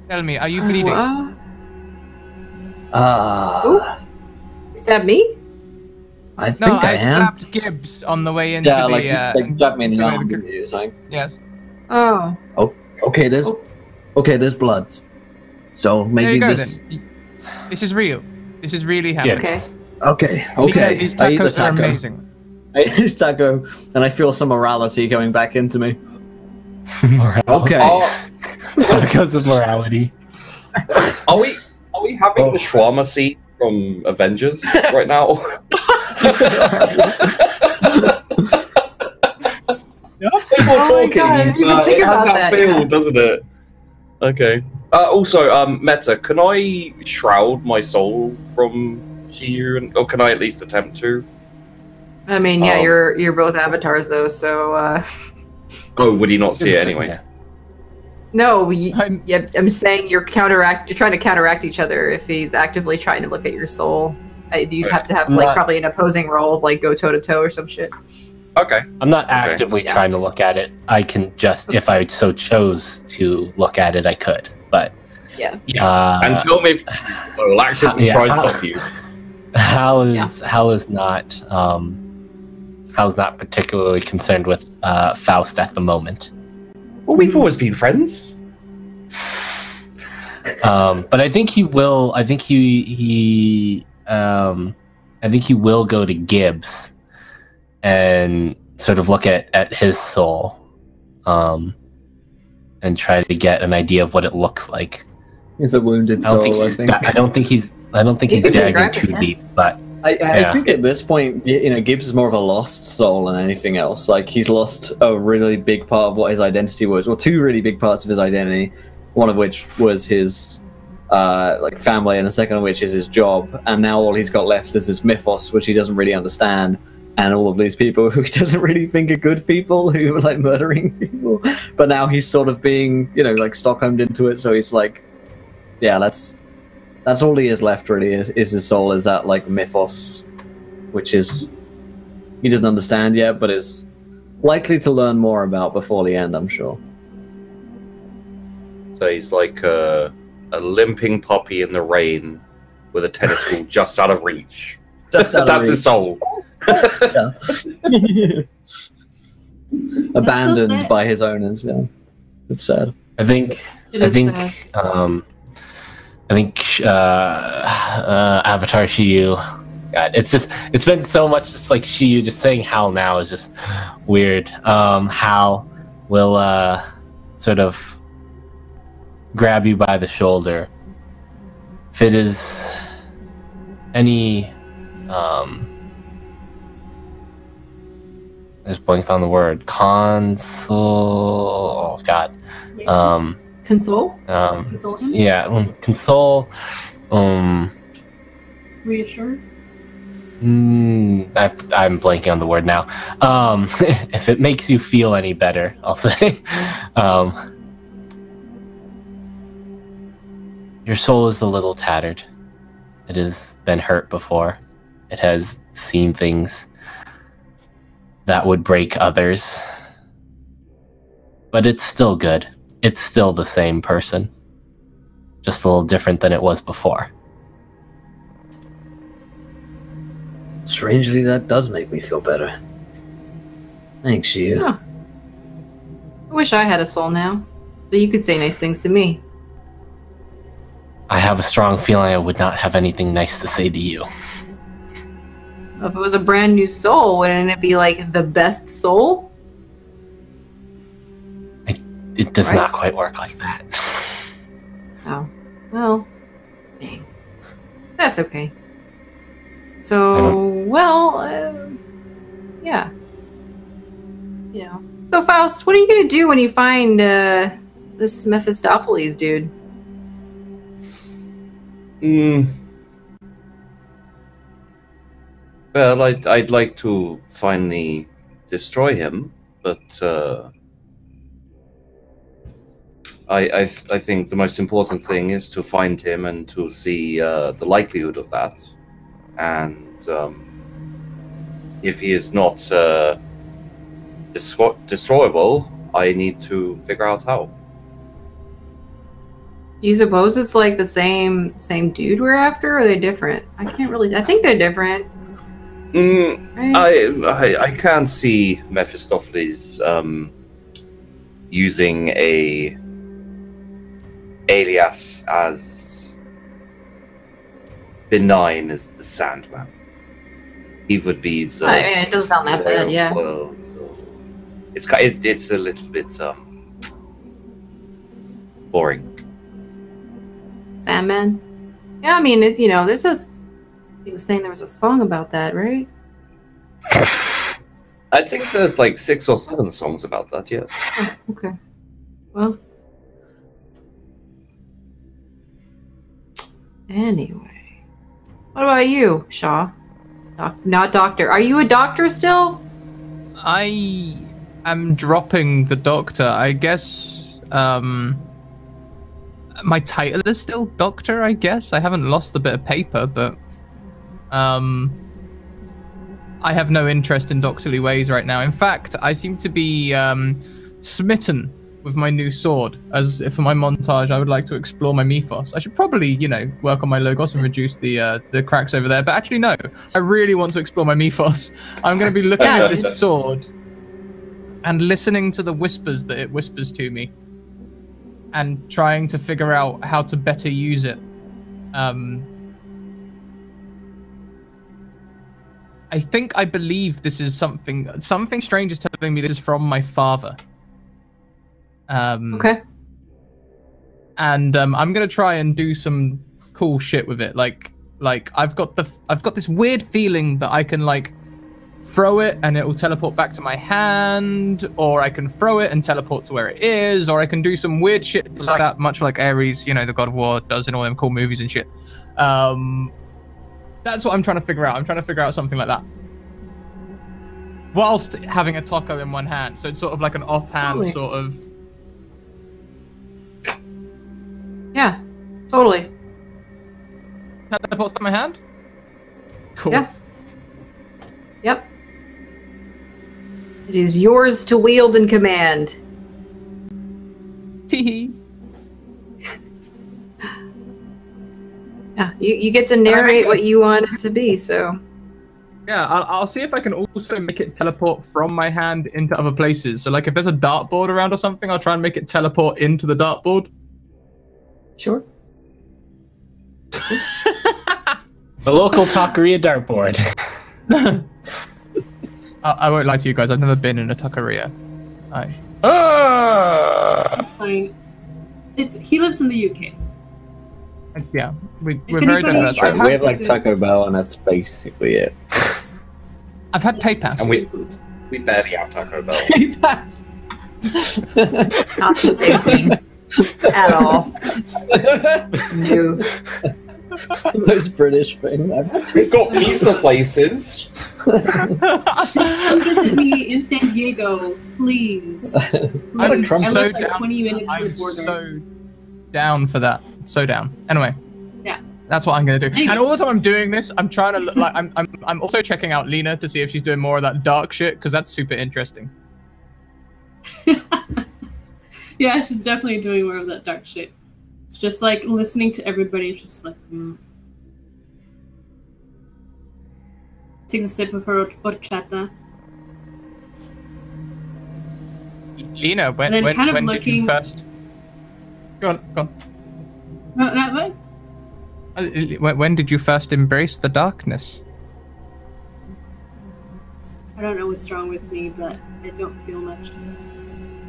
Tell me, are you bleeding? You stabbed me? I think No, I I am. stabbed Gibbs on the way into Yeah, the. like jabbed me in the to arm, the- didn't you? Saying, Yes. Oh. okay, there's blood. So There maybe you go this. then. This is real. This is really happening. Yes. Okay. Okay. These I eat the tacos are taco. amazing. I eat this taco, and I feel some morality going back into me. Morality. Okay. Because of morality. Are we having the shawarma scene from Avengers right now? People Oh my talking. God, I didn't even think it has about that that, feel, yeah. doesn't it? Okay. Also, Meta, can I shroud my soul from Shiyu, or can I at least attempt to? I mean, yeah, Um, you're both avatars though, so Oh, would he not see it anyway? Yeah. no, I'm- yeah, I'm saying you're trying to counteract each other if he's actively trying to look at your soul. You'd have to have I'm like not- probably an opposing role of like go toe to toe or some shit. Okay. I'm not actively Yeah. trying to look at it. I can just, if I so chose to look at it, I could. But Yeah. And tell me if I'll actively yeah, try to how- stop you. Hal is not particularly concerned with Faust at the moment. Well, we've always been friends. But I think he will. I think he will go to Gibbs and sort of look at his soul, and try to get an idea of what it looks like. He's a wounded I don't soul. think I he's. think. I don't think he's. I don't think You he's can digging describe it, too yeah. deep. But I Yeah. think at this point, Gibbs is more of a lost soul than anything else. Like he's lost a really big part of what his identity was, or two really big parts of his identity. One of which was his like family, and the second of which is his job. And now all he's got left is his mythos, which he doesn't really understand, and all of these people who he doesn't really think are good people who are like murdering people. But now he's sort of being, like Stockholmed into it. So he's like, yeah, that's all he has left really is his soul, is that like mythos, which is he doesn't understand yet, but is likely to learn more about before the end, I'm sure. So he's like a limping puppy in the rain with a tennis ball just out of reach. Just out of That's his soul. Abandoned sad. by his owners. Yeah, it's sad. I think. It I is think. sad. I think Avatar Shiyu. God, it's been so much. Just like Shiyu, just saying Hal now is just weird. Hal will sort of grab you by the shoulder. If it is any, I just blanked on the word. Console. Oh God. Console? Console him? Yeah, console. Reassure? I'm blanking on the word now. If it makes you feel any better, I'll say. Your soul is a little tattered. It has been hurt before. It has seen things that would break others. But it's still good. It's still the same person. Just a little different than it was before. Strangely, that does make me feel better. Thanks, you. Huh. I wish I had a soul now, so you could say nice things to me. I have a strong feeling I would not have anything nice to say to you. If it was a brand new soul, wouldn't it be like the best soul? It does Right. not quite work like that. Oh, well, dang. That's okay. So, well, yeah. So, Faust, what are you gonna do when you find this Mephistopheles dude? Well, I'd like to finally destroy him, but I think the most important thing is to find him and to see the likelihood of that. And if he is not destroyable, I need to figure out how. You suppose it's like the same dude we're after, or are they different? I can't really. I think they're different. Right? I can't see Mephistopheles using a alias as benign as the Sandman. He would be the. I mean, it doesn't sound that bad, yeah. World, so it's a little bit boring. Sandman. Yeah, I mean, this is. He was saying there was a song about that, right? I think there's like 6 or 7 songs about that. Yes. Oh, okay. Well. Anyway, what about you, Shaw? Not doctor. Are you a doctor still? I am dropping the doctor. I guess my title is still doctor, I guess. I haven't lost the bit of paper, but I have no interest in doctorly ways right now. In fact, I seem to be smitten with my new sword. As if for my montage, I would like to explore my mythos. I should probably, work on my logos and reduce the cracks over there. But actually, no. I really want to explore my mythos. I'm going to be looking at this sword and listening to the whispers that it whispers to me, and trying to figure out how to better use it. I believe this is something strange is telling me this is from my father. Okay. And I'm gonna try and do some cool shit with it. Like I've got this weird feeling that I can like throw it and it will teleport back to my hand, or I can throw it and teleport to where it is, or I can do some weird shit like that, much like Ares, the God of War does in all them cool movies and shit. That's what I'm trying to figure out. I'm trying to figure out something like that, whilst having a taco in one hand. So it's sort of like an offhand sort of. Yeah, totally. Teleport to my hand? Cool. Yeah. Yep. It is yours to wield and command. Tee. Yeah, you get to narrate what you want it to be, so. Yeah, I'll see if I can also make it teleport from my hand into other places. So, like, if there's a dartboard around or something, I'll try and make it teleport into the dartboard. Sure. The local taqueria dartboard. I won't lie to you guys. I've never been in a taqueria. It's fine. He lives in the UK. Yeah, we're If very anybody's diverse. trying- We have like Taco Bell, and that's basically it. I've had tapas. And we barely have Taco Bell. Tapas. Not the same thing at all. No. Most British thing. We've got pizza places. Just come visit me in San Diego, please. I'm I so live like down. 20 minutes from the I'm border. so down for that. So down. Anyway. Yeah. That's what I'm gonna do. Anyway. And all the time I'm doing this, I'm trying to look like I'm also checking out Lena to see if she's doing more of that dark shit, because that's super interesting. Yeah, she's definitely doing more of that dark shit. It's just like listening to everybody. It's just like, Takes a sip of her horchata. Lena, when And then kind of did you looking- first? Go on. Not what? When did you first embrace the darkness? I don't know what's wrong with me, but I don't feel much.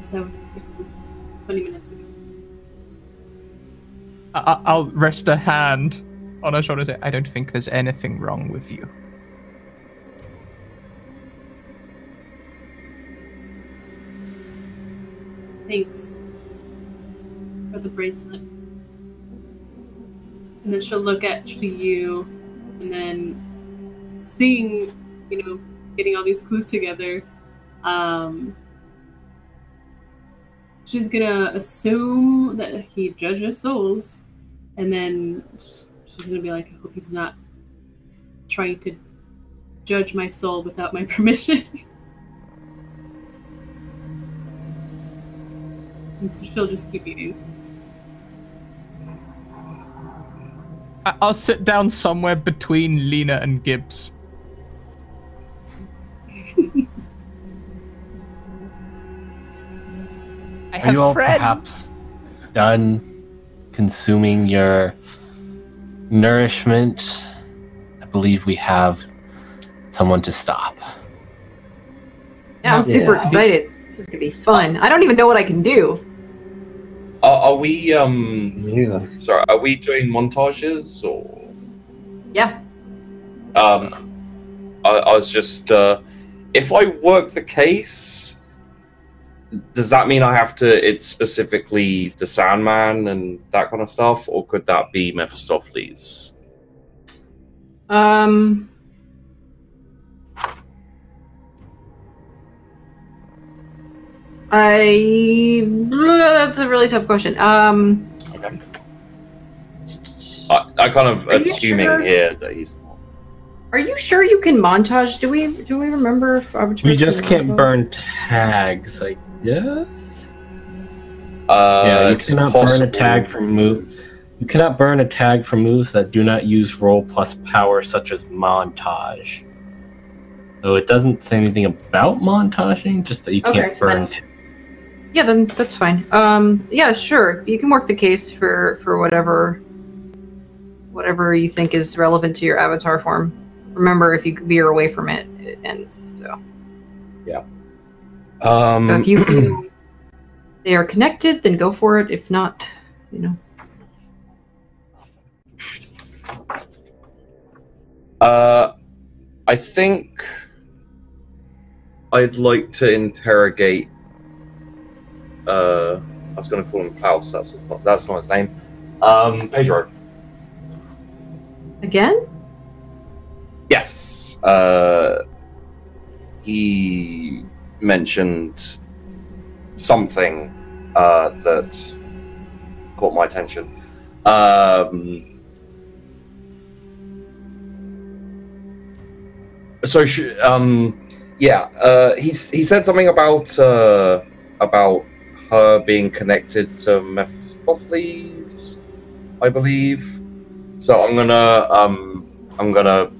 So, 20 minutes ago. I'll rest a hand on her shoulder and say, I don't think there's anything wrong with you. Thanks for the bracelet. And then she'll look at you, and then seeing, getting all these clues together, she's gonna assume that he judges souls, and then she's gonna be like, I hope he's not trying to judge my soul without my permission. She'll just keep eating. I'll sit down somewhere between Lena and Gibbs. Are you all perhaps done consuming your nourishment? I believe we have someone to stop. Yeah, I'm super excited. This is gonna be fun. I don't even know what I can do. Are we sorry, are we doing montages or? Yeah. I was just if I work the case, does that mean I have to? It's specifically the Sandman and that kind of stuff, or could that be Mephistopheles? That's a really tough question. Okay. I kind of assuming here that he's not. Are you sure you can montage? Do we remember if We just can't burn tags, I guess. Yeah, you cannot burn a tag from move. You cannot burn a tag from moves that do not use roll plus power, such as montage. So it doesn't say anything about montaging, just that you can't burn. Yeah, then that's fine. Yeah, sure. You can work the case for whatever you think is relevant to your avatar form. Remember, if you veer away from it, it ends. So. Yeah. So if you feel they are connected, then go for it. If not, you know. I think I'd like to interrogate. I was going to call him Klaus. That's not his name. Pedro. Again? Yes. He mentioned something that caught my attention. He said something about her being connected to Mephistopheles, I believe. So I'm gonna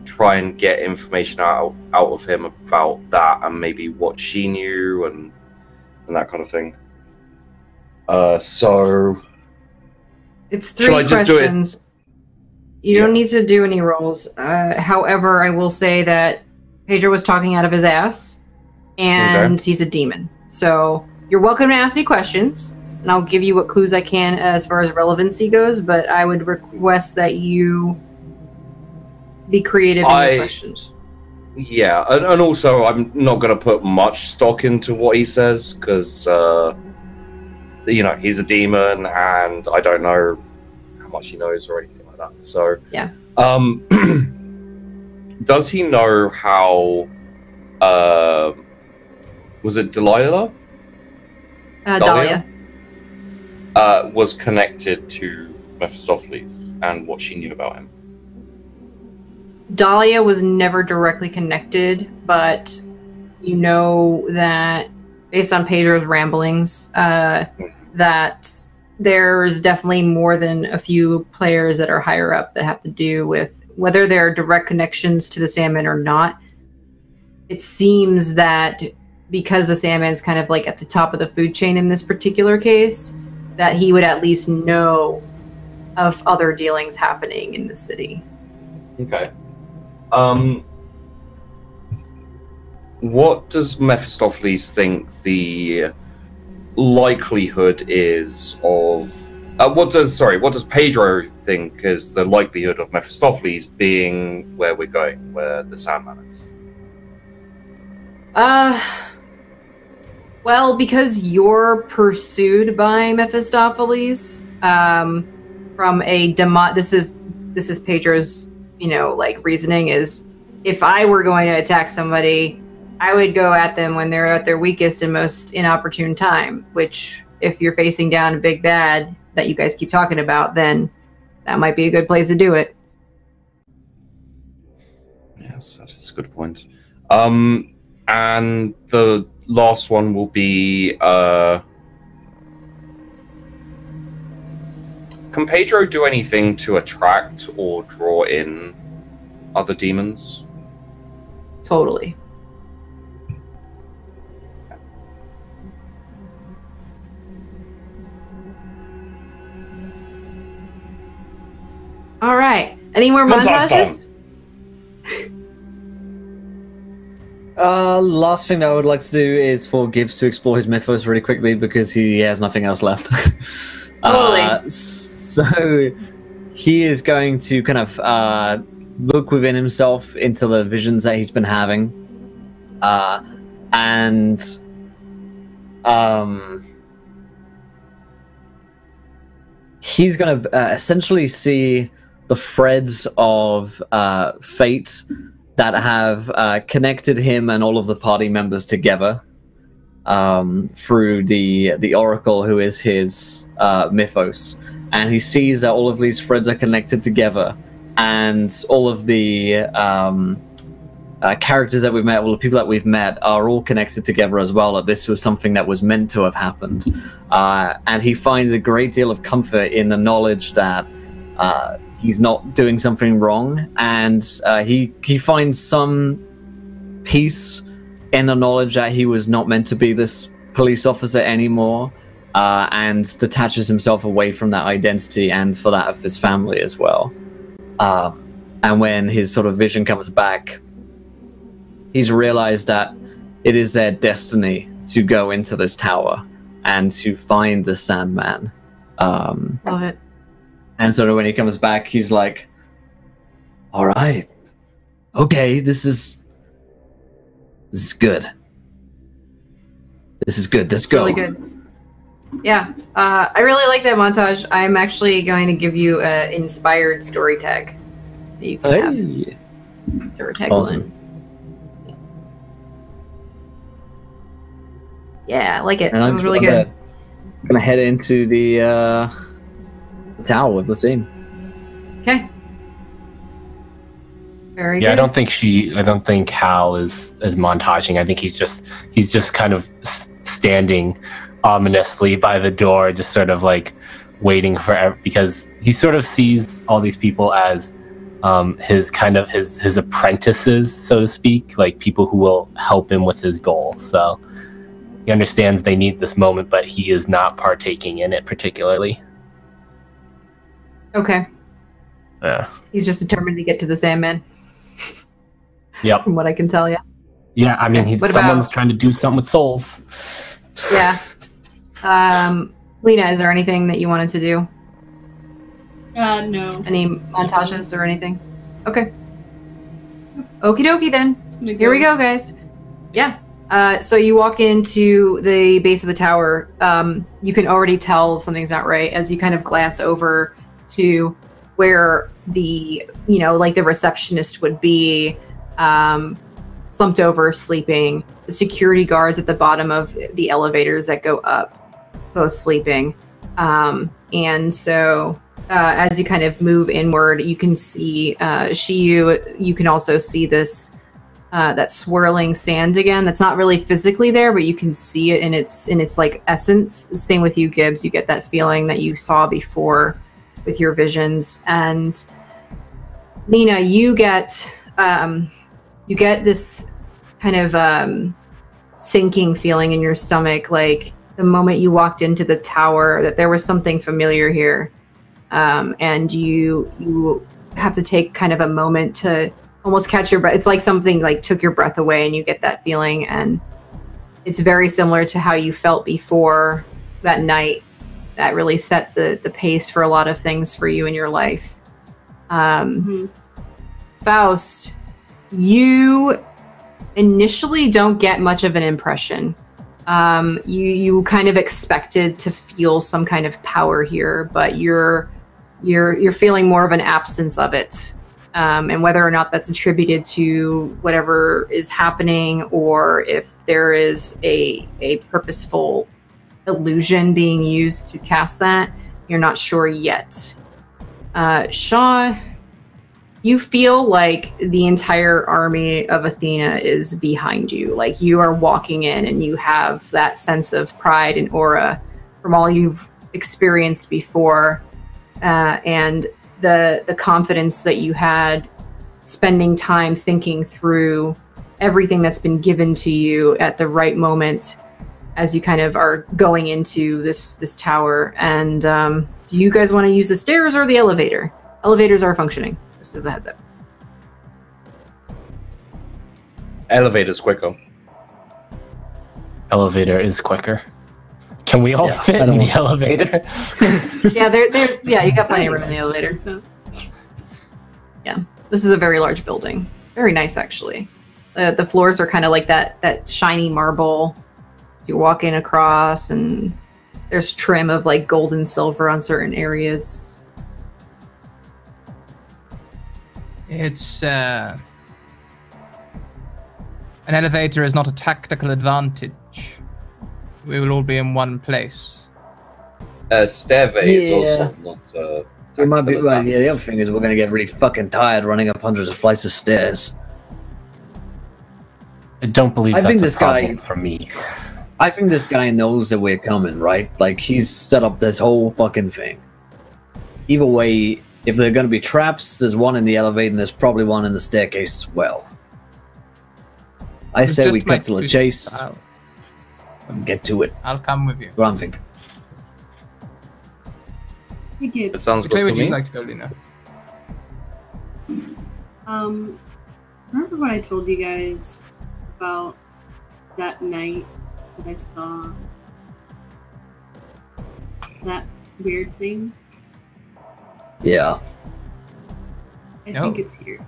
try and get information out of him about that and maybe what she knew and that kind of thing. So it's 3 questions. You don't need to do any rolls. However, I will say that Pedro was talking out of his ass, and he's a demon. So you're welcome to ask me questions, and I'll give you what clues I can as far as relevancy goes, but I would request that you be creative in your questions. Yeah, and also I'm not going to put much stock into what he says, because, he's a demon, and I don't know how much he knows or anything like that. So, yeah. Does he know how, was it Dahlia? Dahlia. Was connected to Mephistopheles and what she knew about him? Dahlia was never directly connected, but you know that based on Pedro's ramblings, that there's definitely more than a few players that are higher up that have to do with whether they're direct connections to the Sandman or not. It seems that because the Sandman's kind of like at the top of the food chain in this particular case, that he would at least know of other dealings happening in the city. Okay. What does Mephistopheles think the likelihood is of... what does Pedro think is the likelihood of Mephistopheles being where we're going, where the Sandman is? Well, because you're pursued by Mephistopheles, from a this is Pedro's, reasoning is, if I were going to attack somebody, I would go at them when they're at their weakest and most inopportune time, which if you're facing down a big bad that you guys keep talking about, then that might be a good place to do it. Yes, that is a good point. And the last one will be, can Pedro do anything to attract or draw in other demons? Totally. All right. Any more montages? Last thing that I would like to do is for Gibbs to explore his mythos really quickly because he has nothing else left. Totally. So he is going to kind of look within himself into the visions that he's been having, and he's going to essentially see the threads of fate that have connected him and all of the party members together through the Oracle, who is his mythos. And he sees that all of these threads are connected together, and all of the characters that we've met, all the people that we've met, are all connected together as well, that this was something that was meant to have happened. And he finds a great deal of comfort in the knowledge that he's not doing something wrong, and he finds some peace in the knowledge that he was not meant to be this police officer anymore, and detaches himself away from that identity and for that of his family as well. And when his sort of vision comes back, he's realized that it is their destiny to go into this tower and to find the Sandman. Love it. And sort of when he comes back, he's like, all right, okay, this is good. This is good. Let's go. Really good. Yeah, I really like that montage. I'm actually going to give you an inspired story tag that you can have. Story tag Awesome. one. Yeah, I like it. And That was really good. I'm gonna head into the tower with the team. Okay. Very Yeah, good. I don't think Hal is montaging. I think he's just kind of standing ominously by the door, just sort of like waiting for, because he sort of sees all these people as his apprentices, so to speak, like people who will help him with his goal. So he understands they need this moment, but he is not partaking in it particularly. Okay. Yeah. He's just determined to get to the Sandman, Yep. from what I can tell you. Yeah, I mean, Okay, what someone's about- trying to do something with souls. Yeah. Lena, is there anything that you wanted to do? No. Any montages or anything? Okay. Okie dokie then. I'm gonna Here we go, guys. Yeah. So you walk into the base of the tower. You can already tell something's not right as you kind of glance over to where the, like the receptionist would be, slumped over, sleeping. The security guards at the bottom of the elevators that go up, both sleeping. And so as you kind of move inward, you can see you can also see this that swirling sand again. That's not really physically there, but you can see it in its like essence. Same with you, Gibbs. You get that feeling that you saw before with your visions. And Lena, you get this kind of sinking feeling in your stomach, like the moment you walked into the tower, that there was something familiar here. And you have to take kind of a moment to almost catch your breath. It's like something like took your breath away, and you get that feeling. And it's very similar to how you felt before that night. That really set the pace for a lot of things for you in your life. Faust, you initially don't get much of an impression. You kind of expected to feel some kind of power here, but you're feeling more of an absence of it. and whether or not that's attributed to whatever is happening, or if there is a purposeful illusion being used to cast that, you're not sure yet. Shaw, you feel like the entire army of Athena is behind you. Like you are walking in and you have that sense of pride and aura from all you've experienced before, and the confidence that you had spending time thinking through everything that's been given to you at the right moment as you kind of are going into this tower. And do you guys want to use the stairs or the elevator? Elevators are functioning, just as a heads up. Elevator's quicker. Elevator is quicker. Can we all fit in the elevator? Yeah, you got plenty of room in the elevator. So Yeah, this is a very large building. Very nice, actually. The floors are kind of like that shiny marble. You're walking across, and there's trim of like gold and silver on certain areas. It's an elevator is not a tactical advantage. We will all be in one place. Stairway is also not. It might be, well, yeah, the other thing is we're going to get really fucking tired running up hundreds of flights of stairs. I don't believe I that's think a this problem guy- for me. I think this guy knows that we're coming, right? Like, he's set up this whole fucking thing. Either way, if there are going to be traps, there's one in the elevator and there's probably one in the staircase as well. I say we cut to the chase and get to it. I'll come with you. What I'm thinking. hey, Gibbs. It sounds Which way good would to you me. like to go, Lena? Remember when I told you guys about that night that I saw that weird thing? Yeah. I No. think it's here.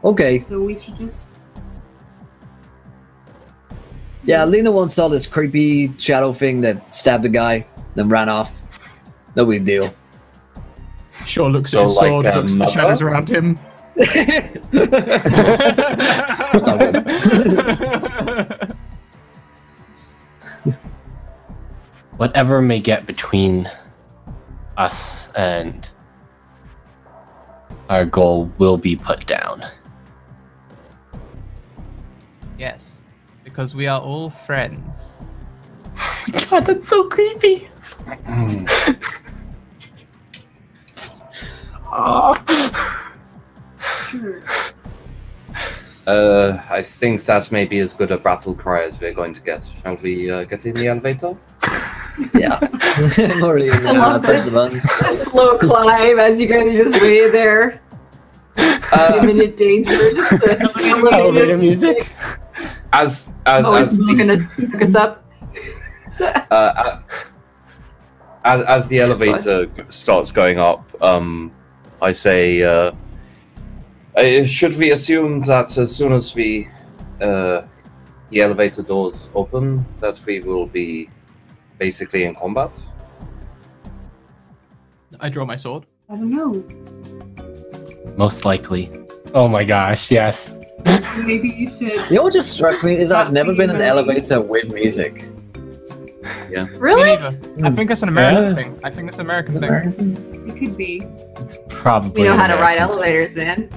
Okay. So we should just. Yeah, Lena once saw this creepy shadow thing that stabbed the guy, then ran off. No big deal. Sure looks So at his like, sword, looks at the mother? shadows around him. Whatever may get between us and our goal will be put down. Yes, because we are all friends. God, that's so creepy. Sure. I think that's maybe as good a battle cry as we're going to get. Shall we get in the elevator? Yeah. I'm already I love press it. the buttons. A slow climb as you guys are just waiting there. Imminent danger. Just Elevator music. As Always looking to pick us up. as the elevator starts going up, I say, should we assume that as soon as the elevator doors open, that we will be basically in combat? I draw my sword. I don't know. Most likely. Oh my gosh, yes. Maybe you should. You know what just struck me is I've never been in an Really? elevator with music. Really? Me neither. I think that's an American thing. I think that's an American thing. It could be. It's probably. We know how to ride American. elevators, man.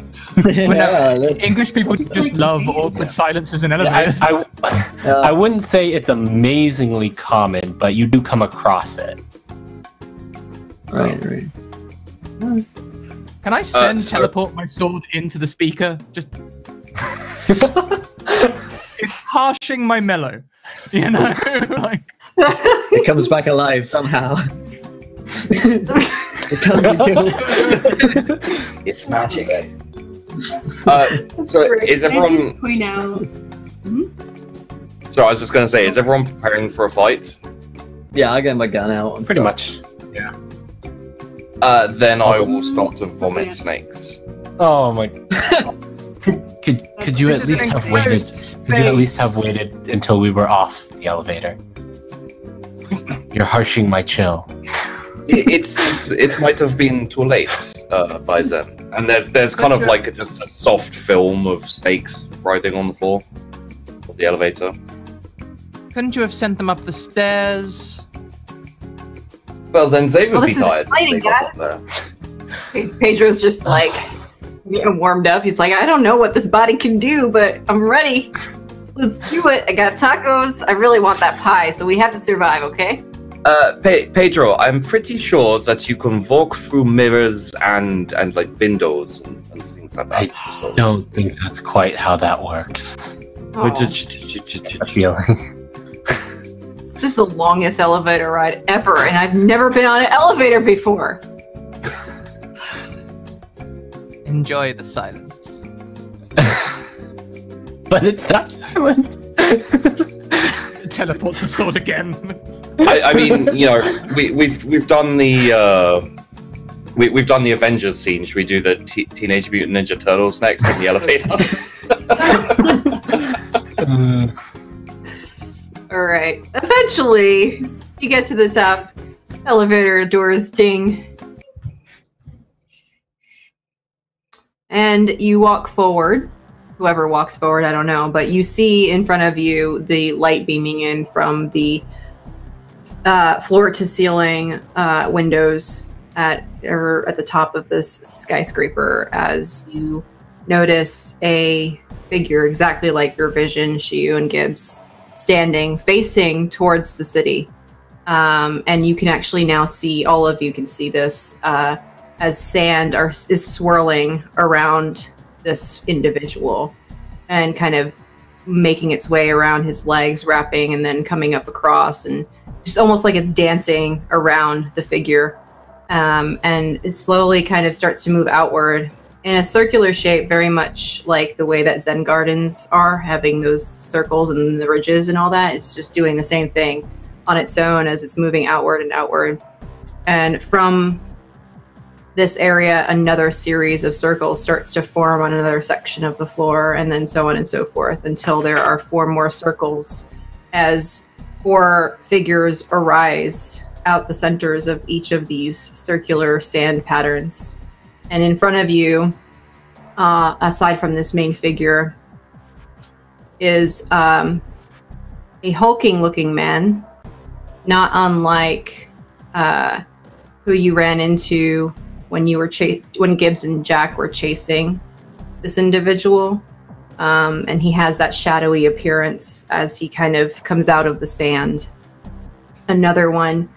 Yeah, that's- English people just love awkward silences in Yeah, elevators. I wouldn't say it's amazingly common, but you do come across it. right. Can I send so- teleport my sword into the speaker? Just it's harshing my mellow. You know, like It comes back alive somehow. It can't be killed. It's magic. So is Can I everyone? just point out? So I was just going to say, is everyone preparing for a fight? Yeah, I get my gun out. And Pretty stuff. much. Then I will start to vomit snakes. Oh my. Could you at This is least have waited? space. Could you at least have waited until we were off the elevator? You're harshing my chill. it might have been too late by then. And there's kind of like just a soft film of snakes writhing on the floor of the elevator. Couldn't you have sent them up the stairs? Well, then they would be this is tired. when they exciting, got up there. Pedro's just like getting warmed up. He's like, I don't know what this body can do, but I'm ready. Let's do it. I got tacos. I really want that pie, so we have to survive, okay? Pedro, I'm pretty sure that you can walk through mirrors and like windows and things like that. I don't think that's quite how that works. Oh. A feeling. This is the longest elevator ride ever, and I've never been on an elevator before. Enjoy the silence. But it's not silent. Teleport the sword again. I mean, you know, we've done the we've done the Avengers scene. Should we do the Teenage Mutant Ninja Turtles next in the elevator? All right. Eventually, you get to the top. Elevator doors ding. And you walk forward. Whoever walks forward, I don't know. But you see in front of you the light beaming in from the floor-to-ceiling windows at the top of this skyscraper as you notice a figure exactly like your vision, Shiyu and Gibbs, standing facing towards the city. And you can actually now see, all of you can see this, as sand is swirling around this individual and kind of making its way around his legs, wrapping and then coming up across, and just almost like it's dancing around the figure. And it slowly kind of starts to move outward in a circular shape, very much like the way that Zen gardens are, having those circles and the ridges and all that. It's just doing the same thing on its own as it's moving outward and outward. And from this area, another series of circles starts to form on another section of the floor, and then so on and so forth, until there are 4 more circles as 4 figures arise out the centers of each of these circular sand patterns. And in front of you, aside from this main figure, is a hulking-looking man, not unlike who you ran into when you were when Gibbs and Jack were chasing this individual. And he has that shadowy appearance as he kind of comes out of the sand. Another one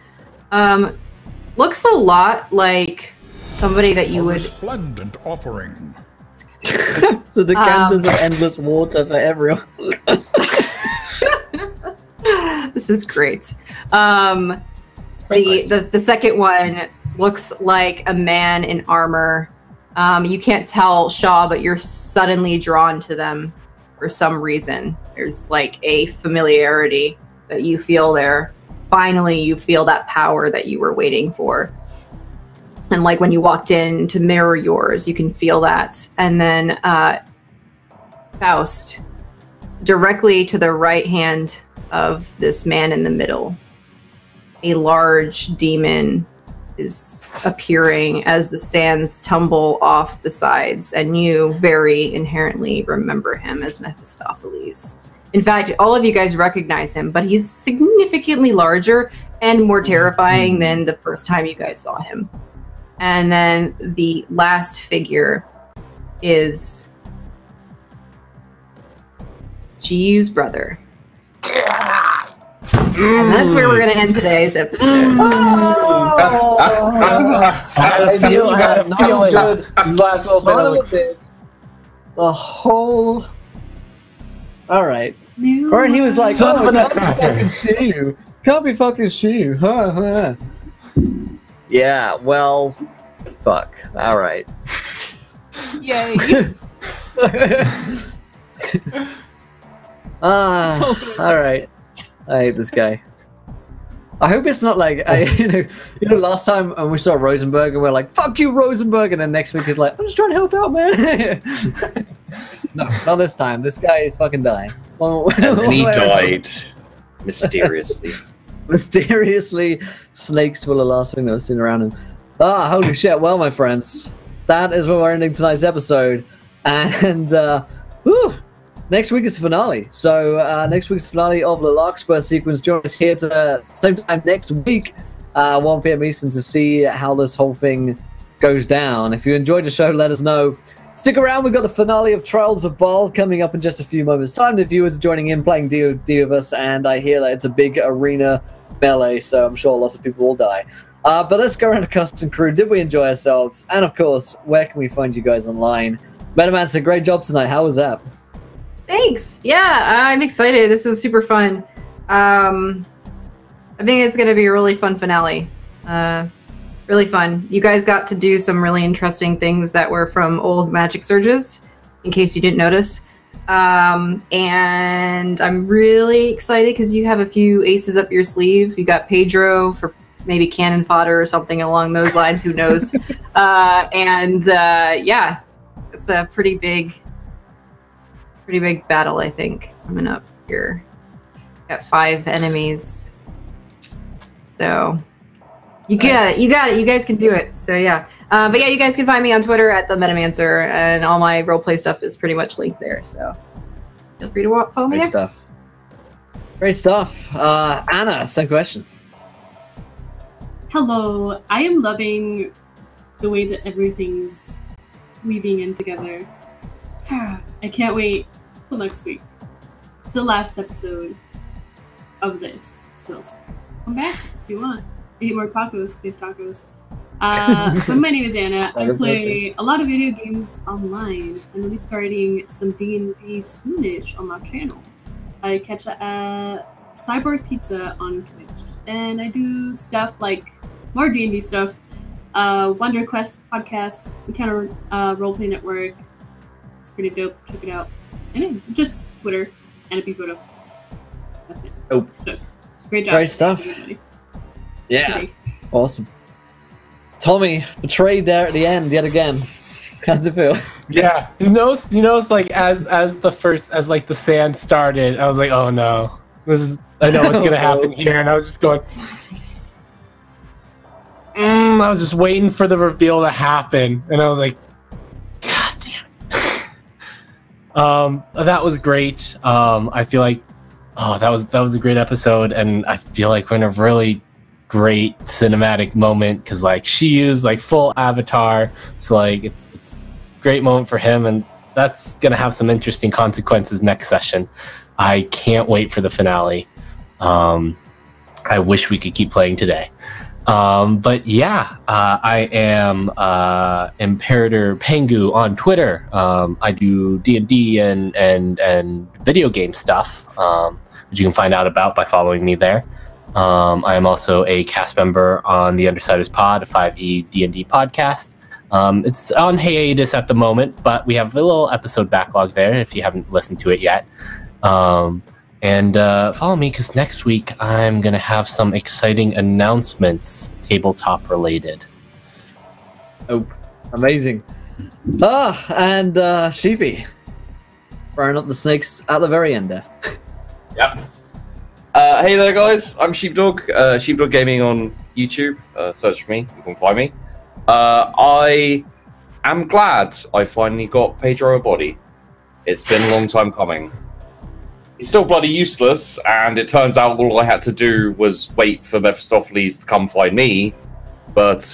looks a lot like somebody that you would. Resplendent offering. The decanters of endless water for everyone. This is great. The second one looks like a man in armor. You can't tell Shaw, but you're suddenly drawn to them for some reason. There's like a familiarity that you feel there. Finally, you feel that power that you were waiting for. And like when you walked in to mirror yours, you can feel that. And then Faust, directly to the right hand of this man in the middle, a large demon is appearing as the sands tumble off the sides, and you very inherently remember him as Mephistopheles. In fact, all of you guys recognize him, but he's significantly larger and more terrifying than the first time you guys saw him. And then the last figure is Chiyu's brother. And that's where we're going to end today's episode. I had a feeling. The whole. All right. No. Or he was like, Son of a can't be nutcracker." fucking see you. Can't be fucking see you. Huh. Yeah, well, fuck. All right. Yay! All right. I hate this guy. I hope it's not like you know. Last time we saw Rosenberg and we're like, "Fuck you, Rosenberg," and then next week he's like, "I'm just trying to help out, man." No, not this time. This guy is fucking dying. And then he died mysteriously. Mysteriously, snakes were the last thing that was seen around him. Ah, holy shit. Well, my friends, that is where we're ending tonight's episode. And, whew, next week is the finale. So, next week's finale of the Larkspur sequence. Join us here to same time next week, 1 p.m. Eastern, to see how this whole thing goes down. If you enjoyed the show, let us know. Stick around, we've got the finale of Trials of Baal coming up in just a few moments' time. The viewers are joining in, playing D&D with us, and I hear that it's a big arena melee, so I'm sure lots of people will die. But let's go around to cast and crew. Did we enjoy ourselves? And of course, where can we find you guys online? Metaman said, great job tonight. How was that? Thanks. Yeah, I'm excited. This is super fun. I think it's going to be a really fun finale. Really fun. You guys got to do some really interesting things that were from old Magic Surges, in case you didn't notice. And I'm really excited because you have a few aces up your sleeve. You got Pedro for maybe cannon fodder or something along those lines. Who knows? Yeah, it's a pretty big battle, I think, coming up here. Got 5 enemies. So... You got it. You guys can do it. So yeah. But yeah, you guys can find me on Twitter at the Metamancer, and all my roleplay stuff is pretty much linked there. So feel free to follow me there. Great stuff. Anna, same question. Hello. I am loving the way that everything's weaving in together. I can't wait till next week. The last episode of this. So come back if you want. Eat more tacos. We have tacos. So my name is Anna. I play a lot of video games online. I'm really starting some D&D soonish on my channel. I catch Cyborg Pizza on Twitch, and I do stuff like more D&D stuff. Wonder Quest podcast, Encounter Roleplay Network. It's pretty dope. Check it out. And then just Twitter and a photo. That's it. Oh, so, great job. Great stuff. Everybody. Yeah, awesome. Tommy, betrayed there at the end yet again. How does it feel? Yeah, you know, like as the sand started, I was like, oh no, I know what's gonna happen here, and I was just going. I was just waiting for the reveal to happen, and I was like, God damn it. That was great. I feel like, that was a great episode, and I feel like we're in a really great cinematic moment because like she used like full avatar, so like it's a great moment for him, and that's gonna have some interesting consequences next session. I can't wait for the finale. I wish we could keep playing today. But yeah, I am Imperator Pengu on Twitter. I do D&D and video game stuff, which you can find out about by following me there. I am also a cast member on the Undersiders Pod, a 5e D&D podcast. It's on hiatus at the moment, but we have a little episode backlog there if you haven't listened to it yet. And follow me because next week I'm going to have some exciting announcements, tabletop related. Oh, amazing. And Sheepy, throwing up the snakes at the very end there. Yep. Hey there, guys. I'm Sheepdog. Sheepdog Gaming on YouTube. Search for me. You can find me. I am glad I finally got Pedro a body. It's been a long time coming. He's still bloody useless, and it turns out all I had to do was wait for Mephistopheles to come find me. But,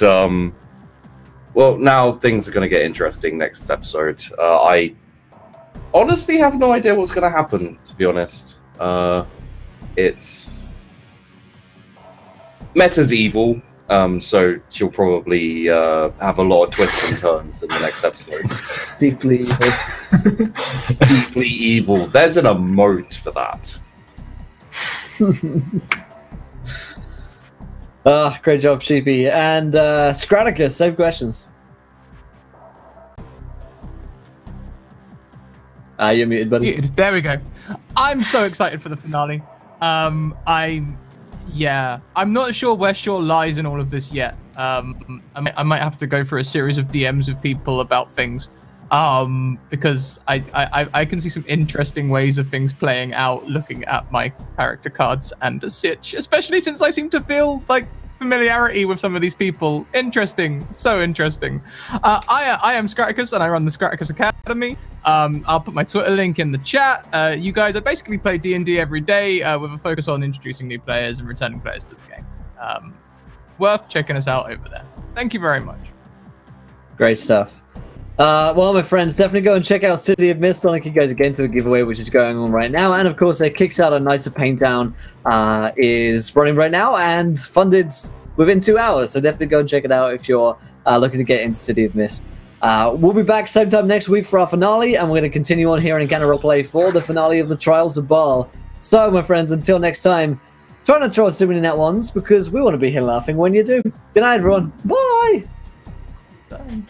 well, now things are going to get interesting next episode. I honestly have no idea what's going to happen, to be honest. It's Meta's evil, so she'll probably have a lot of twists and turns in the next episode. Deeply evil. Deeply evil. There's an emote for that. Great job, Sheepy. And Scraticus, same questions. You're muted, buddy. There we go. I'm so excited for the finale. I'm not sure where Shaw lies in all of this yet. I might have to go for a series of DMs of people about things. because I can see some interesting ways of things playing out looking at my character cards and a sitch, especially since I seem to feel like familiarity with some of these people. Interesting, so interesting. I am Scraticus and I run the Scraticus Academy. I'll put my Twitter link in the chat. You guys, I basically play D&D every day with a focus on introducing new players and returning players to the game. Worth checking us out over there. Thank you very much. Great stuff. Well, my friends, definitely go and check out City of Mist. I'll link you guys again to a giveaway which is going on right now. And of course, their Kickstarter Knights of Paintown is running right now and funded within 2 hours. So definitely go and check it out if you're looking to get into City of Mist. We'll be back same time next week for our finale, and we're going to continue on here in Encounter Roleplay for the finale of the Trials of Baal. So, my friends, until next time, try not to throw too many net ones because we want to be here laughing when you do. Good night, everyone. Bye. Bye.